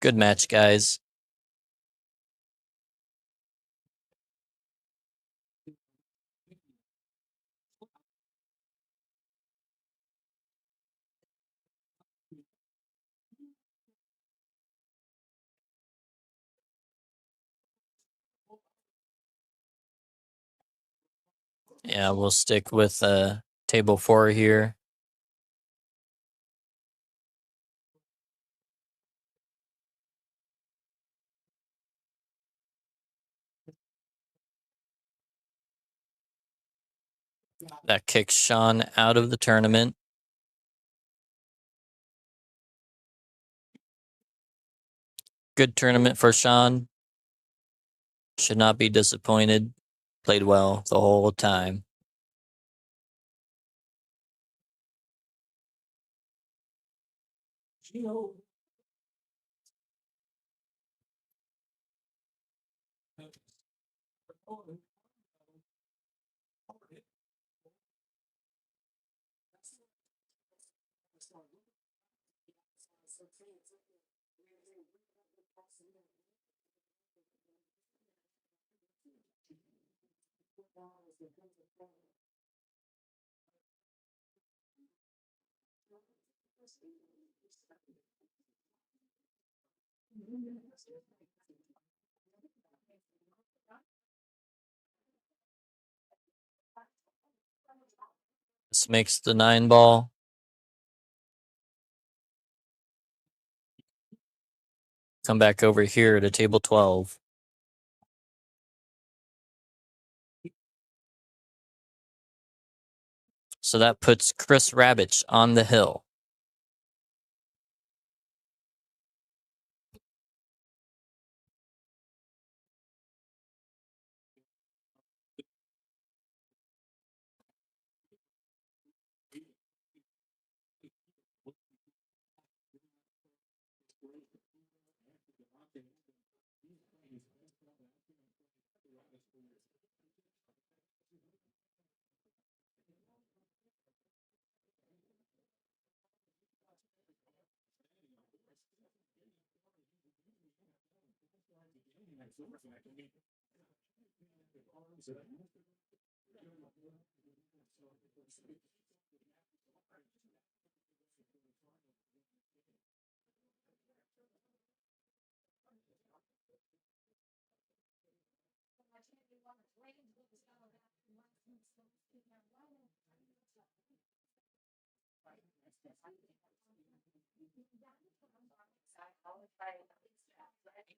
Good match, guys. Yeah, we'll stick with table 4 here. That kicks Sean out of the tournament. Good tournament for Sean. Should not be disappointed. Played well the whole time. This makes the 9 ball. Come back over here to table 12. So that puts Chris Rabbich on the hill.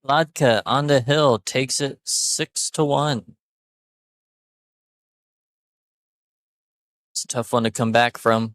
Vodka on the hill takes it 6-1. It's a tough one to come back from.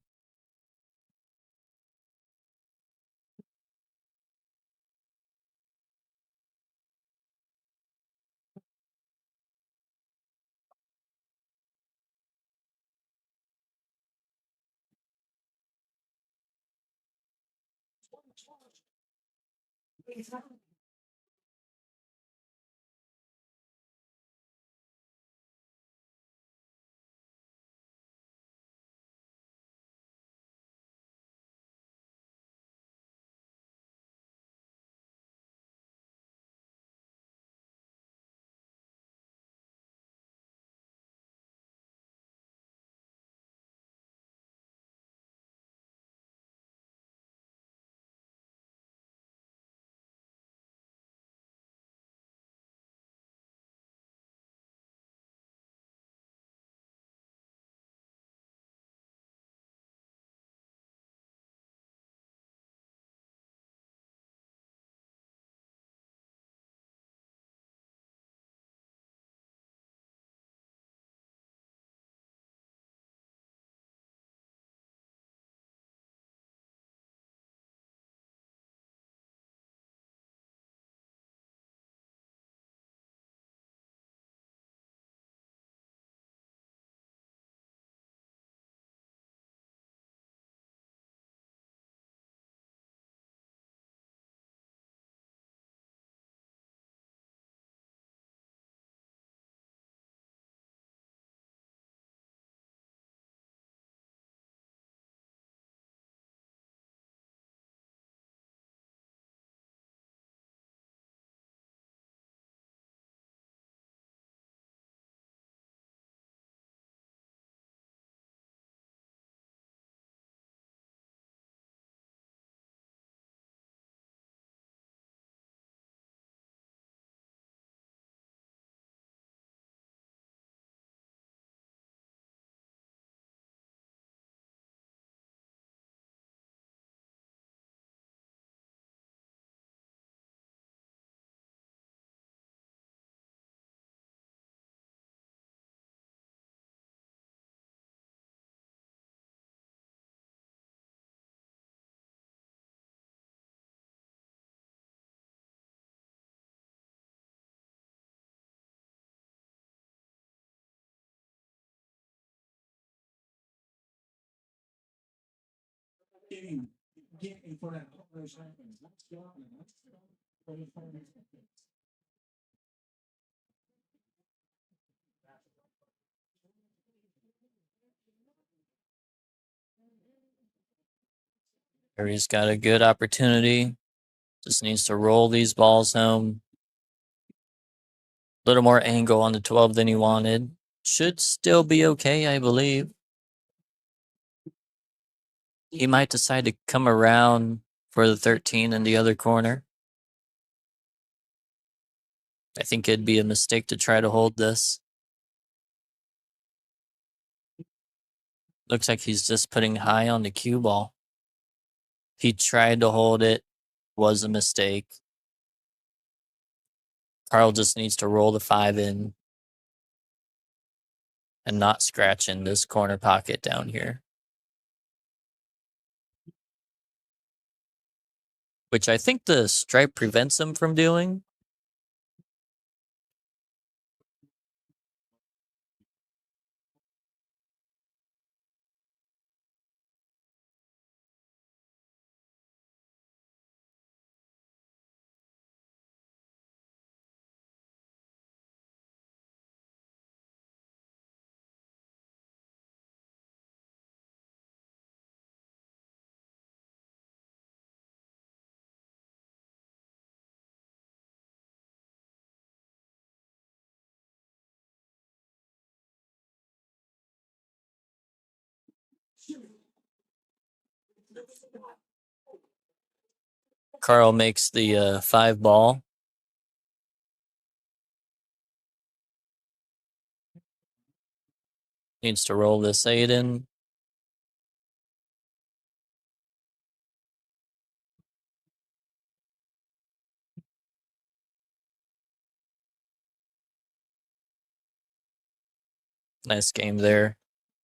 Getting for that operation happens. Let's go. Let's go. Harry's got a good opportunity. Just needs to roll these balls home. A little more angle on the 12 than he wanted. Should still be okay, I believe. He might decide to come around for the 13 in the other corner. I think it'd be a mistake to try to hold this. Looks like he's just putting high on the cue ball. He tried to hold it, was a mistake. Carl just needs to roll the 5 in and not scratch in this corner pocket down here. Which I think the stripe prevents him from doing. Carl makes the 5 ball. Needs to roll this 8 in. Nice game there.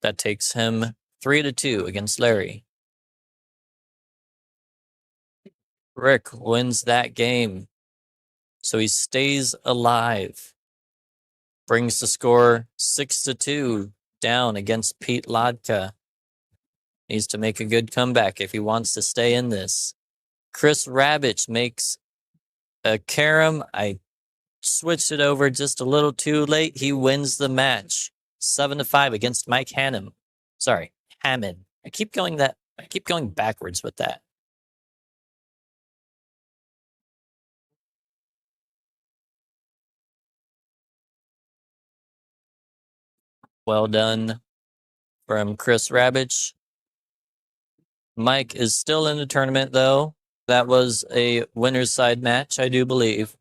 That takes him 3-2 against Larry. Rick wins that game. So he stays alive. Brings the score 6-2 down against Pete Lodka. Needs to make a good comeback if he wants to stay in this. Chris Rabich makes a carom. I switched it over just a little too late. He wins the match 7-5 against Mike Hannum. Sorry, Hammond. I keep going backwards with that. Well done from Chris Rabich. Mike is still in the tournament, though. That was a winner's side match, I do believe.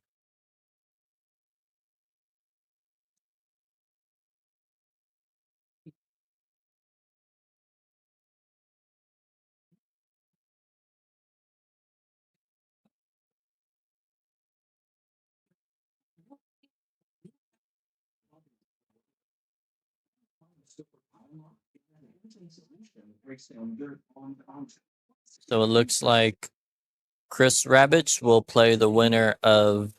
So it looks like Chris Rabich will play the winner of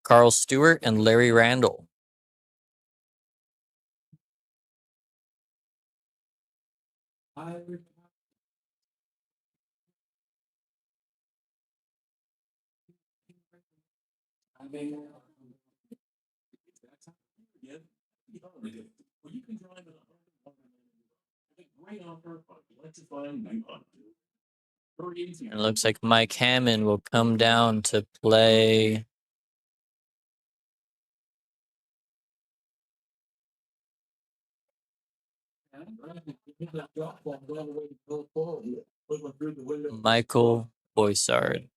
Carl Stewart and Larry Randall. It looks like Mike Hammond will come down to play Michael Boisard.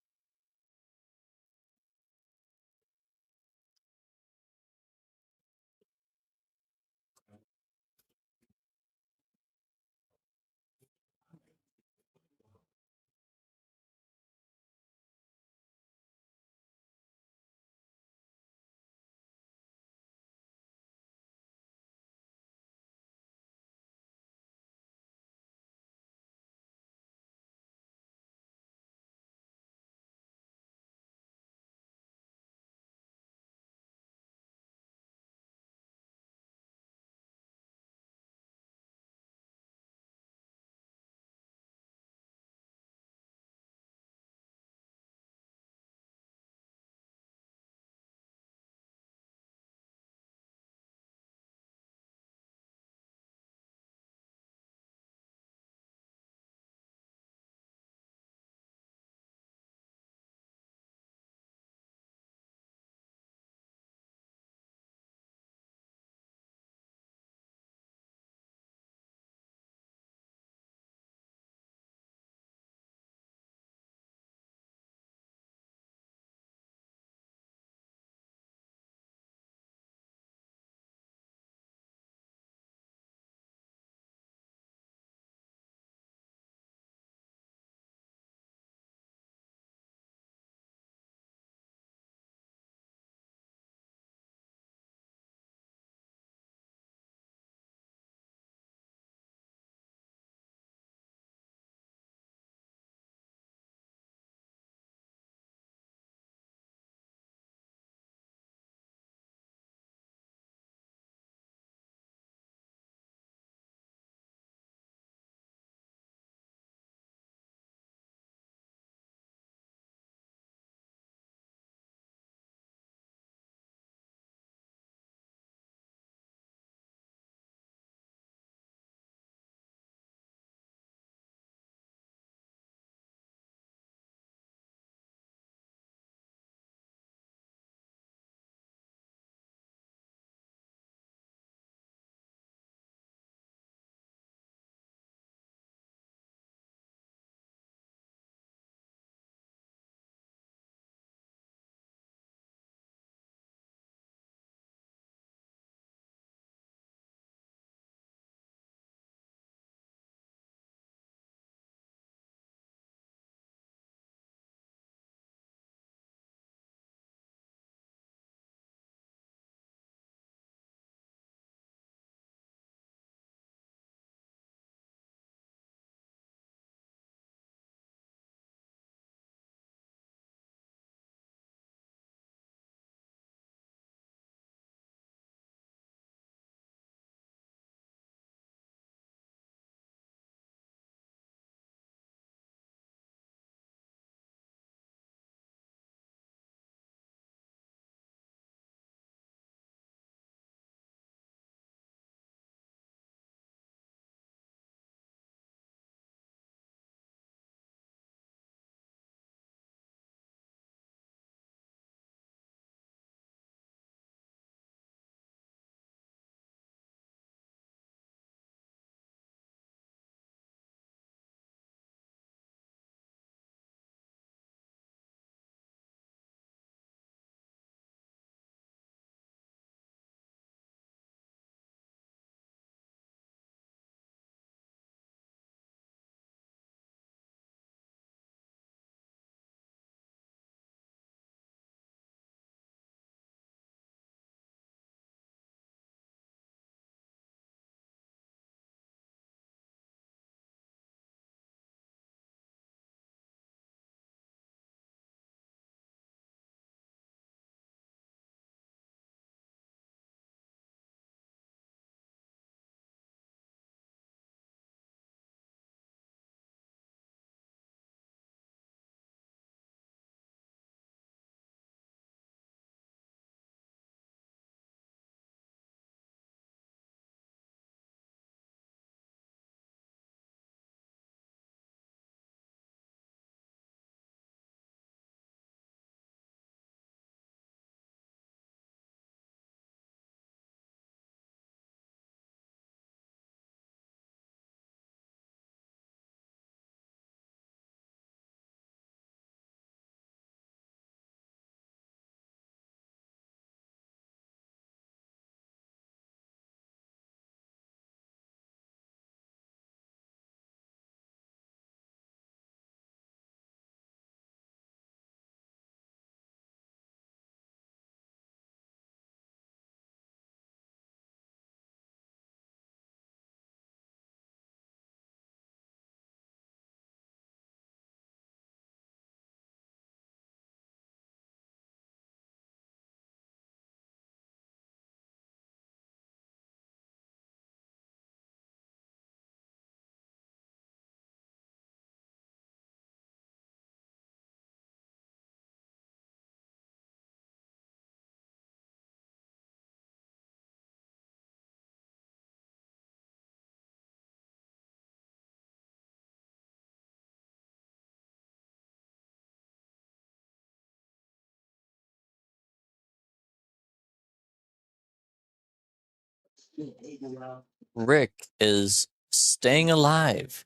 Rick is staying alive.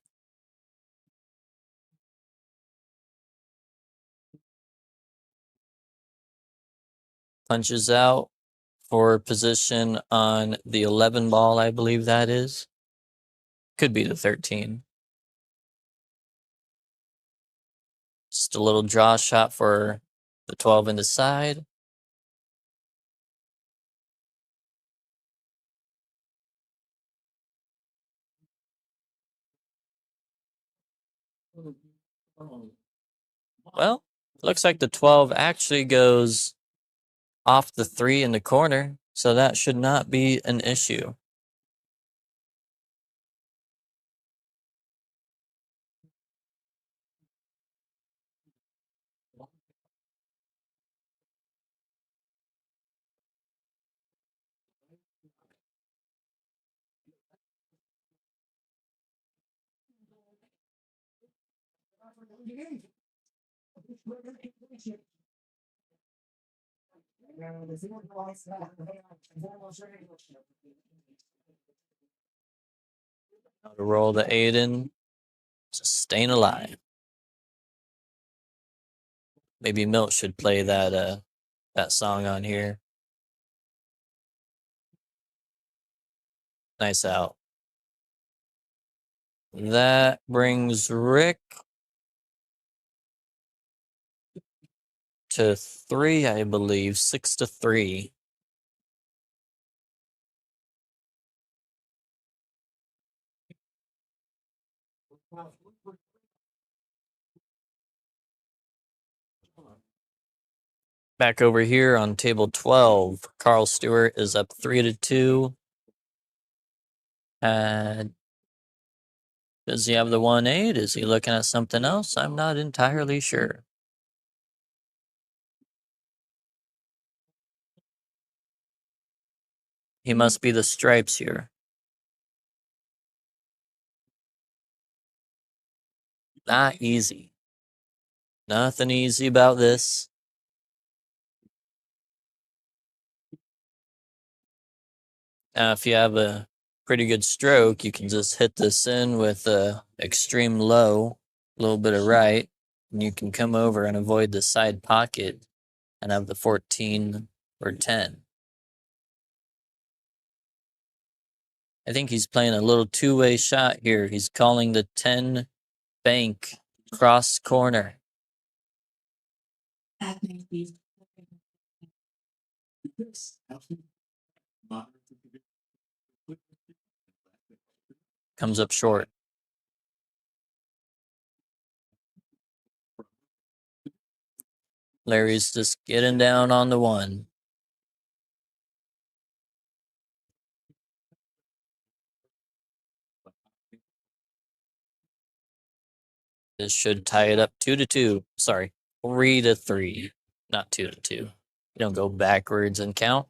Punches out for position on the 11 ball, I believe that is. Could be the 13. Just a little draw shot for the 12 in the side. Well, looks like the 12 actually goes off the 3 in the corner, so that should not be an issue. Now to roll the Aiden, just staying alive. Maybe Milt should play that song on here. Nice out. That brings Rick to 3, I believe, 6-3. Back over here on table 12, Carl Stewart is up 3-2. Does he have the 1-8? Is he looking at something else? I'm not entirely sure. He must be the stripes here. Not easy. Nothing easy about this. Now, if you have a pretty good stroke, you can just hit this in with a extreme low, a little bit of right, and you can come over and avoid the side pocket and have the 14 or 10. I think he's playing a little two-way shot here. He's calling the 10 bank cross corner. Comes up short. Larry's just getting down on the 1. This should tie it up 2-2. Sorry, 3-3, not 2-2. You don't go backwards and count.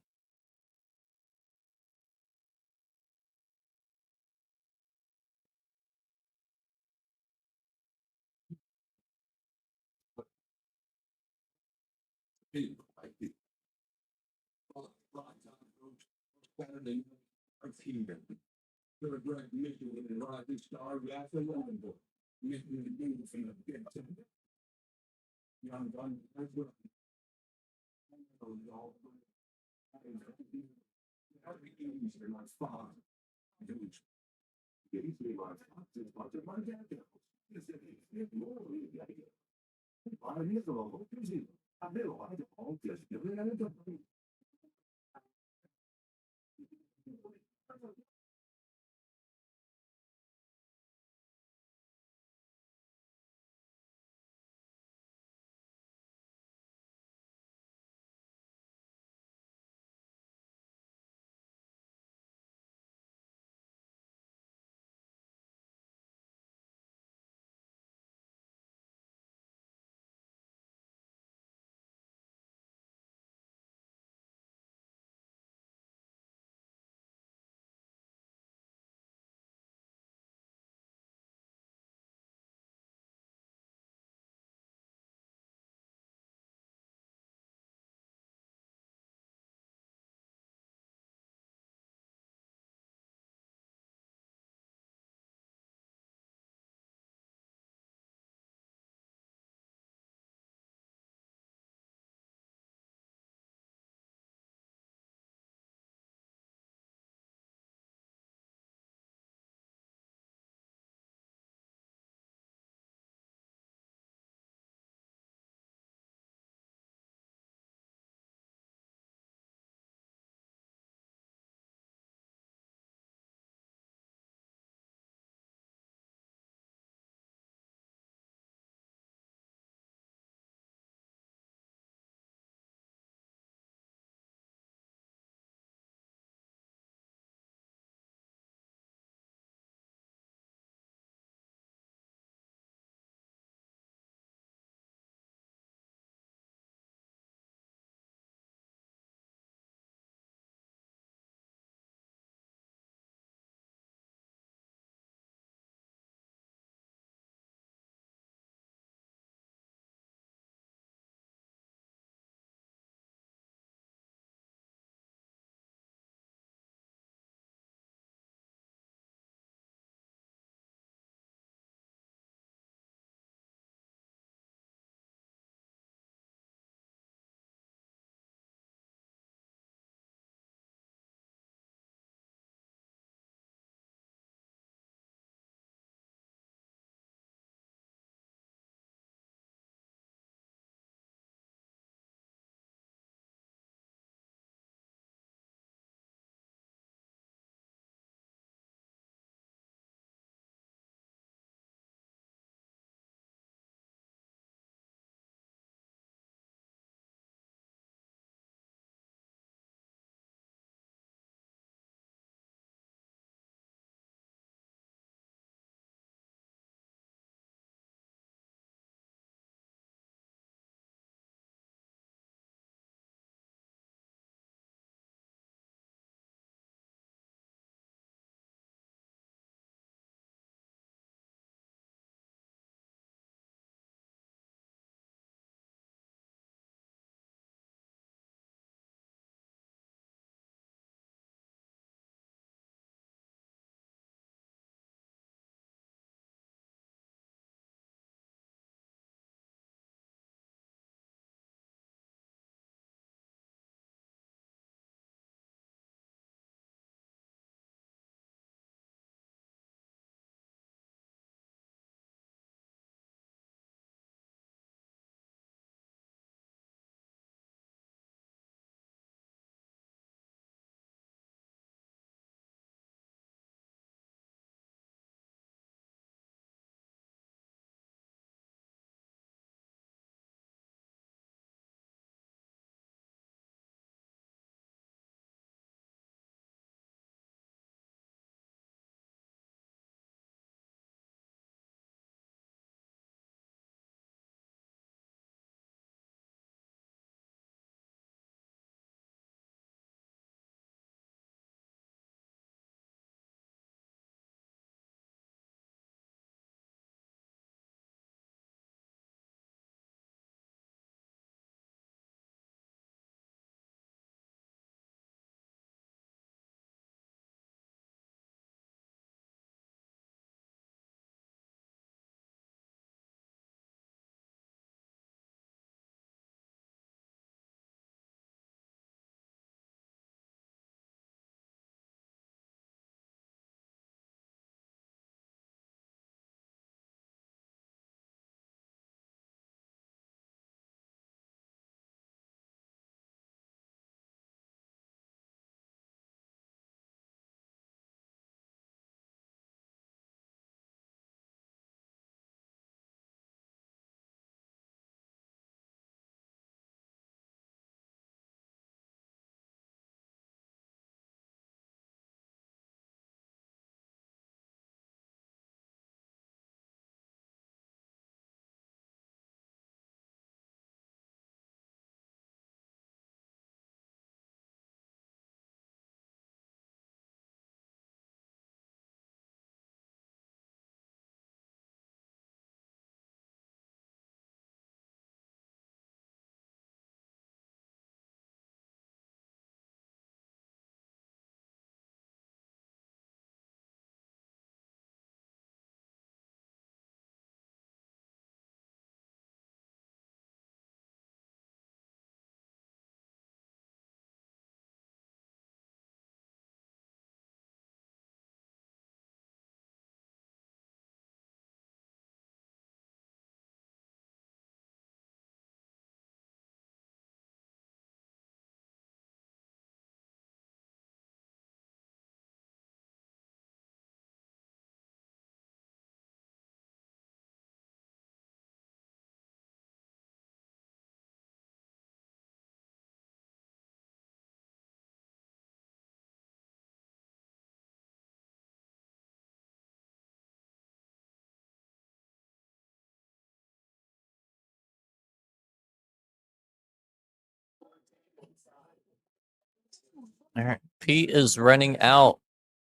All right. Pete is running out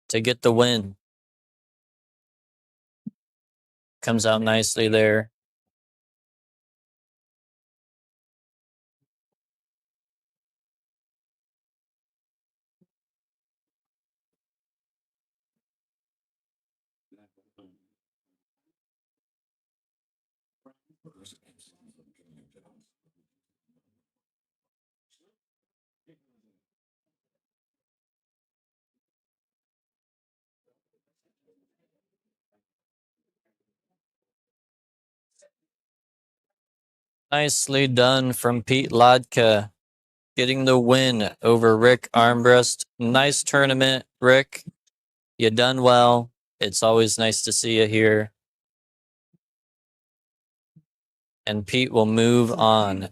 to get the win. Comes out nicely there. Nicely done from Pete Lodka, getting the win over Rick Armbrust. Nice tournament, Rick. You done well. It's always nice to see you here. And Pete will move on.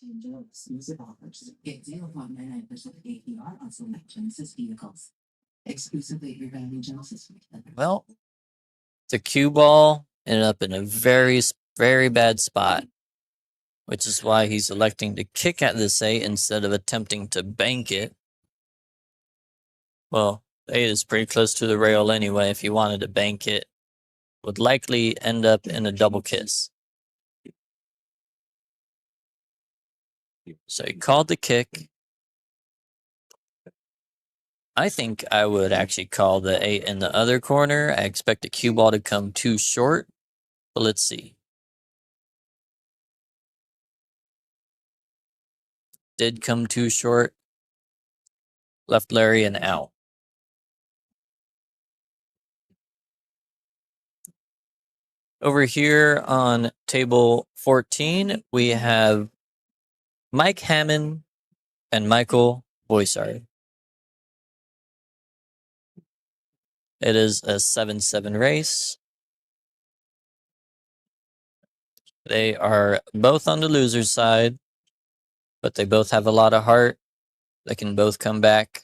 Change your exclusive offers. Get 0.99% APR on select Genesis vehicles. Exclusively at your Valley Genesis retailer. Well, the cue ball ended up in a very bad spot, which is why he's electing to kick at this 8 instead of attempting to bank it. Well, the 8 is pretty close to the rail anyway. If he wanted to bank it, would likely end up in a double kiss. So he called the kick. I think I would actually call the 8 in the other corner. I expect the cue ball to come too short, but let's see. Did come too short. Left Larry and out. Over here on table 14, we have Mike Hammond and Michael Boisard. It is a 7-7 race. They are both on the loser's side, but they both have a lot of heart. They can both come back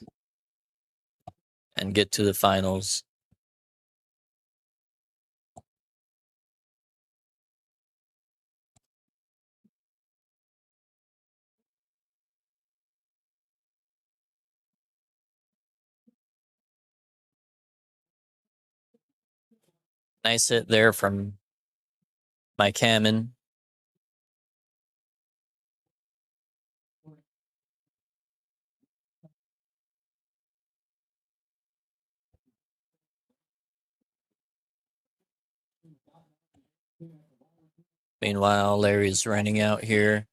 and get to the finals. Nice hit there from Mike Hammond. Meanwhile, Larry's running out here.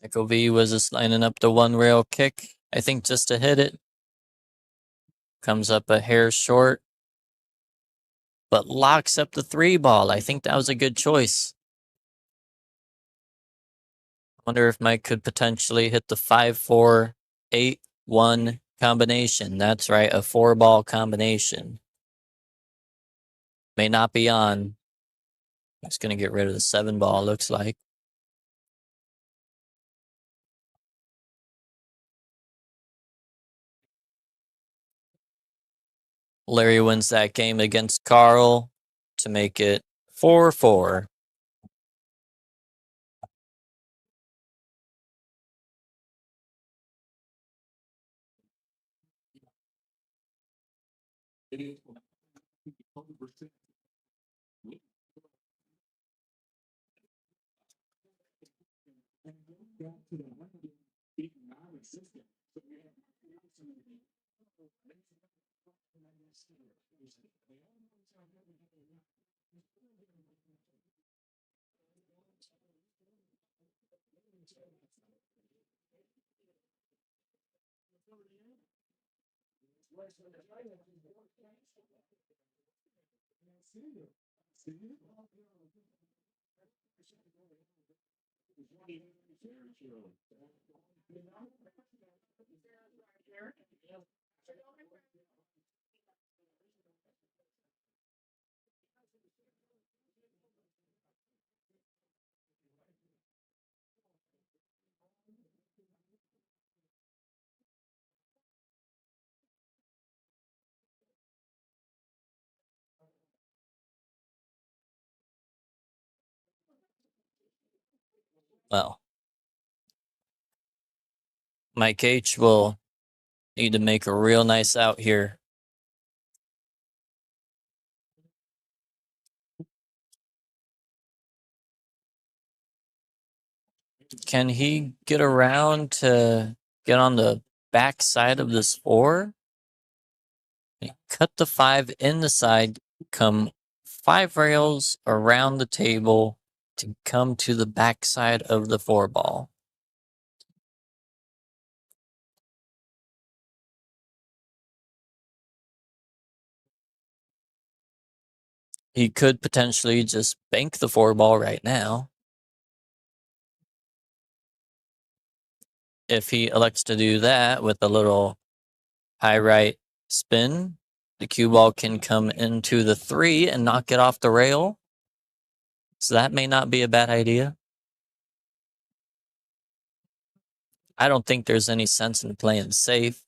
Michael V was just lining up the one rail kick, I think just to hit it. Comes up a hair short, but locks up the 3 ball. I think that was a good choice. Wonder if Mike could potentially hit the 5-4-8-1 combination. That's right, a 4-ball combination. May not be on. He's going to get rid of the 7 ball, looks like. Larry wins that game against Carl to make it 4-4. Well, Mike H will need to make a real nice out here. Can he get around to get on the back side of this 4? Cut the 5 in the side, come 5 rails around the table to come to the back side of the 4 ball. he could potentially just bank the 4-ball right now. If he elects to do that with a little high right spin, the cue ball can come into the 3 and knock it off the rail. So that may not be a bad idea. I don't think there's any sense in playing safe.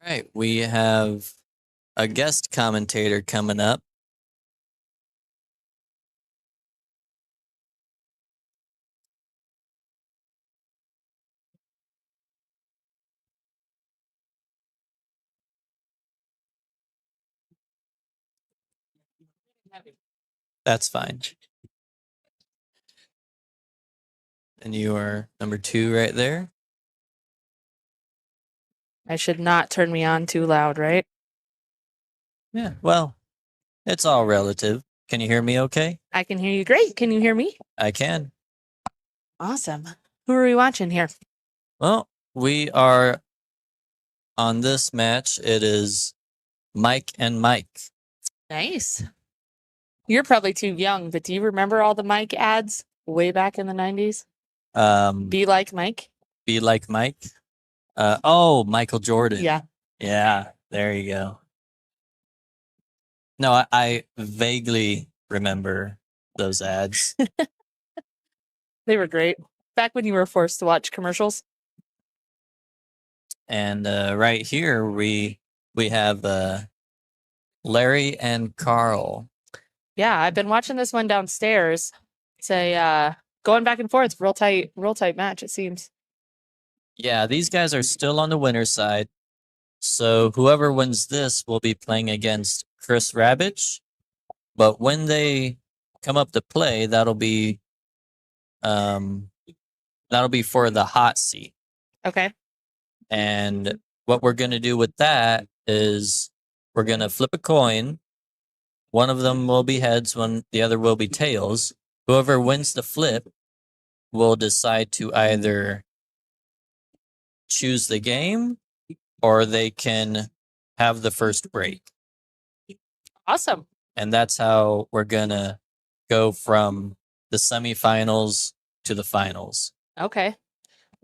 All right, we have a guest commentator coming up. That's fine. And you are number 2 right there. I should not turn me on too loud, right? Yeah, well, it's all relative. Can you hear me okay? I can hear you great. Can you hear me? I can. Awesome. Who are we watching here? Well, we are on this match. It is Mike and Mike. Nice. You're probably too young, but do you remember all the Mike ads way back in the 90s? Be like Mike? Be like Mike. Oh, Michael Jordan. Yeah. Yeah, there you go. No, I vaguely remember those ads. They were great. Back when you were forced to watch commercials. And right here we have Larry and Carl. Yeah, I've been watching this one downstairs. It's a going back and forth, real tight match, it seems. Yeah, these guys are still on the winner's side. So whoever wins this will be playing against Chris Rabbich. But when they come up to play, that'll be for the hot seat. Okay. And what we're going to do with that is we're going to flip a coin. One of them will be heads, the other will be tails. Whoever wins the flip will decide to either choose the game or they can have the first break. Awesome. And that's how we're going to go from the semifinals to the finals. Okay.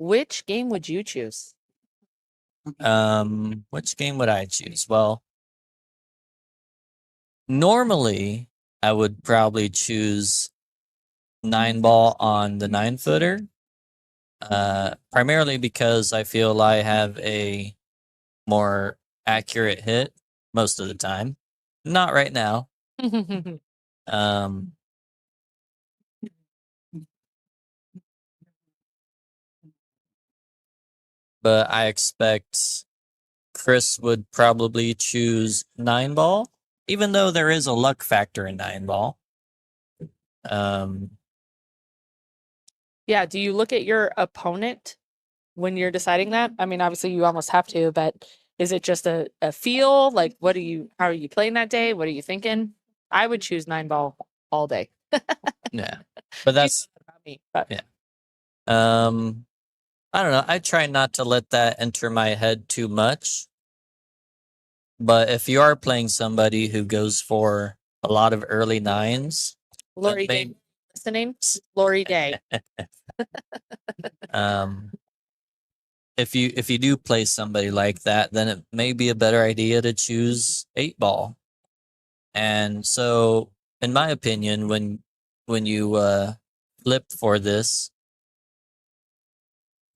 Which game would you choose? Which game would I choose? Well, normally I would probably choose 9-ball on the 9-footer. Primarily because I feel I have a more accurate hit most of the time. Not right now. Um, but I expect Chris would probably choose 9-ball, even though there is a luck factor in 9-ball. Yeah. Do you look at your opponent when you're deciding that? I mean, obviously you almost have to, but is it just a feel? Like, how are you playing that day? What are you thinking? I would choose 9-ball all day. Yeah, but that's about me. But yeah. I don't know. I try not to let that enter my head too much. But if you are playing somebody who goes for a lot of early 9s, Lori Day, listening, Lori Day. If you do play somebody like that, then it may be a better idea to choose 8-ball. And so, in my opinion, when you flip for this,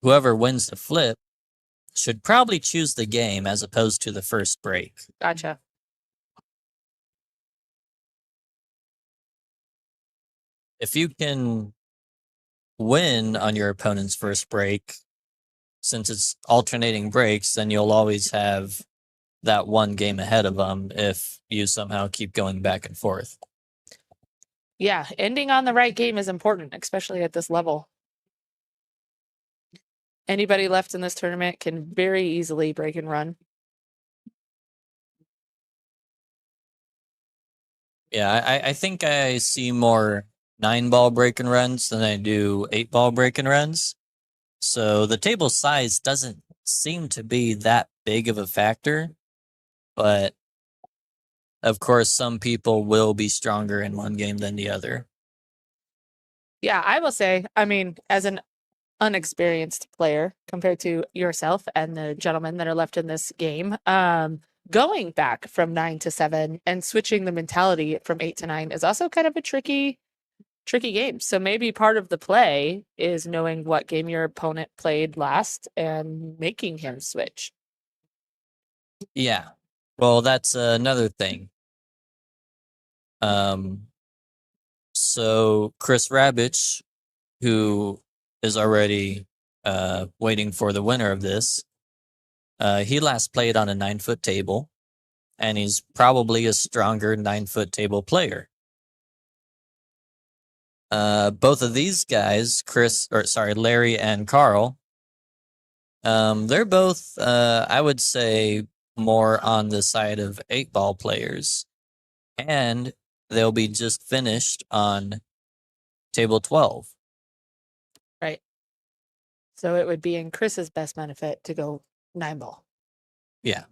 whoever wins the flip should probably choose the game as opposed to the first break. Gotcha. If you can win on your opponent's first break, since it's alternating breaks, then you'll always have that one game ahead of them if you somehow keep going back and forth. Yeah, ending on the right game is important, especially at this level. Anybody left in this tournament can very easily break and run. Yeah, I think I see more 9-ball break and runs than I do 8-ball break and runs. So the table size doesn't seem to be that big of a factor, but of course, some people will be stronger in one game than the other. Yeah, I will say, I mean, as an unexperienced player compared to yourself and the gentlemen that are left in this game, going back from 9 to 7 and switching the mentality from 8 to 9 is also kind of a tricky game. So maybe part of the play is knowing what game your opponent played last and making him switch. Yeah. Well, that's another thing. So Chris Rabich, who is already waiting for the winner of this, he last played on a 9-foot table, and he's probably a stronger 9-foot table player. Both of these guys, Larry and Carl, they're both, I would say, more on the side of 8-ball players, and they'll be just finished on table 12. Right. So it would be in Chris's best benefit to go 9-ball. Yeah.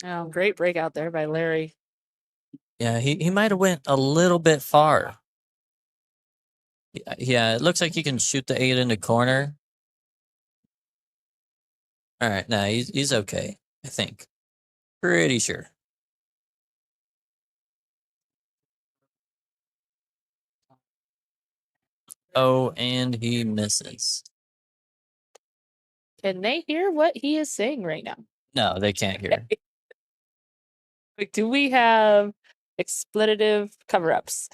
Oh, great breakout there by Larry. Yeah, he might have went a little bit far. Yeah, it looks like he can shoot the 8 in the corner. All right, nah, he's okay, I think. Pretty sure. Oh, and he misses. Can they hear what he is saying right now? No, they can't hear. Like, do we have expletive cover-ups?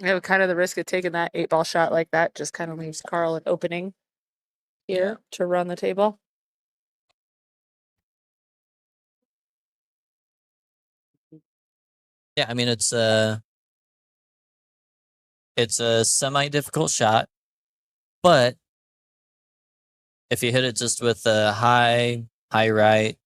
You know, kind of the risk of taking that 8-ball shot like that just kind of leaves Carl an opening here to run the table. Yeah, I mean it's a semi-difficult shot, but if you hit it just with a high right,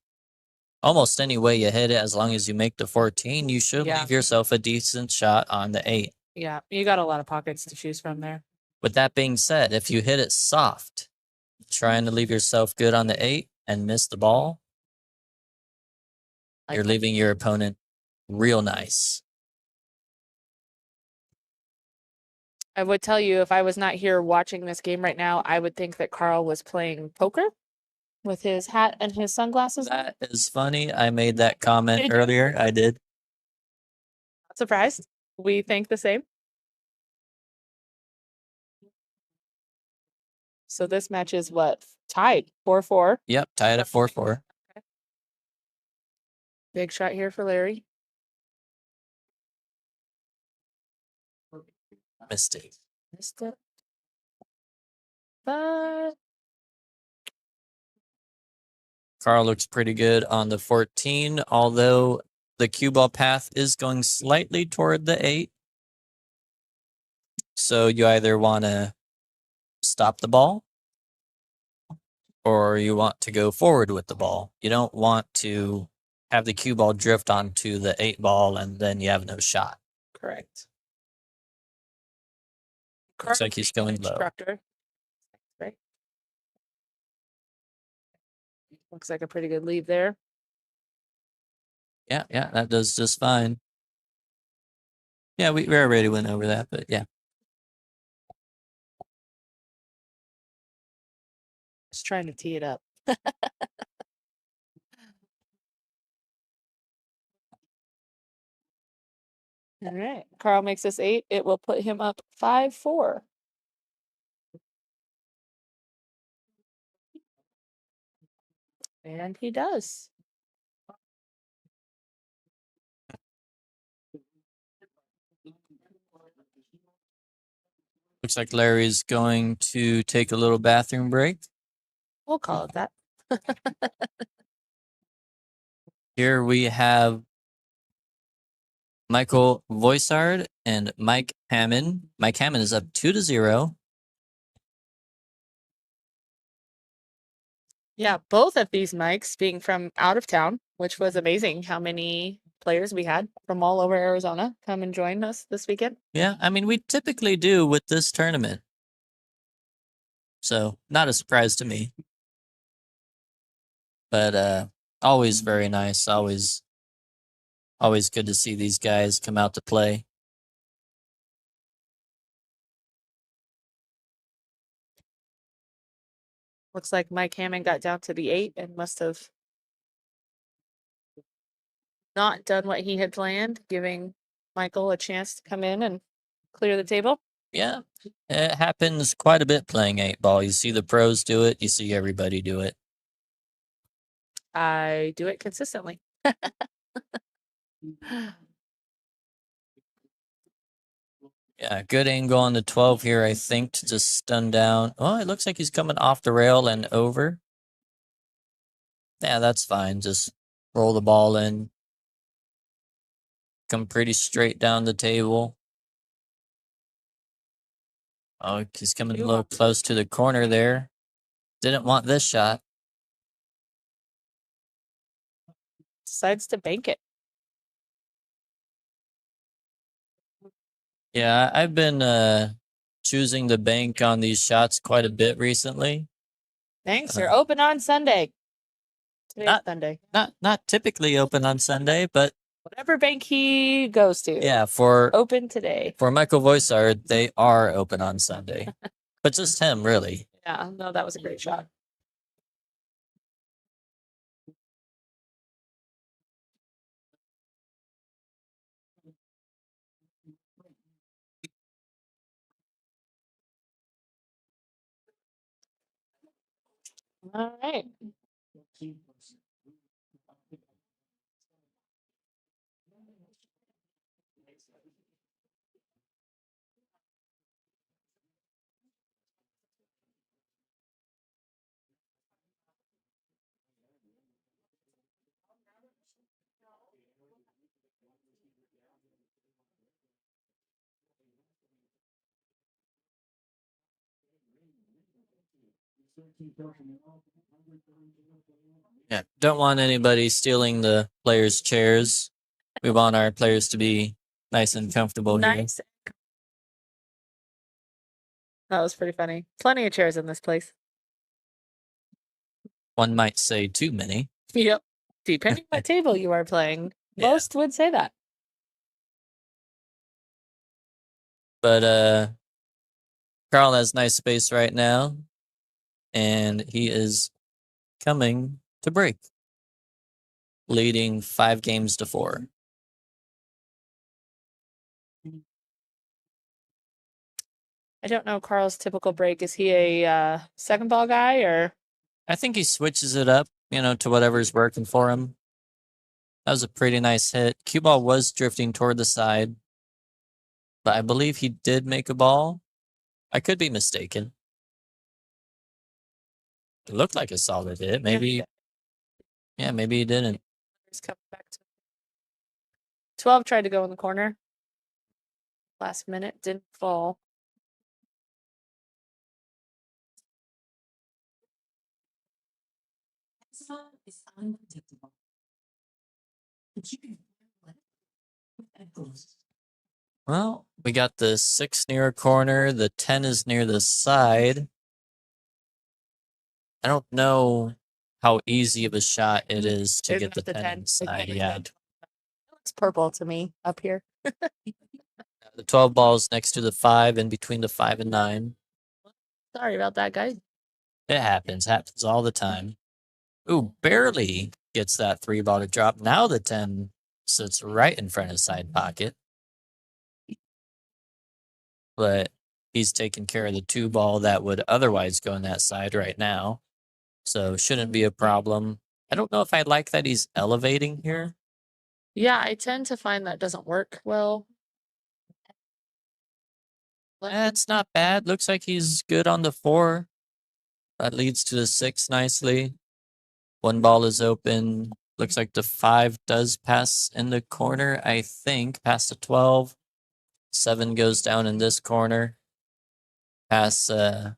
almost any way you hit it, as long as you make the 14, you should leave yourself a decent shot on the 8. Yeah, you got a lot of pockets to choose from there. With that being said, if you hit it soft, trying to leave yourself good on the 8 and miss the ball, You're leaving your opponent real nice. I would tell you if I was not here watching this game right now, I would think that Carl was playing poker with his hat and his sunglasses. That is funny. I made that comment Did you? earlier. I did. Not surprised. We think the same. So this match is what? Tied 4-4. Yep, tied at 4-4. Big shot here for Larry. Missed it. Missed it. But Carl looks pretty good on the 14, although the cue ball path is going slightly toward the 8. So you either want to stop the ball or you want to go forward with the ball. You don't want to have the cue ball drift onto the 8 ball and then you have no shot. correct. Looks like he's going low. Instructor. Right. Looks like a pretty good lead there. Yeah, that does just fine. Yeah, we already went over that, but yeah. Just trying to tee it up. All right. Carl makes this 8. It will put him up 5-4. And he does. Looks like Larry's going to take a little bathroom break. We'll call it that. Here we have Michael Voisard and Mike Hammond. Mike Hammond is up 2-0. Yeah, both of these mics being from out of town, which was amazing how many players we had from all over Arizona come and join us this weekend. Yeah, I mean, we typically do with this tournament. So, not a surprise to me. But always very nice. Always good to see these guys come out to play. Looks like Mike Hammond got down to the 8 and must have not done what he had planned, giving Michael a chance to come in and clear the table. Yeah, it happens quite a bit playing 8 ball. You see the pros do it. You see everybody do it. I do it consistently. Yeah, good angle on the 12 here, I think, to just stun down. Oh, it looks like he's coming off the rail and over. Yeah, that's fine. Just roll the ball in. Come pretty straight down the table. Oh, he's coming a little close to the corner there. Didn't want this shot. Decides to bank it. Yeah, I've been choosing the bank on these shots quite a bit recently. Thanks. You're open on Sunday. Today's Not- Sunday. Not typically open on Sunday, but Whatever bank he goes to. yeah, for Open today. Michael Voisard, they are open on Sunday. But just him, really. Yeah, no, that was a great shot. All right. Yeah, don't want anybody stealing the players' chairs. We want our players to be nice and comfortable here. Nice. That was pretty funny. Plenty of chairs in this place. One might say too many. Yep. Depending what table you are playing, Yeah. most would say that. But Carl has nice space right now, and he is coming to break, leading 5 games to 4. I don't know Carl's typical break. Is he a second ball guy or? I think he switches it up, to whatever's working for him. That was a pretty nice hit. Cue ball was drifting toward the side, but I believe he did make a ball. I could be mistaken. It looked like a solid hit. Maybe, yeah, maybe he didn't. He's coming back to 12 tried to go in the corner. Last minute, didn't fall. Eczema is unpredictable. But you can let it with ankles. Well, we got the 6 near a corner. The 10 is near the side. I don't know how easy of a shot it is to It's get the not the 10 10. inside. It Yeah. looks purple to me up here. The 12 balls next to the 5 in between the 5 and 9. Sorry about that, guys. It happens all the time. Ooh, barely gets that 3 ball to drop. Now the 10 sits right in front of side pocket. But he's taking care of the 2 ball that would otherwise go in that side right now. So shouldn't be a problem. I don't know if I like that he's elevating here. Yeah, I tend to find that doesn't work well. It's not bad. Looks like he's good on the 4. That leads to the 6 nicely. 1 ball is open. Looks like the 5 does pass in the corner, I think. Past the 12. 7 goes down in this corner. Past the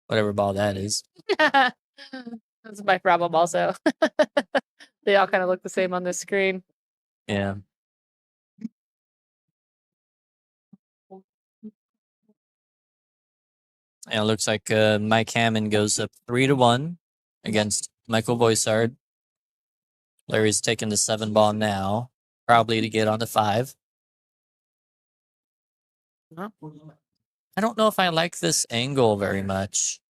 whatever ball that is. That's my problem also. They all kind of look the same on the screen. Yeah. And it looks like Mike Hammond goes up 3-1 against Michael Voisard. Larry's taking the 7 ball now, probably to get on the 5. I don't know if I like this angle very much.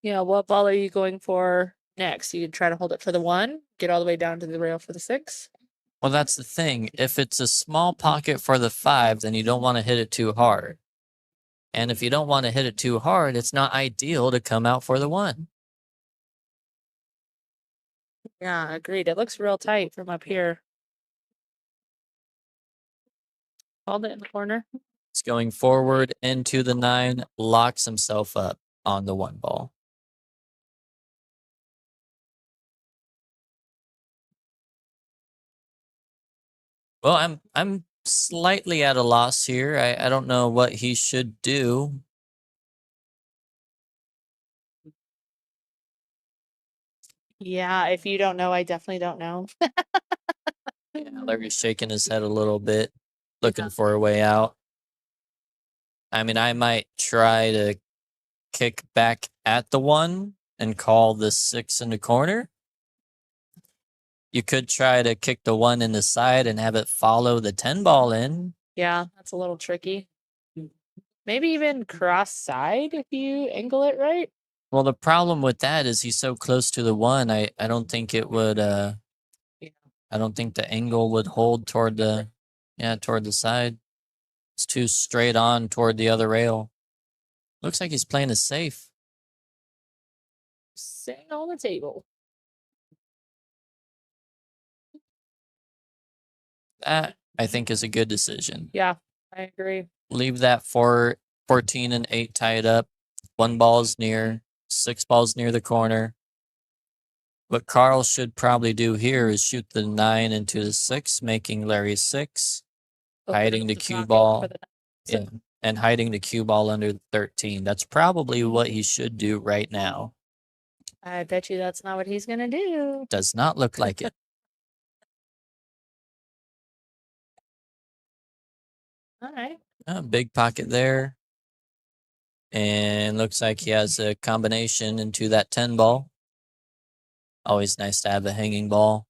Yeah, what ball are you going for next? You could try to hold it for the 1, get all the way down to the rail for the 6. Well, that's the thing. If it's a small pocket for the 5, then you don't want to hit it too hard. And if you don't want to hit it too hard, it's not ideal to come out for the 1. Yeah, agreed. It looks real tight from up here. Hold it in the corner. He's going forward into the 9, locks himself up on the 1 ball. Well, I'm slightly at a loss here. I don't know what he should do. Yeah, if you don't know, I definitely don't know. Yeah, Larry's shaking his head a little bit, looking for a way out. I mean, I might try to kick back at the 1 and call the 6 in the corner. You could try to kick the 1 in the side and have it follow the 10 ball in. Yeah, that's a little tricky. Maybe even cross side if you angle it right. Well, the problem with that is he's so close to the 1. I don't think it would. I don't think the angle would hold toward the side. It's too straight on toward the other rail. Looks like he's playing it safe. Sitting on the table. That, I think, is a good decision. Yeah, I agree. Leave that 14 and 8 tied up. 1 ball's near, 6 balls near the corner. What Carl should probably do here is shoot the 9 into the 6, making Larry 6, hiding the cue ball. Yeah, and hiding the cue ball under 13. That's probably what he should do right now. I bet you that's not what he's gonna do. Does not look like it. All right. Big pocket there. And looks like he has a combination into that 10 ball. Always nice to have a hanging ball.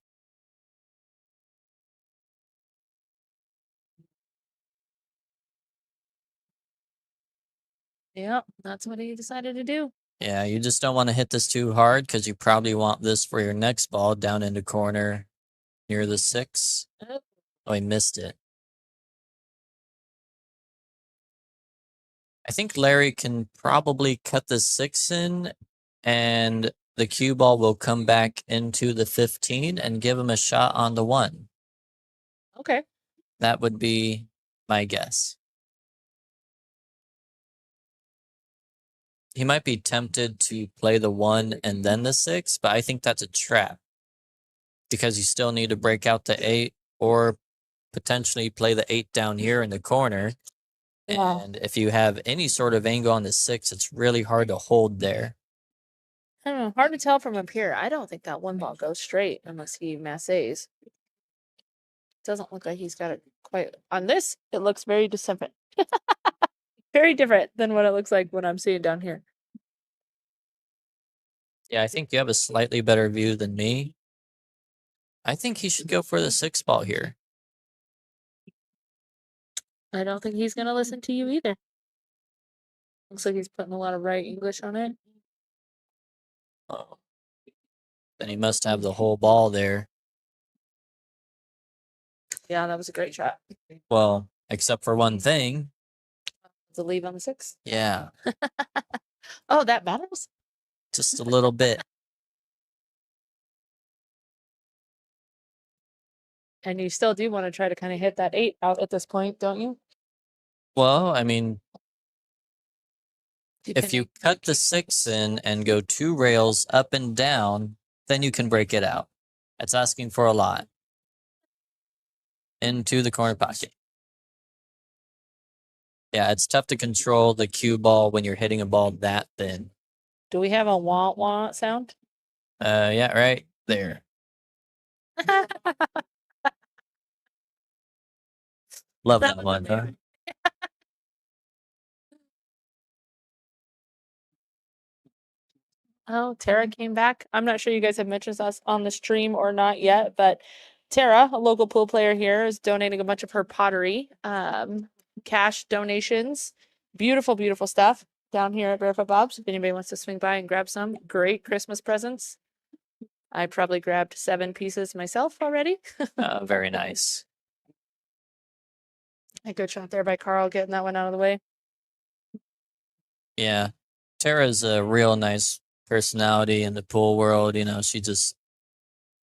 Yep, that's what he decided to do. Yeah, you just don't want to hit this too hard because you probably want this for your next ball down into corner near the 6. Yep. Oh, he missed it. I think Larry can probably cut the 6 in, and the cue ball will come back into the 15 and give him a shot on the 1. Okay. That would be my guess. He might be tempted to play the 1 and then the 6, but I think that's a trap because you still need to break out the 8 or potentially play the 8 down here in the corner. Yeah. And if you have any sort of angle on the 6, it's really hard to hold there. I don't know. Hard to tell from up here. I don't think that 1 ball goes straight unless he massays. Doesn't look like he's got it quite on this. It looks very different. Very different than what it looks like when I'm seeing down here. Yeah, I think you have a slightly better view than me. I think he should go for the 6 ball here. I don't think he's gonna listen to you either. Looks like he's putting a lot of right English on it. Oh. Then he must have the whole ball there. Yeah, that was a great shot. Well, except for one thing. The leave on the 6. Yeah, Oh, that matters. just a little bit. And you still do want to try to kind of hit that 8 out at this point, don't you? Well, I mean, if you Depending- cut the 6 in and go 2 rails up and down, then you can break it out. That's asking for a lot. Into the corner pocket. Yeah, it's tough to control the cue ball when you're hitting a ball that thin. Do we have a wah wah sound? Yeah, right there. Love that one, huh? Oh, Tara came back. I'm not sure you guys have mentioned us on the stream or not yet, but Tara, a local pool player here, is donating a bunch of her pottery, cash donations. Beautiful, beautiful stuff down here at Barefoot Bob's. If anybody wants to swing by and grab some great Christmas presents. I probably grabbed 7 pieces myself already. Very nice. A good shot there by Carl getting that one out of the way. Yeah. Tara's a real nice personality in the pool world. You know, she's just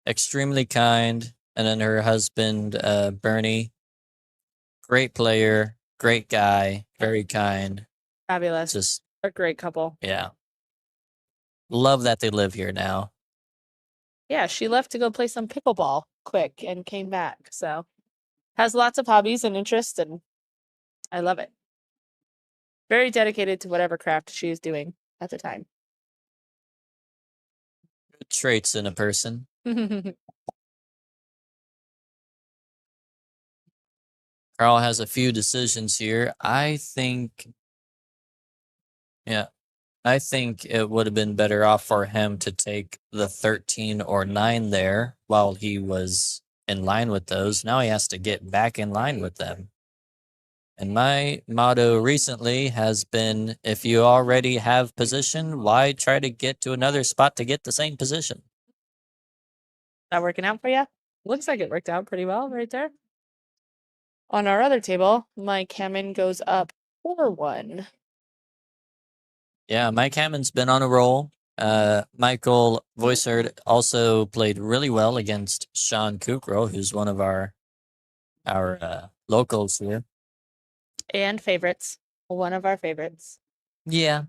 extremely kind. And then her husband, Bernie, great player, great guy, very kind. Fabulous. Just, A great couple. yeah. Love that they live here now. Yeah, she left to go play some pickleball quick and came back. So has lots of hobbies and interests, and I love it. Very dedicated to whatever craft she is doing at the time. Good traits in a person. Carl has a few decisions here. I think it would have been better off for him to take the 13 or 9 there while he was in line with those. Now he has to get back in line with them. And my motto recently has been, if you already have position, why try to get to another spot to get the same position? That working out for you? Looks like it worked out pretty well right there. On our other table, Mike Hammond goes up 4-1. Yeah, Mike Hammond's been on a roll. Michael Voisard also played really well against Sean Kukro, who's one of our locals here. And favorites. One of our favorites. Yeah,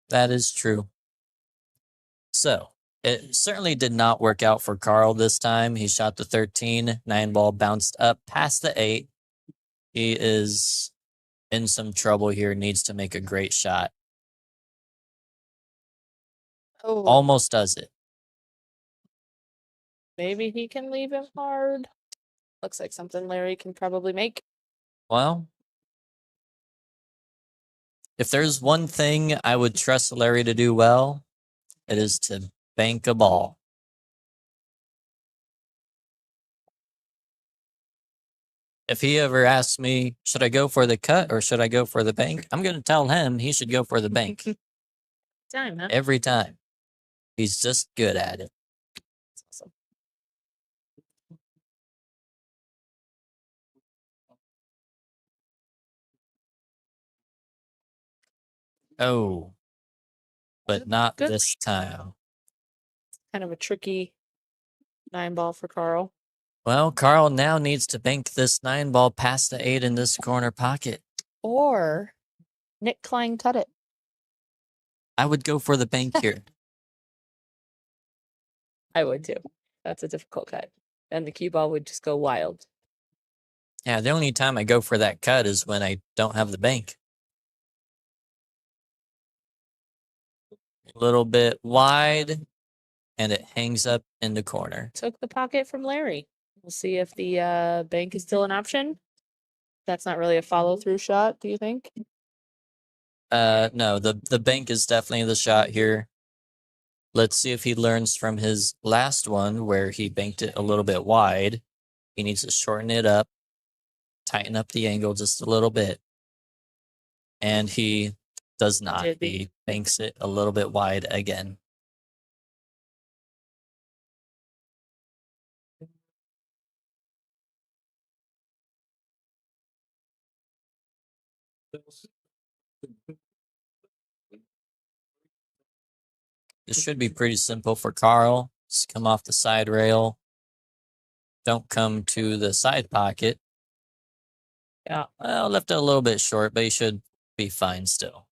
that is true. So it certainly did not work out for Carl this time. He shot the 13, 9 ball bounced up past the 8. He is in some trouble here, needs to make a great shot. Oh, Almost does it. maybe he can leave him hard. Looks like something Larry can probably make. Well, If there's one thing I would trust Larry to do well, it is to bank a ball. If he ever asks me, should I go for the cut or should I go for the bank? I'm going to tell him he should go for the bank Time, huh? every time. He's just good at it. That's awesome. Oh, but not Good. this time. Kind of a tricky 9-ball for Carl. Well, Carl now needs to bank this 9-ball past the 8 in this corner pocket. Or Nick Klein cut it. I would go for the bank here. I would too. That's a difficult cut. And the cue ball would just go wild. Yeah, the only time I go for that cut is when I don't have the bank. A little bit wide, and it hangs up in the corner. Took the pocket from Larry. We'll see if the bank is still an option. That's not really a follow-through shot, do you think? No, the bank is definitely the shot here. Let's see if he learns from his last one where he banked it a little bit wide. He needs to shorten it up, tighten up the angle just a little bit. And he does not. Did He banks it a little bit wide again. This should be pretty simple for Carl. Just come off the side rail. Don't come to the side pocket. Yeah. Well, left it a little bit short, but he should be fine still.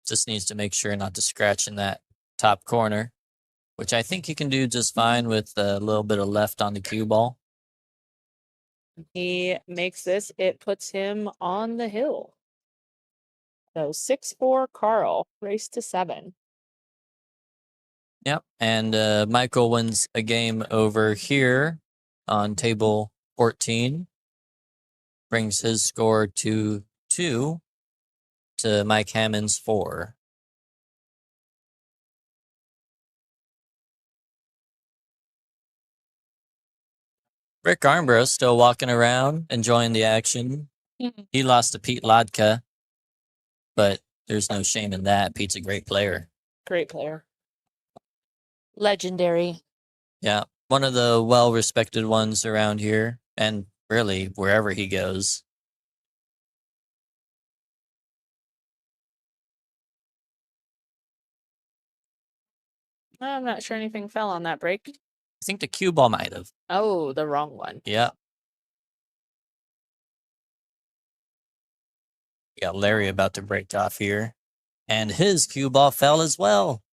Just needs to make sure not to scratch in that top corner, which I think he can do just fine with a little bit of left on the cue ball. He makes this. It puts him on the hill. So 6-4 Carl, race to 7. Yep. And Michael wins a game over here on table 14. Brings his score to 2 to Mike Hammond's 4. Rick Armborough still walking around, enjoying the action. He lost to Pete Lodka, but there's no shame in that. Pete's a great player. Great player. Legendary. Yeah, one of the well-respected ones around here, and really wherever he goes. I'm not sure anything fell on that break. I think the cue ball might have. Oh, the wrong one. Yeah. We got Larry about to break off here. And his cue ball fell as well.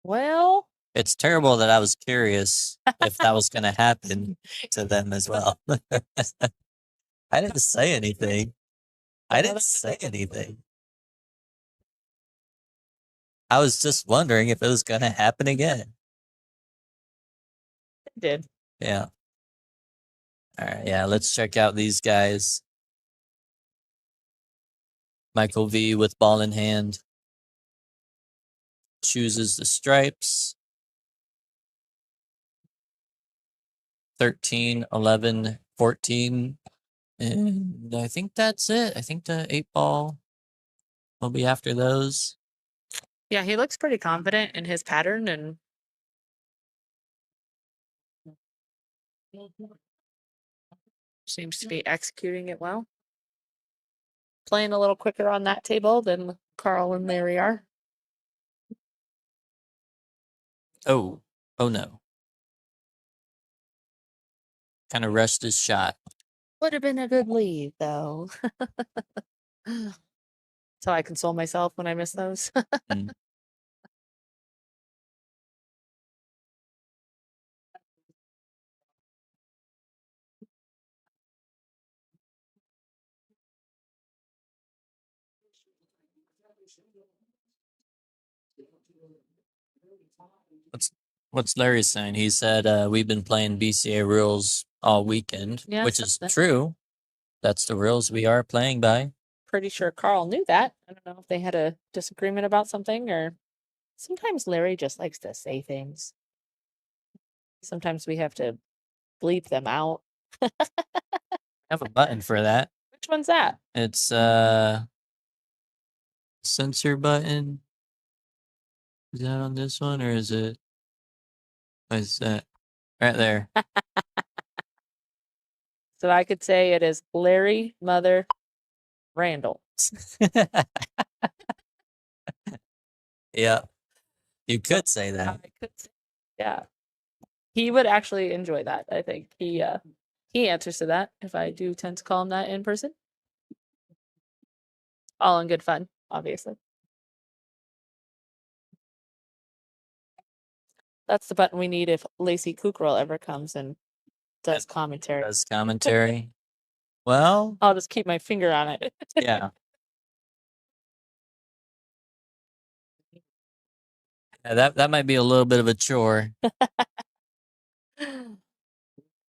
Well, It's terrible that I was curious if that was going to happen to them as well. I didn't say anything. I didn't say anything. I was just wondering if it was going to happen again. it did. Yeah. All right. Yeah. Let's check out these guys. Michael V with ball in hand. Chooses the stripes. 13, 11, 14. And I think that's it. I think the 8-ball will be after those. Yeah, he looks pretty confident in his pattern and seems to be executing it well. Playing a little quicker on that table than Carl and Larry are. Oh no. Kind of rushed his shot. Would have been a good lead, though. So I console myself when I miss those. Mm. What's Larry saying? He said we've been playing BCA rules all weekend, Yeah, which is something. true. That's the rules we are playing by. Pretty sure Carl knew that. I don't know if they had a disagreement about something, or sometimes Larry just likes to say things. Sometimes we have to bleep them out. I have a button for that. Which one's that? It's censor button. Is that on this one or is it? What is that? Right there. So I could say it is Larry Mother Randall. Yeah. You could say that. I could say, yeah. He would actually enjoy that, I think. He answers to that if I do tend to call him that in person. All in good fun, obviously. That's the button we need if Lacey Kukrow ever comes and does commentary. Does commentary. Well, I'll just keep my finger on it. yeah. Yeah, that might be a little bit of a chore. I'm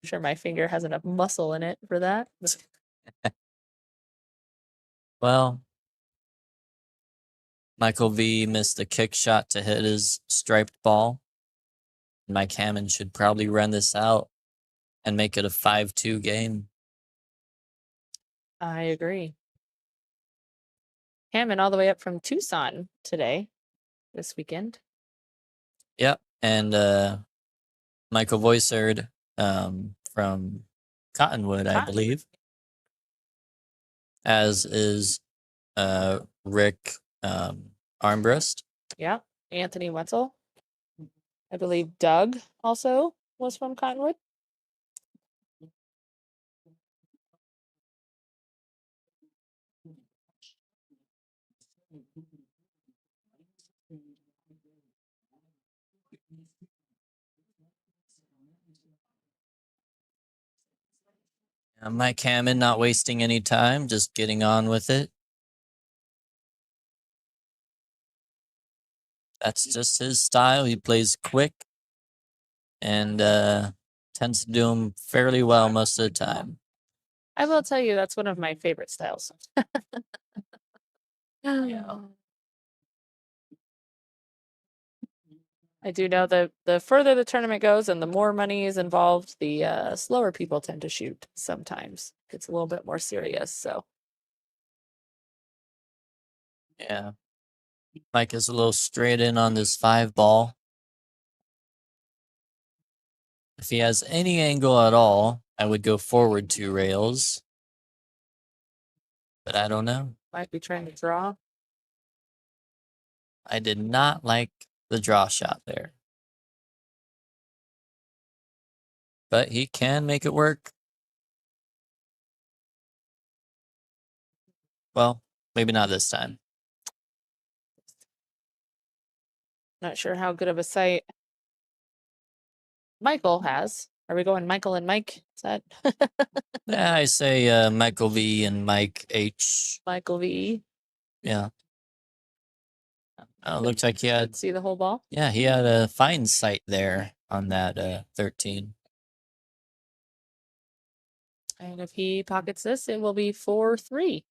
sure my finger has enough muscle in it for that. Well, Michael V missed a kick shot to hit his striped ball. Mike Hammond should probably run this out and make it a 5-2 game. I agree. Hammond all the way up from Tucson today, this weekend. Yep. And Michael Voisard from Cottonwood, I believe. As is Rick Armbrust. Yeah. Anthony Wetzel. I believe Doug also was from Cottonwood. Mike Hammond not wasting any time, just getting on with it. That's just his style. He plays quick and tends to do them fairly well most of the time. I will tell you that's one of my favorite styles. Yeah. I do know that the further the tournament goes and the more money is involved, the slower people tend to shoot sometimes. It's a little bit more serious, so. Yeah. Mike is a little straight in on this 5 ball. If he has any angle at all, I would go forward 2 rails. But I don't know. Might be trying to draw. I did not like the draw shot there. But he can make it work. Well, maybe not this time. Not sure how good of a sight Michael has. Are we going Michael and Mike? Is that Yeah, I say Michael V and Mike H. Michael V? Yeah. Looks like he had, See the whole ball? yeah, he had a fine sight there on that 13. And if he pockets this, it will be 4-3.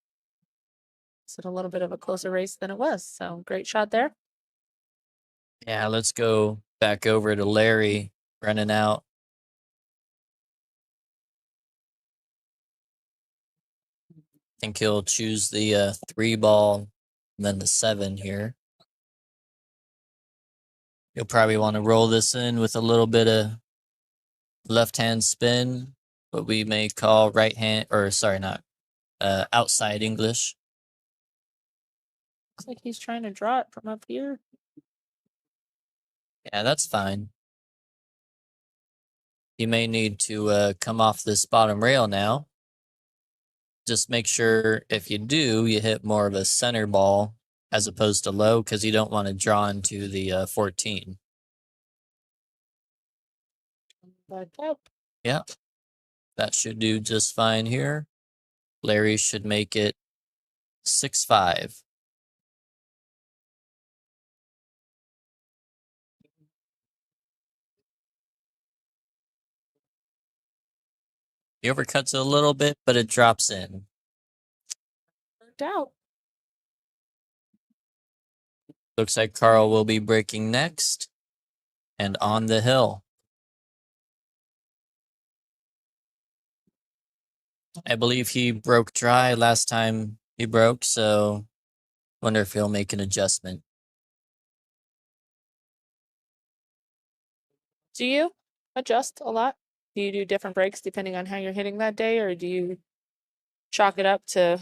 So a little bit of a closer race than it was. So great shot there. Yeah, let's go back over to Larry running out. I think he'll choose the 3 ball and then the 7 here. You'll probably want to roll this in with a little bit of left-hand spin, what we may call right hand, or sorry, not outside English. Looks like he's trying to draw it from up here. Yeah, that's fine. You may need to come off this bottom rail now. Just make sure if you do, you hit more of a center ball as opposed to low because you don't want to draw into the 14. Back up. Yeah, that should do just fine here. Larry should make it 6-5. He overcuts it a little bit, but it drops in. Worked out. Looks like Carl will be breaking next. And on the hill. I believe he broke dry last time he broke, so wonder if he'll make an adjustment. Do you adjust a lot? Do you do different breaks depending on how you're hitting that day, or do you chalk it up to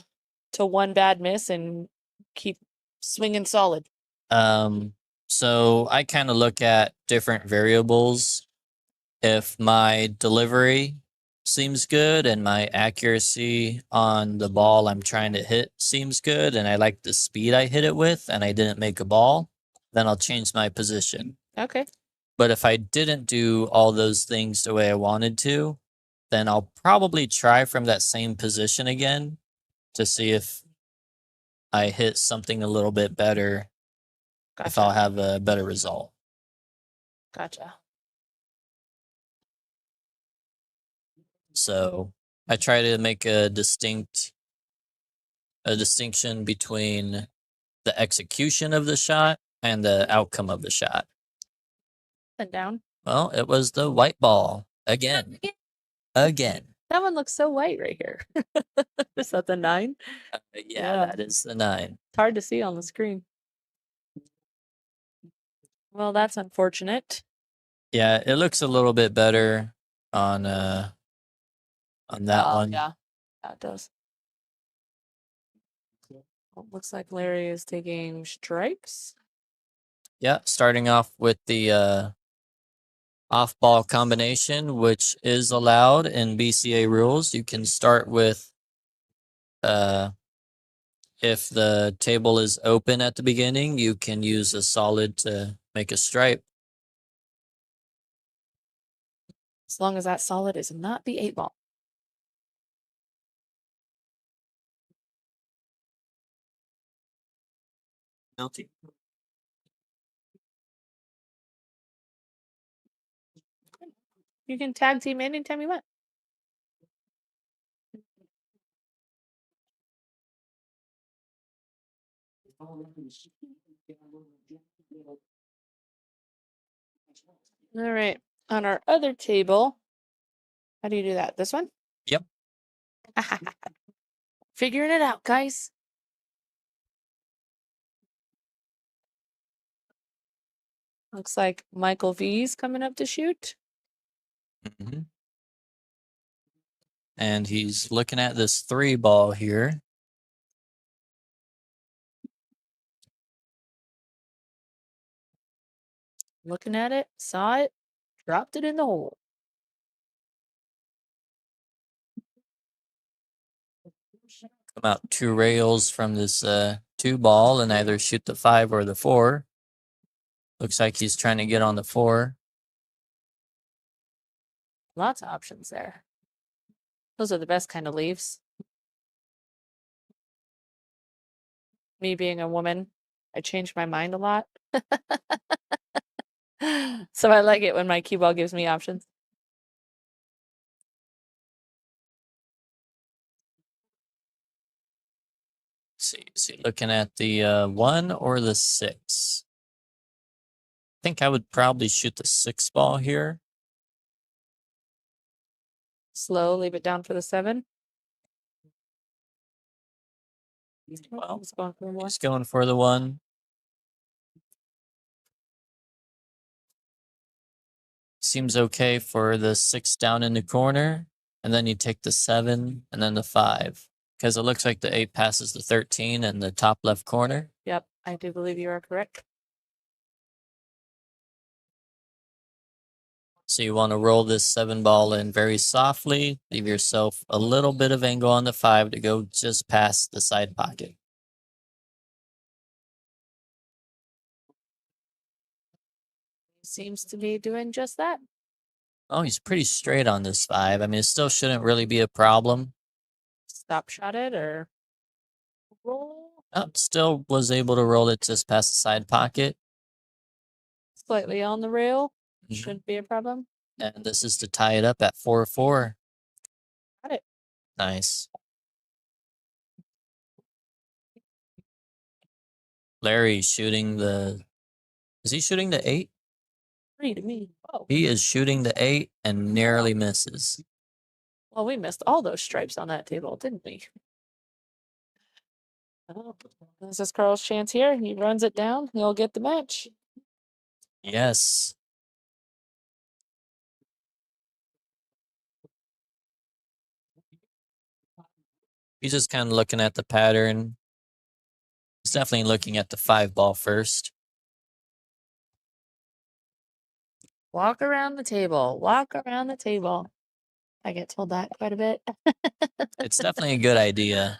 one bad miss and keep swinging solid? So I kind of look at different variables. If my delivery seems good and my accuracy on the ball I'm trying to hit seems good, and I like the speed I hit it with, and I didn't make a ball, then I'll change my position. Okay. But if I didn't do all those things the way I wanted to, then I'll probably try from that same position again to see if I hit something a little bit better, if I'll Gotcha. have a better result. Gotcha. So I try to make a distinction between the execution of the shot and the outcome of the shot. And down. Well, it was the white ball again. Again. That one looks so white right here. Is that the 9? Yeah, that is the 9. It's hard to see on the screen. Well, that's unfortunate. Yeah, it looks a little bit better on that one. Yeah, it does. Well, looks like Larry is taking strikes. Yeah, starting off with the off-ball combination, which is allowed in BCA rules. You can start with if the table is open at the beginning, you can use a solid to make a stripe. As long as that solid is not the 8-ball. Guilty. You can tag team anytime you want. All right. On our other table, how do you do that? This one? Yep. Figuring it out, guys. Looks like Michael V's coming up to shoot. Mm-hmm. And he's looking at this 3 ball here. Looking at it, saw it, dropped it in the hole. Come out 2 rails from this 2 ball and either shoot the 5 or the 4. Looks like he's trying to get on the 4. Lots of options there. Those are the best kind of leaves. Me being a woman, I change my mind a lot. So I like it when my cue ball gives me options. See, is he looking at the 1 or the 6? I think I would probably shoot the 6 ball here. Slow, leave it down for the 7. Well, He's going for more. he's going for the 1. Seems okay for the 6 down in the corner. And then you take the 7 and then the 5. Because it looks like the 8 passes the 13 in the top left corner. Yep, I do believe you are correct. So you want to roll this 7 ball in very softly. Leave yourself a little bit of angle on the 5 to go just past the side pocket. Seems to be doing just that. Oh, he's pretty straight on this 5. I mean, it still shouldn't really be a problem. Stop shot it or roll Oh, still was able to roll it just past the side pocket. slightly on the rail. Mhm. Shouldn't be a problem. And this is to tie it up at 4-4. Nice. Larry shooting the. Is he shooting the 8? 3 to me. Oh, He is shooting the 8 and narrowly misses. well, we missed all those stripes on that table, didn't we? Oh, this is Carl's chance here. He runs it down. He'll get the match. Yes. He's just kind of looking at the pattern. He's definitely looking at the 5 ball first. Walk around the table. Walk around the table. I get told that quite a bit. It's definitely a good idea.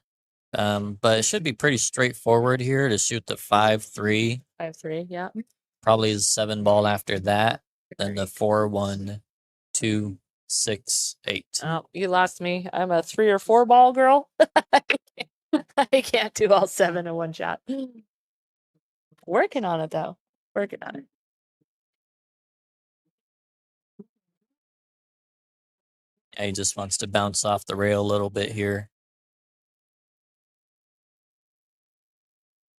But it should be pretty straightforward here to shoot the 5-3. 5-3, yeah. Probably the 7 ball after that. Then the 4-1, 2, 6, 8. Oh, you lost me. I'm a 3 or 4 ball girl. I can't do all 7 in one shot. Working on it though. Working on it. Yeah, he just wants to bounce off the rail a little bit here.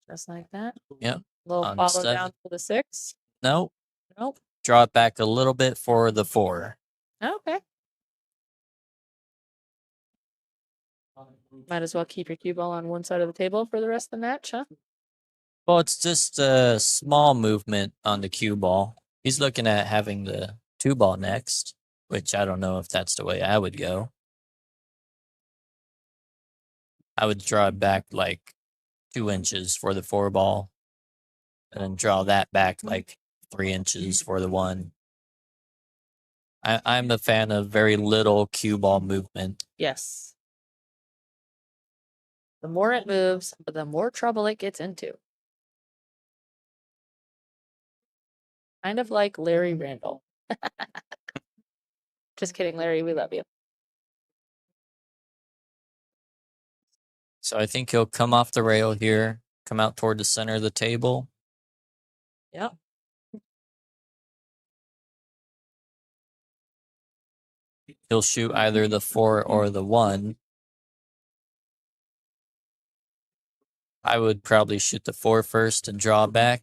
Just like that. Yep. Little On follow 7. down for the 6. Nope. Nope. Draw it back a little bit for the 4. Okay. Might as well keep your cue ball on one side of the table for the rest of the match, huh? Well, it's just a small movement on the cue ball. He's looking at having the 2 ball next, which I don't know if that's the way I would go. I would draw it back like 2 inches for the 4 ball, and then draw that back like 3 inches for the 1. I'm a fan of very little cue ball movement. Yes. The more it moves, the more trouble it gets into. Kind of like Larry Randall. Just kidding, Larry. We love you. So I think he'll come off the rail here, come out toward the center of the table. Yep. He'll shoot either the 4 or the 1. I would probably shoot the 4 first and draw back.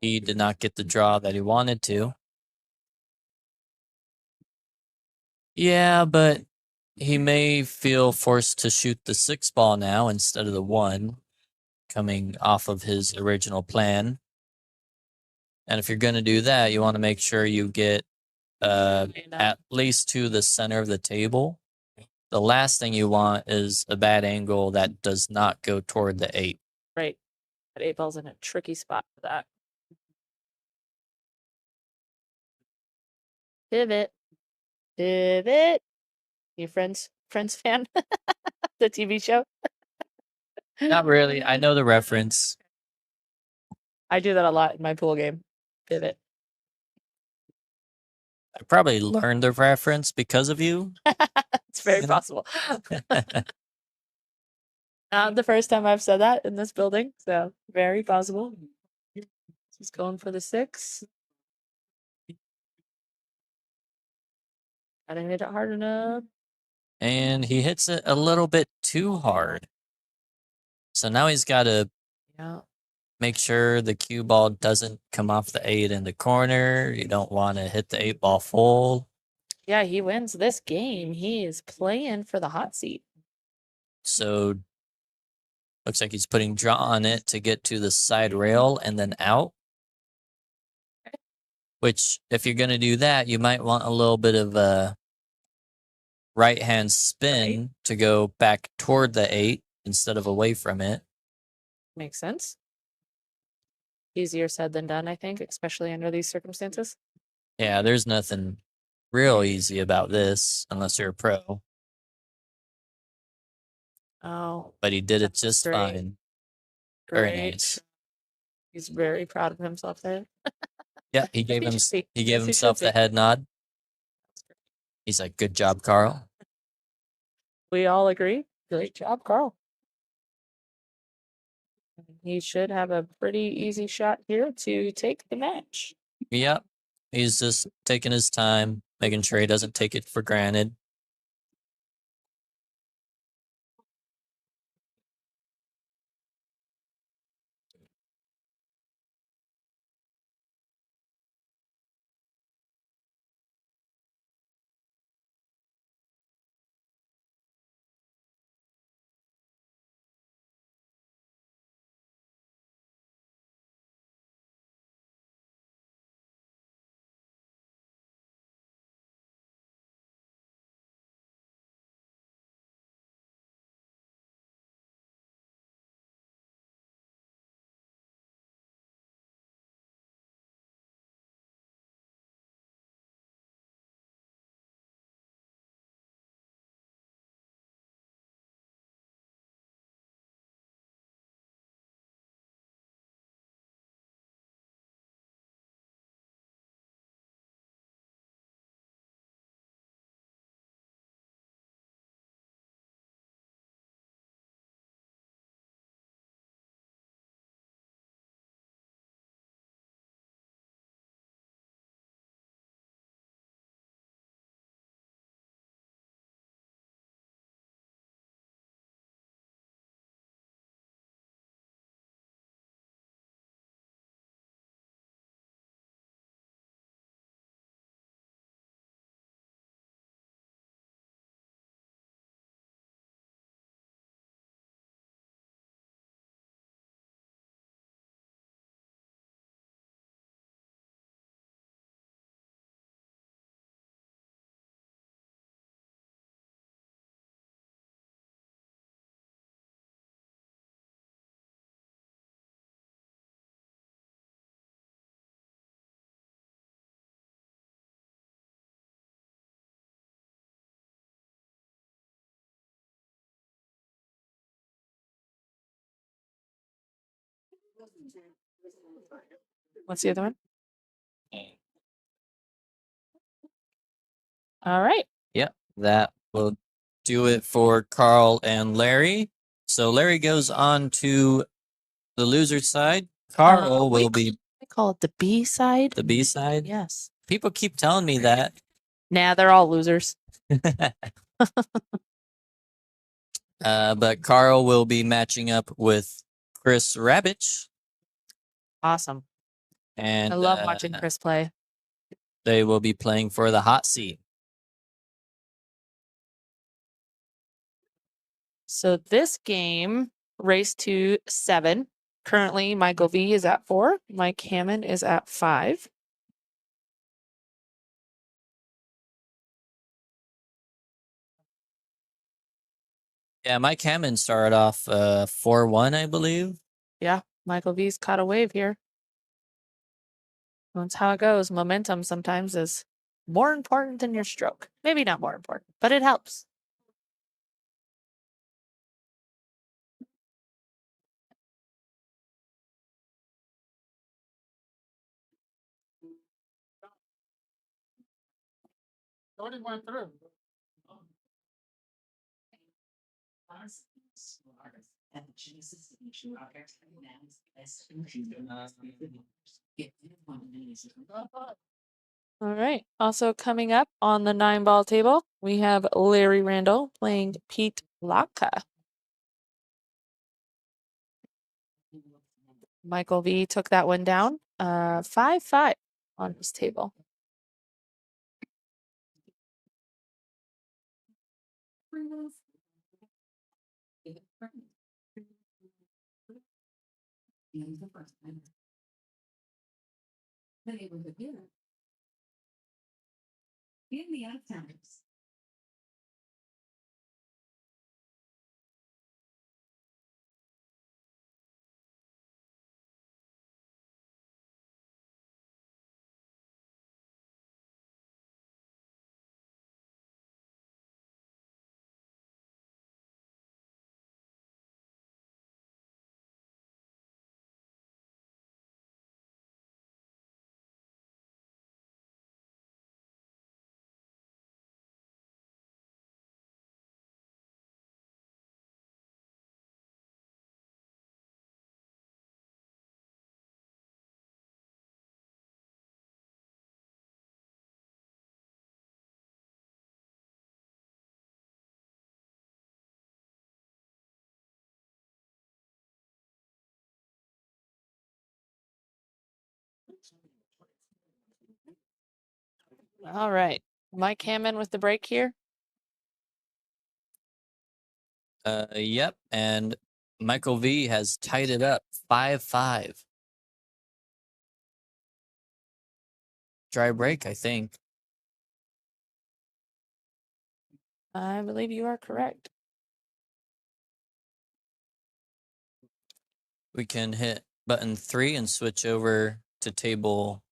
He did not get the draw that he wanted to. Yeah, but he may feel forced to shoot the 6 ball now instead of the 1, coming off of his original plan. And if you're going to do that, you want to make sure you get at least to the center of the table. The last thing you want is a bad angle that does not go toward the 8. Right. That 8 ball's in a tricky spot for that. Pivot. Pivot. You Friends fan? The TV show? Not really. I know the reference. I do that a lot in my pool game. Pivot. I probably learned the reference because of you. It's very possible. Not the first time I've said that in this building, so very possible. He's going for the 6. I didn't hit it hard enough. And he hits it a little bit too hard. So now he's got to Yeah. make sure the cue ball doesn't come off the 8 in the corner. You don't want to hit the 8 ball full. Yeah, he wins this game. He is playing for the hot seat. So looks like he's putting draw on it to get to the side rail and then out. Which, if you're going to do that, you might want a little bit of a right-hand spin to go back toward the 8 instead of away from it. Makes sense. Easier said than done, I think, especially under these circumstances. Yeah, there's nothing real easy about this unless you're a pro. Oh, But he did it that's just great. fine. Very great. nice. He's very proud of himself there. Yeah, he gave He him should be. he Yes, gave he himself should the be. head nod. He's like, "Good job, Carl." We all agree. Great job, Carl. He should have a pretty easy shot here to take the match. Yep. He's just taking his time, making sure he doesn't take it for granted. What's the other one? All right. Yep. That will do it for Carl and Larry. So Larry goes on to the loser side. Carl will be I call it the B side. the B side. Yes. People keep telling me that. Nah, they're all losers. But Carl will be matching up with Chris Rabich. Awesome. And I love watching Chris play. they will be playing for the hot seat. So this game, race to 7. Currently, Michael V is at 4. Mike Hammond is at 5. Yeah, Mike Hammond started off 4-1, I believe. Yeah, Michael V's caught a wave here. That's how it goes. Momentum sometimes is more important than your stroke. Maybe not more important, but it helps. Jordan went through. All right. Also coming up on the 9-ball table, we have Larry Randall playing Pete Laka. Michael V took that one down. 5-5 on his table. In the out times. All right. Mike Hammond with the break here. Yep. And Michael V has tied it up 5-5. Dry break, I think. I believe you are correct. We can hit button 3 and switch over to table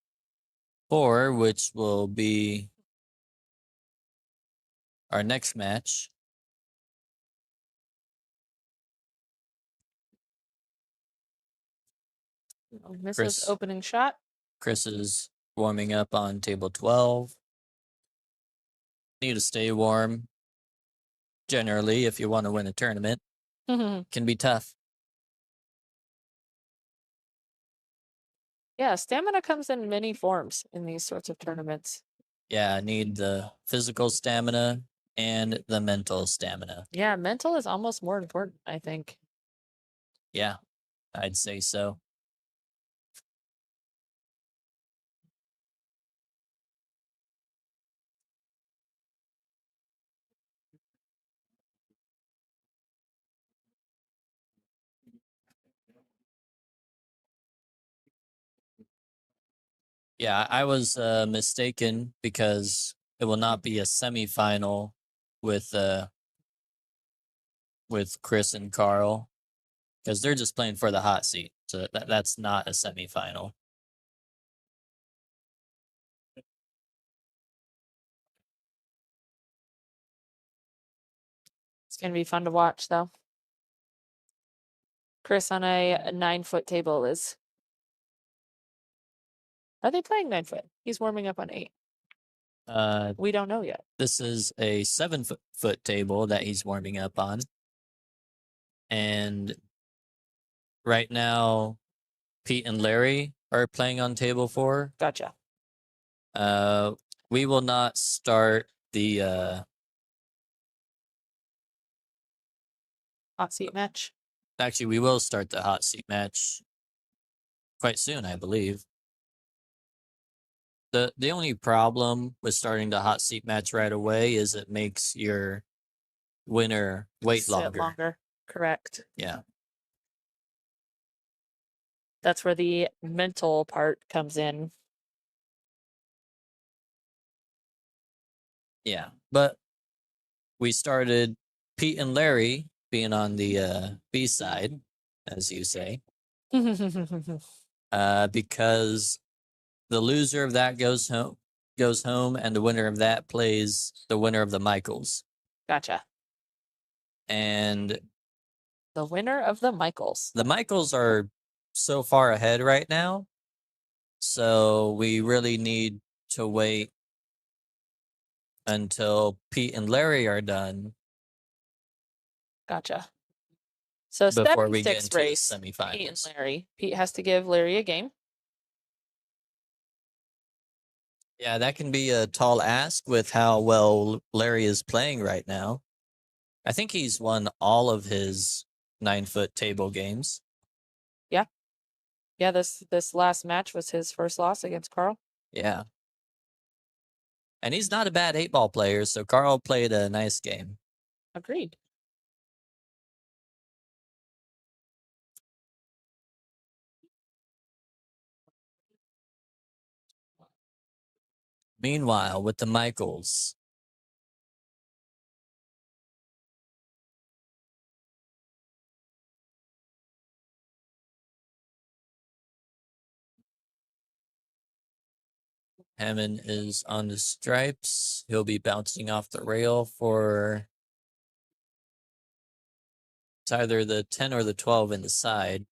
4, which will be our next match. Misses Chris. opening shot. Chris is warming up on table 12. Need to stay warm. Generally, if you want to win a tournament, can be tough. Yeah, stamina comes in many forms in these sorts of tournaments. Yeah, I need the physical stamina and the mental stamina. Yeah, mental is almost more important, I think. Yeah, I'd say so. Yeah, I was mistaken because it will not be a semifinal with Chris and Carl because they're just playing for the hot seat. So that's not a semifinal. It's going to be fun to watch, though. Chris on a 9-foot table is. Are they playing 9-foot? He's warming up on 8. We don't know yet. This is a 7-foot table that he's warming up on. And right now, Pete and Larry are playing on table 4. Gotcha. We will not start the Hot seat match. actually we will start the hot seat match quite soon, I believe. The only problem with starting the hot seat match right away is it makes your winner wait Sit longer. Correct. Yeah. That's where the mental part comes in. Yeah. But we started Pete and Larry being on the B side, as you say, because the loser of that goes home, and the winner of that plays the winner of the Michaels. Gotcha. And the winner of the Michaels. The Michaels are so far ahead right now, so we really need to wait until Pete and Larry are done. Gotcha. So before we get sticks into the race. Pete and semifinals. Larry. Pete has to give Larry a game. Yeah, that can be a tall ask with how well Larry is playing right now. I think he's won all of his 9-foot table games. Yeah, this last match was his first loss against Carl. Yeah. And he's not a bad 8-ball player, so Carl played a nice game. Agreed. Meanwhile, with the Michaels, Hammond is on the stripes. He'll be bouncing off the rail for it's either the 10 or the 12 in the side.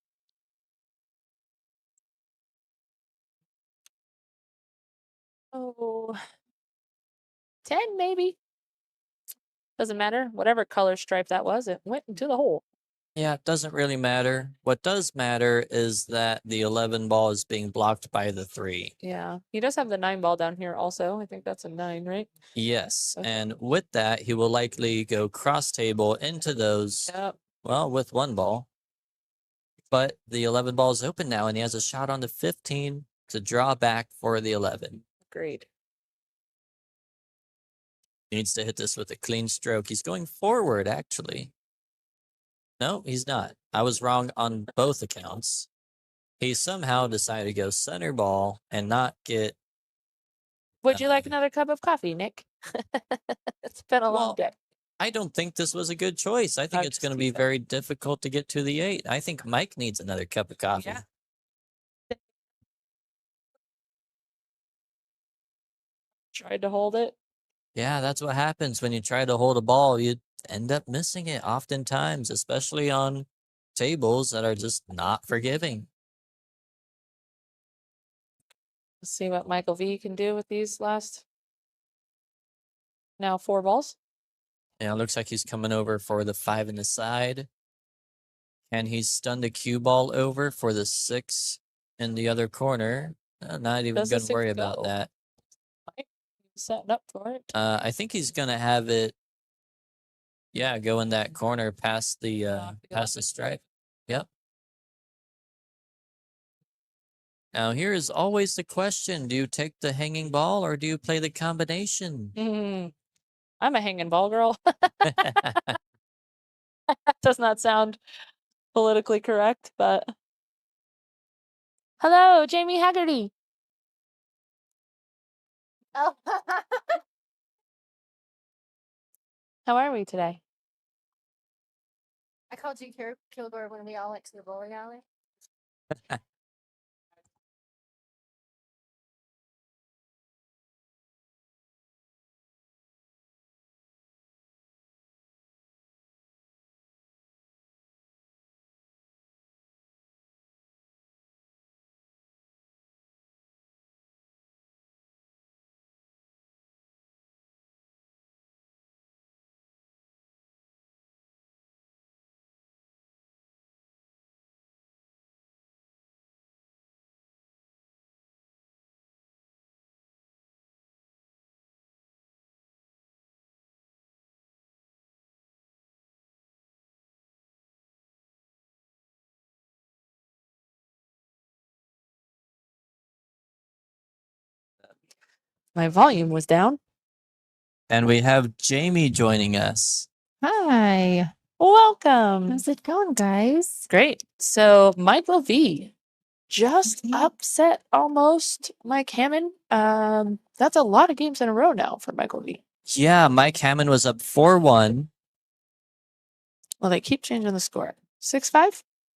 Oh, 10 maybe. Doesn't matter. Whatever color stripe that was, it went into the hole. Yeah, it doesn't really matter. What does matter is that the 11 ball is being blocked by the 3. Yeah. He does have the 9 ball down here also. I think that's a 9, right? Yes, Okay. and with that, he will likely go cross table into those, Yep. well, with 1 ball. But the 11 ball is open now, and he has a shot on the 15 to draw back for the 11. Agreed. He needs to hit this with a clean stroke. He's going forward, actually. No, he's not. I was wrong on both accounts. He somehow decided to go center ball and not get. Would you like another cup of coffee, Nick? It's been a long Well, day. I don't think this was a good choice. I think I'm it's just going to be teasing. very difficult to get to the 8. I think Mike needs another cup of coffee. Yeah. Tried to hold it. Yeah, that's what happens when you try to hold a ball. You end up missing it oftentimes, especially on tables that are just not forgiving. Let's see what Michael V can do with these last. Now 4 balls. Yeah, it looks like he's coming over for the 5 in the side. And he's stunned a cue ball over for the 6 in the other corner. Not even Does the going to 6 worry about go? that. Setting up for it. I think he's going to have it. Yeah, go in that corner past the stripe. Yep. Now here is always the question: do you take the hanging ball or do you play the combination? I'm a hanging ball girl. That does not sound politically correct, but hello, Jamie Haggerty. Oh. How are we today? I called you Kilgore when we all went to the bowling alley. My volume was down. And we have Jamie joining us. Hi. Welcome. How's it going, guys? Great. So Michael V just upset almost Mike Hammond. That's a lot of games in a row now for Michael V. Yeah, Mike Hammond was up 4-1. Well, they keep changing the score. 6-5? I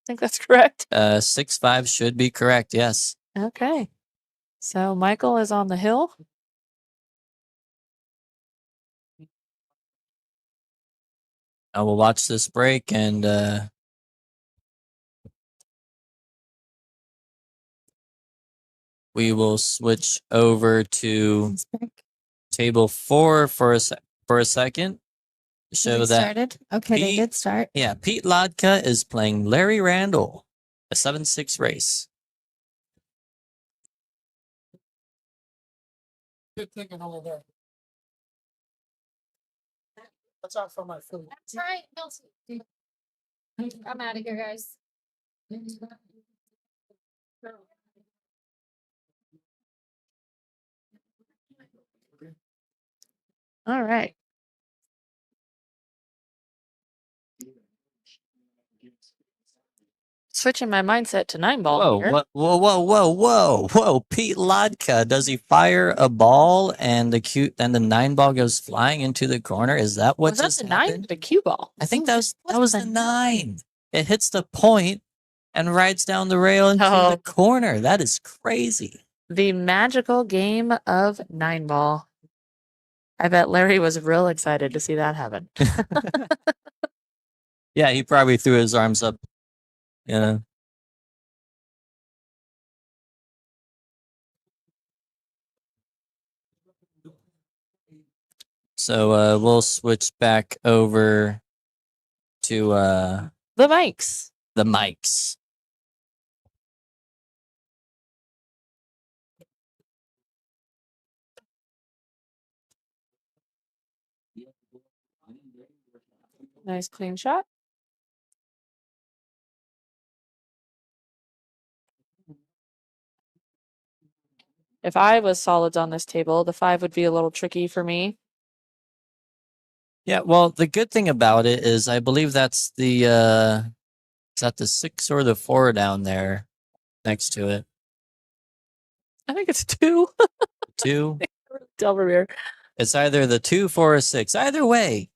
think that's correct. 6-5 should be correct, yes. Okay. So Michael is on the hill. I will watch this break and we will switch over to table 4 for a second. Show They that started? Okay, they Pete- did start. Yeah, Pete Lodka is playing Larry Randall, a 7-6 race. Good thinking over there. Watch out for my food. That's right. I'm out of here, guys. All right. Switching my mindset to 9-ball Whoa, here. what, whoa. Pete Lodka, does he fire a ball and the 9-ball goes flying into the corner? Is that what Was that just the 9? happened? The cue ball. I think that was was the the 9. It hits the point and rides down the rail into Oh. the corner. That is crazy. The magical game of 9-ball. I bet Larry was real excited to see that happen. Yeah, he probably threw his arms up. You know. So we'll switch back over to The mics. the mics. Nice clean shot. If I was solids on this table, the 5 would be a little tricky for me. Yeah, well, the good thing about it is I believe that's the is that the 6 or the 4 down there next to it? I think it's 2. 2? Over here. It's either the 2, 4, or 6. Either way.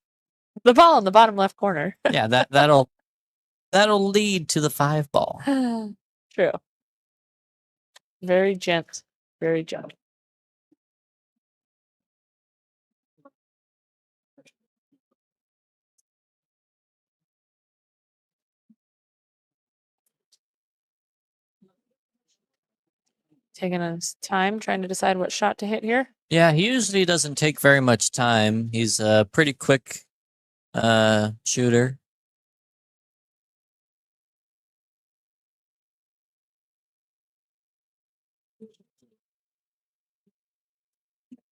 The ball in the bottom left corner. Yeah, that'll lead to the 5 ball. True. Very gent. Very gent. Taking his time trying to decide what shot to hit here. Yeah, he usually doesn't take very much time. He's a pretty quick shooter.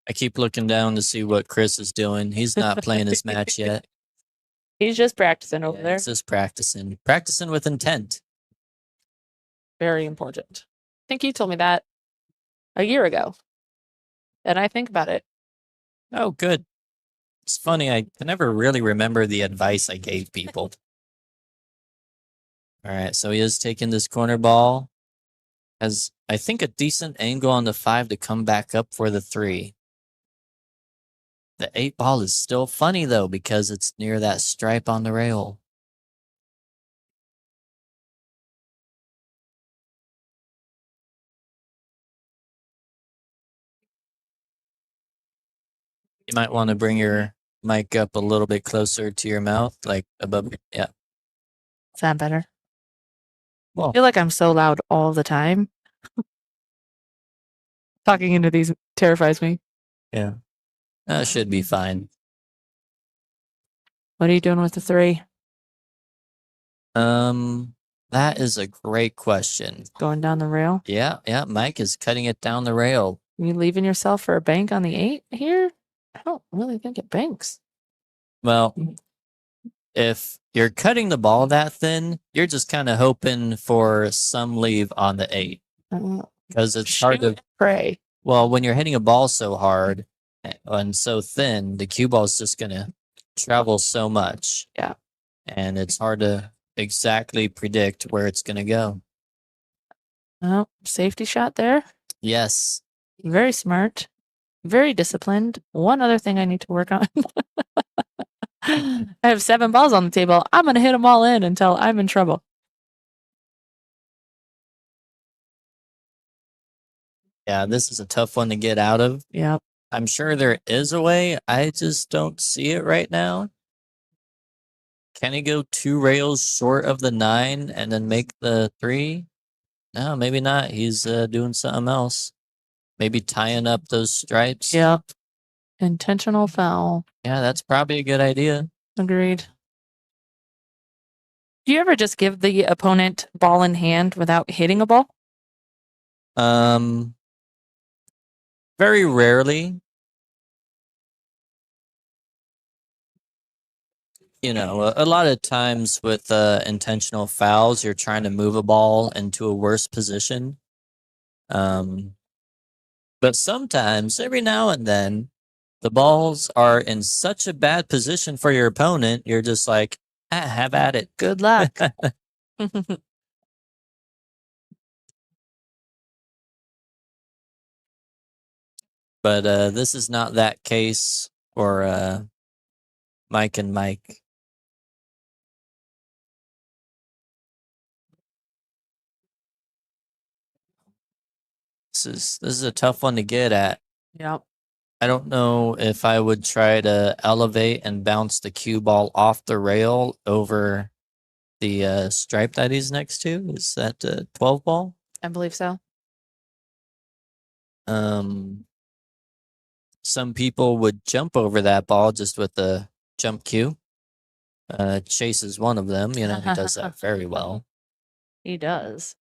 I keep looking down to see what Chris is doing. He's not playing his match yet. He's just practicing over there. He's just practicing. Practicing with intent. Very important. I think you told me that a year ago. And I think about it. Oh, good. It's funny, I can never really remember the advice I gave people. All right, so he is taking this corner ball. Has, I think, a decent angle on the 5 to come back up for the 3. The 8 ball is still funny, though, because it's near that stripe on the rail. You might want to bring your mic up a little bit closer to your mouth, like above. Yeah. Is that better? Well, I feel like I'm so loud all the time. Talking into these terrifies me. yeah. That should be fine. What are you doing with the 3? That is a great question. Going down the rail? Yeah, Mike is cutting it down the rail. Are you leaving yourself for a bank on the 8 here? I don't really think it banks. Well, if you're cutting the ball that thin, you're just kind of hoping for some leave on the 8 because it's hard to pray. Well, when you're hitting a ball so hard and so thin, the cue ball is just gonna travel so much. Yeah. And it's hard to exactly predict where it's gonna go. Oh, safety shot there. Yes. Very smart. Very disciplined. One other thing I need to work on. I have 7 balls on the table. I'm going to hit them all in until I'm in trouble. Yeah, this is a tough one to get out of. Yep. I'm sure there is a way. I just don't see it right now. Can he go 2 rails short of the 9 and then make the 3? No, maybe not. He's doing something else. Maybe tying up those stripes. Yep. Intentional foul. Yeah, that's probably a good idea. Agreed. Do you ever just give the opponent ball in hand without hitting a ball? Very rarely. You know, a lot of times with intentional fouls, you're trying to move a ball into a worse position. But sometimes, every now and then, the balls are in such a bad position for your opponent, you're just like, have at it. Good luck. But this is not that case for Mike and Mike. This is a tough one to get at. Yep. I don't know if I would try to elevate and bounce the cue ball off the rail over the stripe that he's next to. Is that a 12 ball? I believe so. Some people would jump over that ball just with the jump cue. Chase is one of them. You know, he does that very well. He does.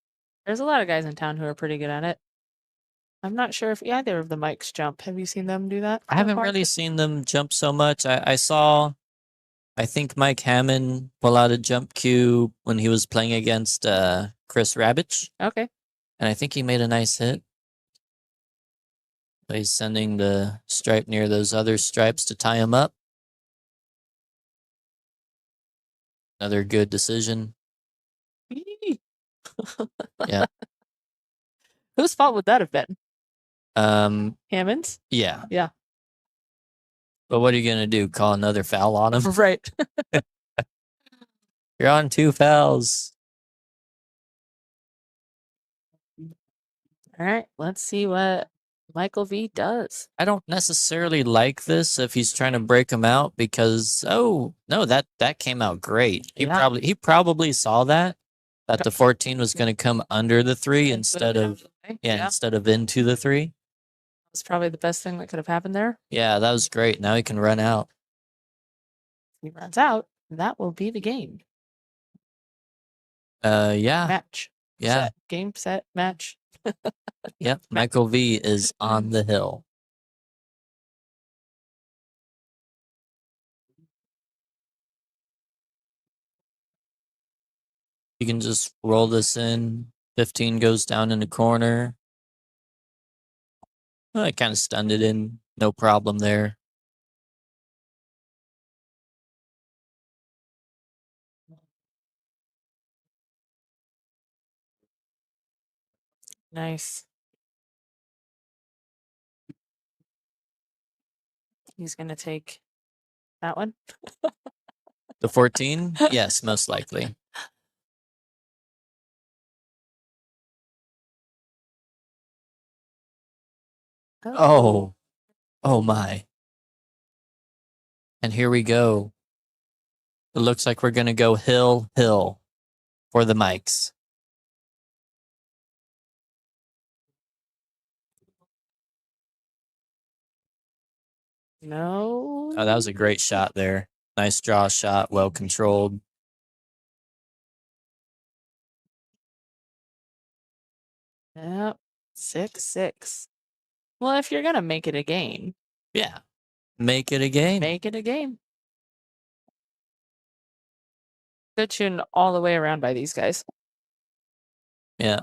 There's a lot of guys in town who are pretty good at it. I'm not sure if either of the mics jump. Have you seen them do that? I haven't really seen them jump so much. I saw, I think Mike Hammond pull out a jump cue when he was playing against Chris Rabich. Okay. And I think he made a nice hit. But he's sending the stripe near those other stripes to tie him up. Another good decision. Eee. Yeah. Whose fault would that have been? Um, Hammond's? yeah. Yeah. But what are you gonna do? Call another foul on him? Right. You're on 2 fouls. All right. Let's see what Michael V does. I don't necessarily like this if he's trying to break him out because no, that came out great. He Yeah. probably saw that the 14 was going to come under the 3 instead of instead of into the 3. That's probably the best thing that could have happened there. Yeah, that was great. Now he can run out. He runs out. That will be the game. Yeah. Match. Yeah. Set. Game, set, match. Yep. Michael V is on the hill. You can just roll this in. 15 goes down in the corner. Well, I kind of stunned it in. No problem there. Nice. He's going to take that one. The 14? Yes, most likely. Oh. Oh my. And here we go. It looks like we're going to go hill for the mics. No. Oh, that was a great shot there. Nice draw shot, well controlled. Yep. 6-6. Well, if you're going to make it a game. Yeah. Make it a game. Make it a game. Good tune all the way around by these guys. Yeah.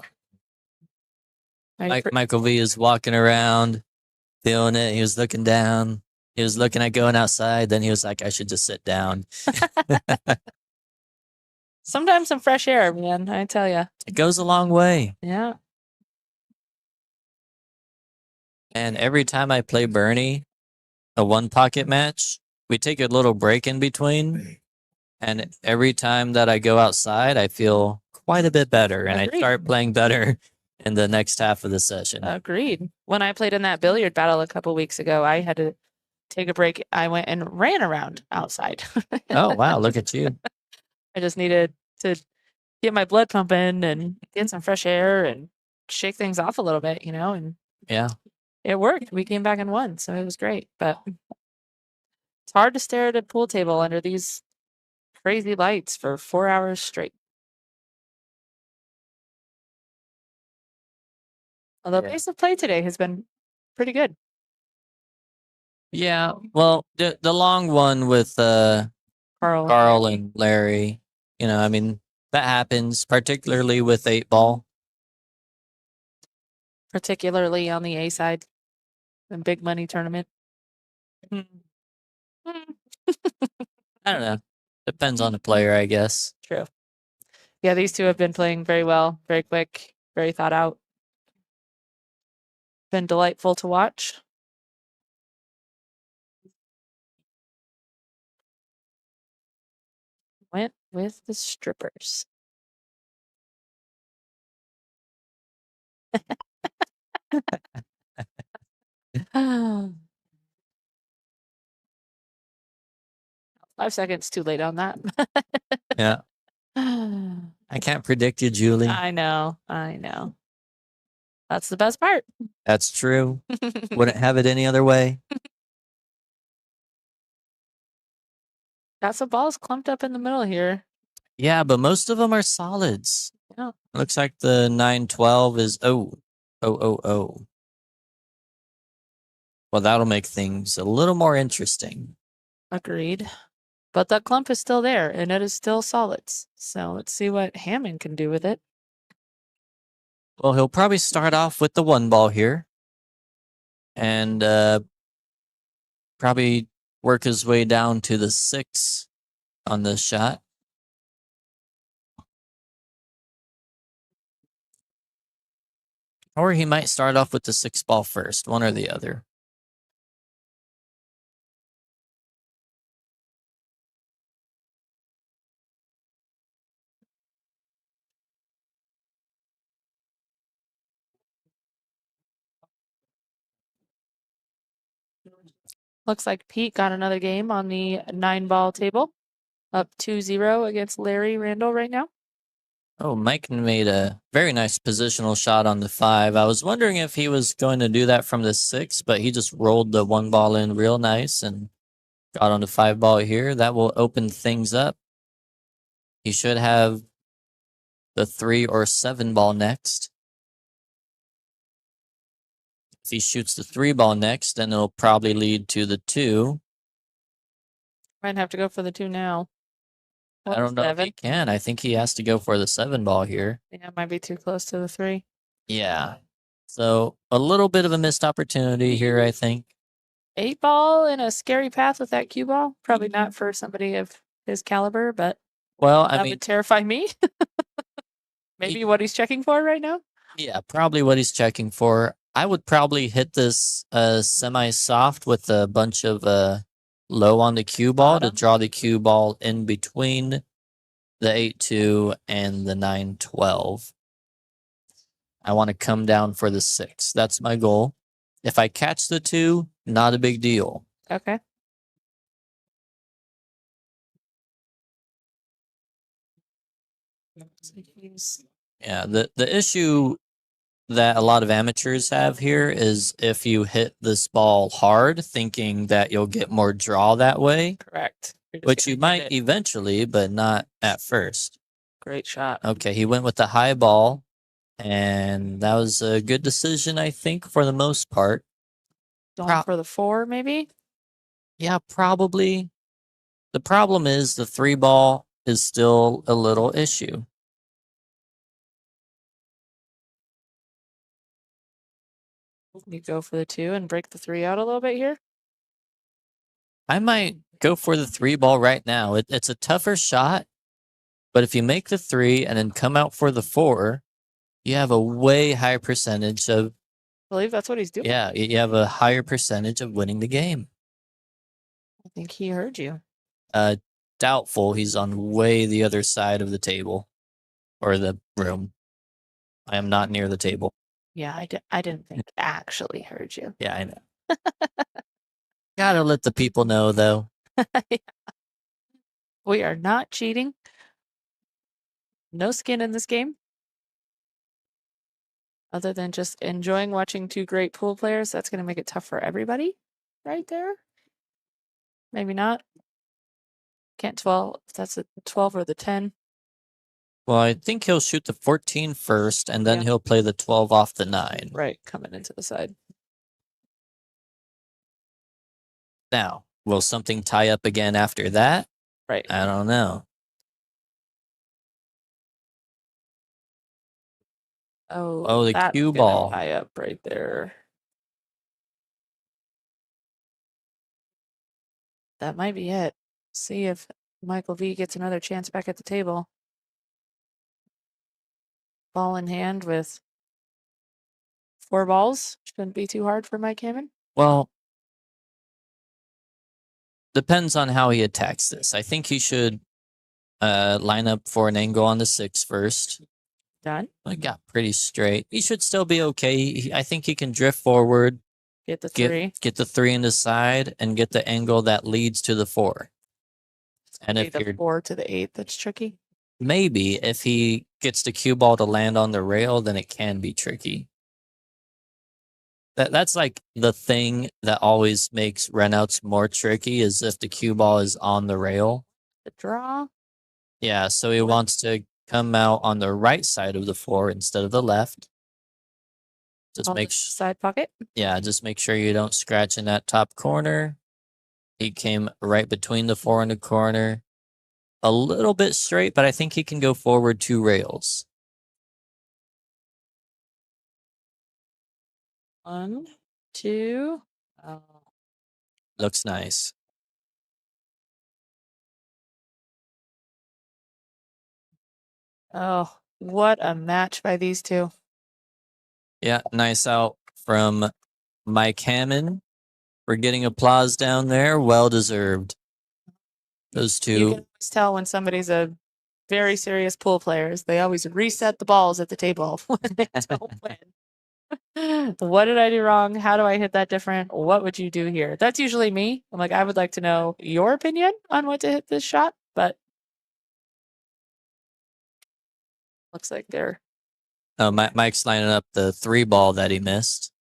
Michael V is walking around, feeling it. He was looking down. He was looking at going outside. Then he was like, I should just sit down. Sometimes some fresh air, man. I tell you. It goes a long way. Yeah. And every time I play Bernie, a 1 pocket match, we take a little break in between. And every time that I go outside, I feel quite a bit better. And Agreed. I start playing better in the next half of the session. Agreed. When I played in that billiard battle a couple weeks ago, I had to take a break. I went and ran around outside. Oh, wow. Look at you. I just needed to get my blood pumping and get some fresh air and shake things off a little bit, and Yeah. it worked. We came back and won, so it was great. But it's hard to stare at a pool table under these crazy lights for 4 hours straight. Although Yeah. pace of play today has been pretty good. Yeah. Well, the long one with Carl and Larry, I mean, that happens, particularly with 8-ball. Particularly on the A side, the big money tournament. I don't know. Depends on the player, I guess. True. Yeah, these two have been playing very well, very quick, very thought out. Been delightful to watch. Went with the strippers. Ah. 5 seconds too late on that. Yeah. I can't predict you, Julie. I know. That's the best part. That's true. Wouldn't have it any other way. Got some balls clumped up in the middle here. Yeah, but most of them are solids. Yeah. Looks like the 912 is oh. Well, that'll make things a little more interesting. Agreed. But that clump is still there, and it is still solids. So let's see what Hammond can do with it. Well, he'll probably start off with the 1 ball here. And probably work his way down to the 6 on this shot. Or he might start off with the 6 ball first, one or the other. Looks like Pete got another game on the 9-ball table. Up 2-0 against Larry Randall right now. Oh, Mike made a very nice positional shot on the 5. I was wondering if he was going to do that from the 6, but he just rolled the 1 ball in real nice and got on the 5 ball here. That will open things up. He should have the 3 or 7 ball next. If he shoots the 3 ball next, then it'll probably lead to the 2. Might have to go for the 2 now. I don't know if he can. I think he has to go for the 7 ball here. Yeah, it might be too close to the 3. Yeah. So a little bit of a missed opportunity here, I think. 8 ball in a scary path with that cue ball. Probably not for somebody of his caliber, but Well, I that mean, would terrify me. Maybe what he's checking for right now. yeah, probably what he's checking for. I would probably hit this semi-soft with a bunch of low on the cue ball to Bottom. draw the cue ball in between the 8-2 and the 9-12. I want to come down for the 6. That's my goal. If I catch the 2, not a big deal. Okay. So he's Yeah, the issue that a lot of amateurs have here is if you hit this ball hard, thinking that you'll get more draw that way, correct. You're just which gonna you hit might it. eventually, but not at first. Great shot. Okay, he went with the high ball, and that was a good decision, I think, for the most part. Going for the 4, maybe. Yeah, probably. The problem is the 3 ball is still a little issue. You go for the 2 and break the 3 out a little bit here. I might go for the 3 ball right now. It's a tougher shot, but if you make the 3 and then come out for the 4, you have a way higher percentage of, I believe that's what he's doing. yeah, you have a higher percentage of winning the game. I think he heard you. Doubtful. He's on way the other side of the table or the room. I am not near the table. Yeah, I didn't think actually heard you. Yeah, I know. Gotta let the people know, though. We are not cheating. No skin in this game. Other than just enjoying watching 2 great pool players, that's going to make it tough for everybody right there. Maybe not. Can't 12. That's a 12 or the 10. Well, I think he'll shoot the 14 first, and then Yeah. he'll play the 12 off the 9. Right, coming into the side. Now, will something tie up again after that? Right. I don't know. Oh, the that's cue gonna ball. tie up right there. That might be it. See if Michael V gets another chance back at the table. Ball in hand with 4 balls. Shouldn't be too hard for Mike Hammond. Well, depends on how he attacks this. I think he should line up for an angle on the 6 first. Done. I got pretty straight. He should still be okay. I think he can drift forward, Get the 3. get the 3 in the side, and get the angle that leads to the 4. And Maybe if the you're 4 to the 8, that's tricky. maybe if he gets the cue ball to land on the rail, then it can be tricky. That's like the thing that always makes runouts more tricky is if the cue ball is on the rail. The draw. Yeah, so he wants to come out on the right side of the 4 instead of the left. Just Ball make to side pocket. yeah, just make sure you don't scratch in that top corner. He came right between the 4 and the corner. A little bit straight, but I think he can go forward 2 rails. 1, 2. Oh. Looks nice. Oh, what a match by these 2. Yeah, nice out from Mike Hammond. We're getting applause down there. Well deserved. Those You two. can always tell when somebody's a very serious pool player. They always reset the balls at the table when they don't win. What did I do wrong? How do I hit that different? What would you do here? That's usually me. I'm like, I would like to know your opinion on what to hit this shot, but looks like they're Mike's lining up the 3-ball that he missed.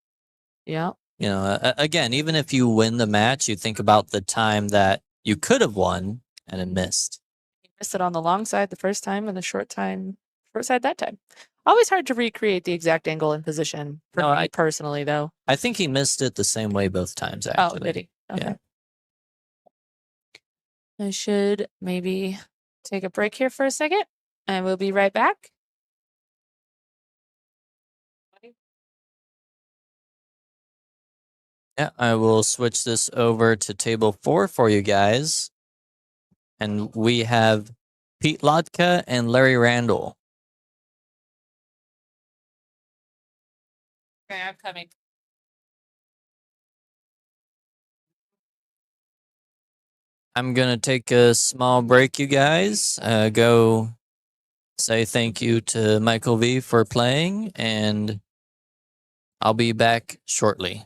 yeah. You know, again, even if you win the match, you think about the time that you could have won and it missed. He missed it on the long side the first time and the short side that time. Always hard to recreate the exact angle and position for No, me personally, though. I think he missed it the same way both times, Oh, actually. did he? Okay. Yeah. I should maybe take a break here for a second, and we'll be right back. Yeah, I will switch this over to table 4 for you guys. And we have Pete Lotka and Larry Randall. Okay, I'm coming. I'm going to take a small break, you guys. Go say thank you to Michael V for playing, and I'll be back shortly.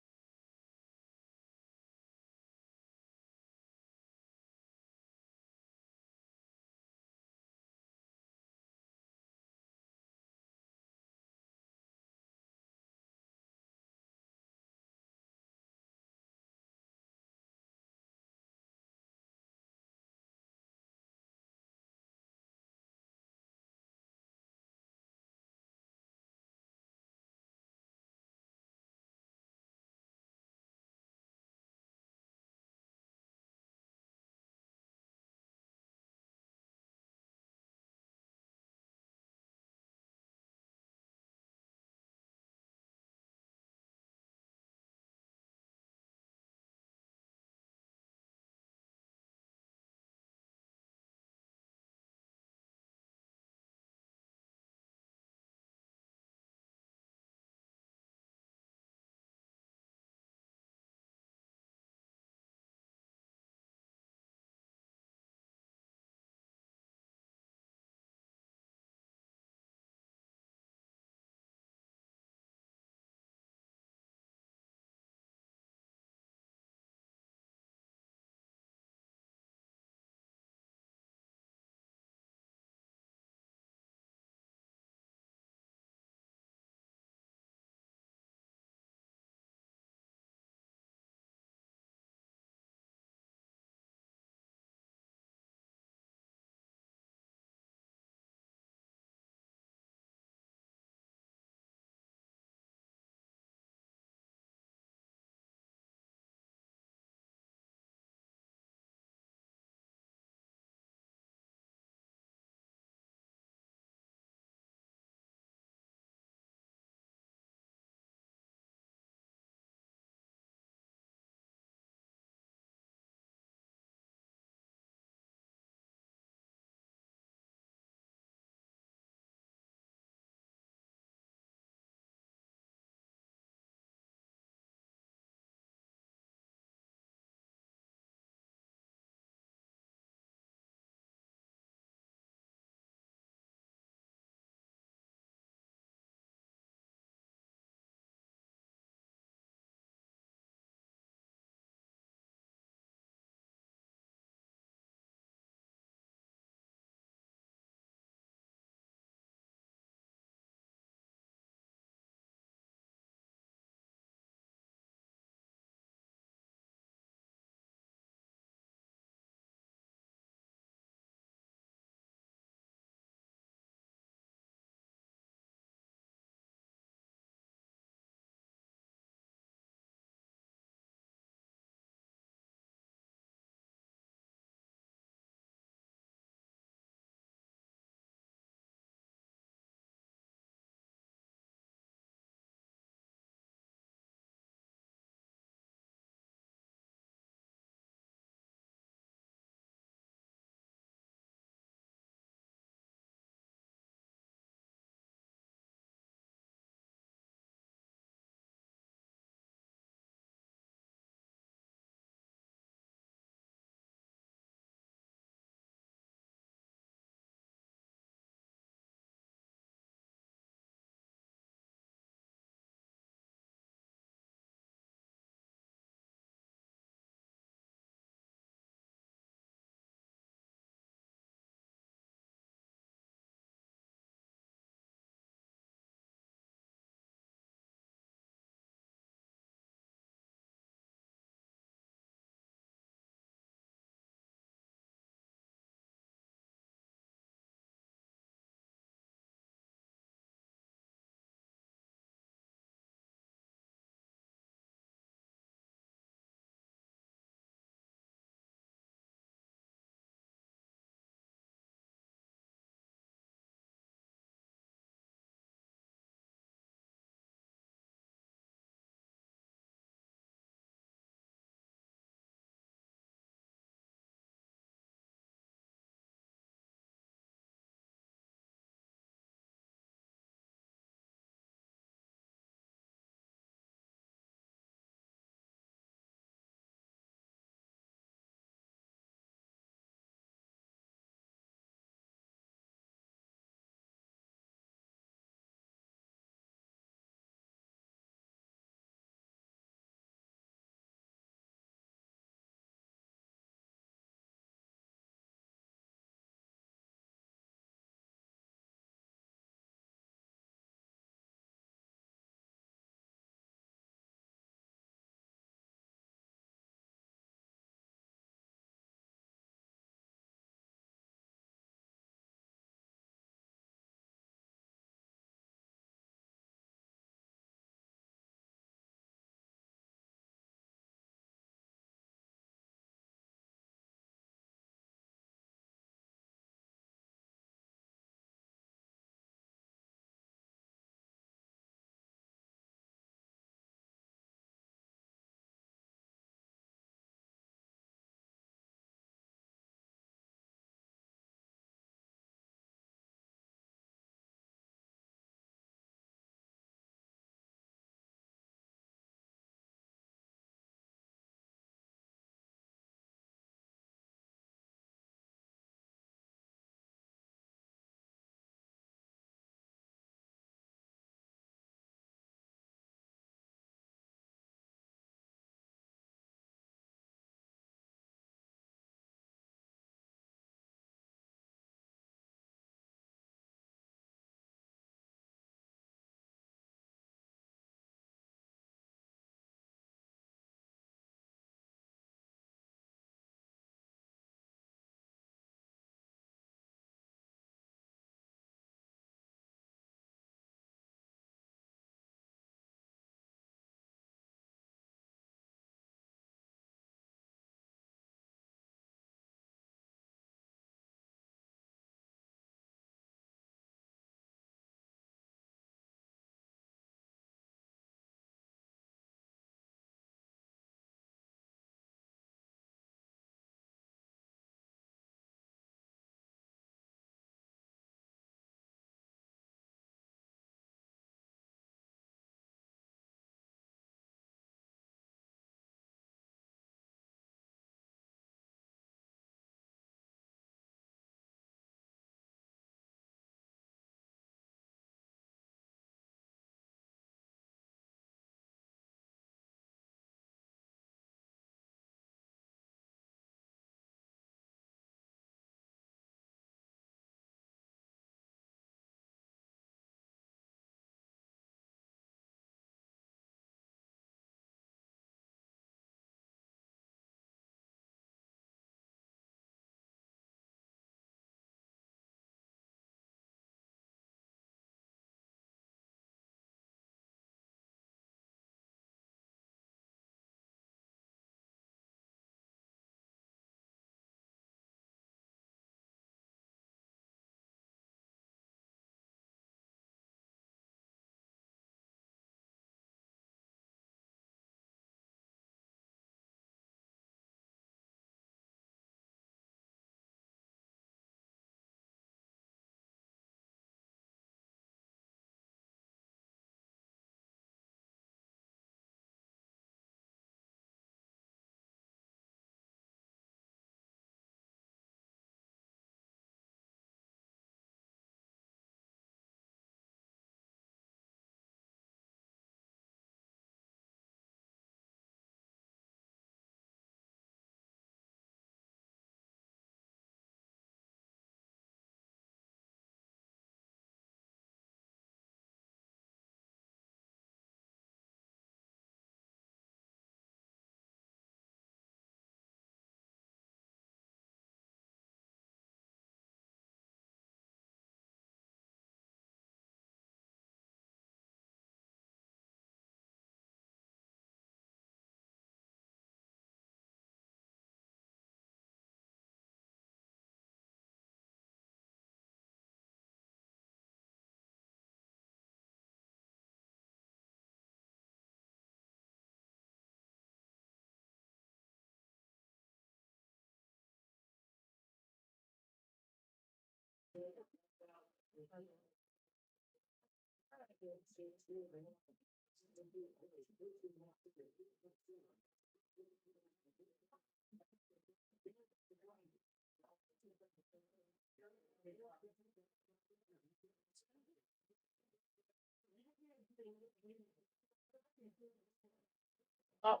Oh.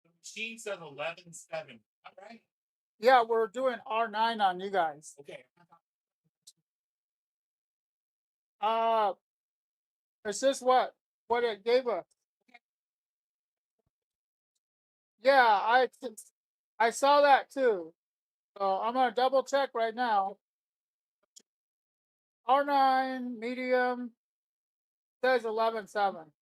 The machine says 11-7. All right. Yeah, we're doing R9 on you guys. Okay. It's just what it gave us. Yeah, I saw that too. So I'm gonna double check right now. R9 medium says 11-7.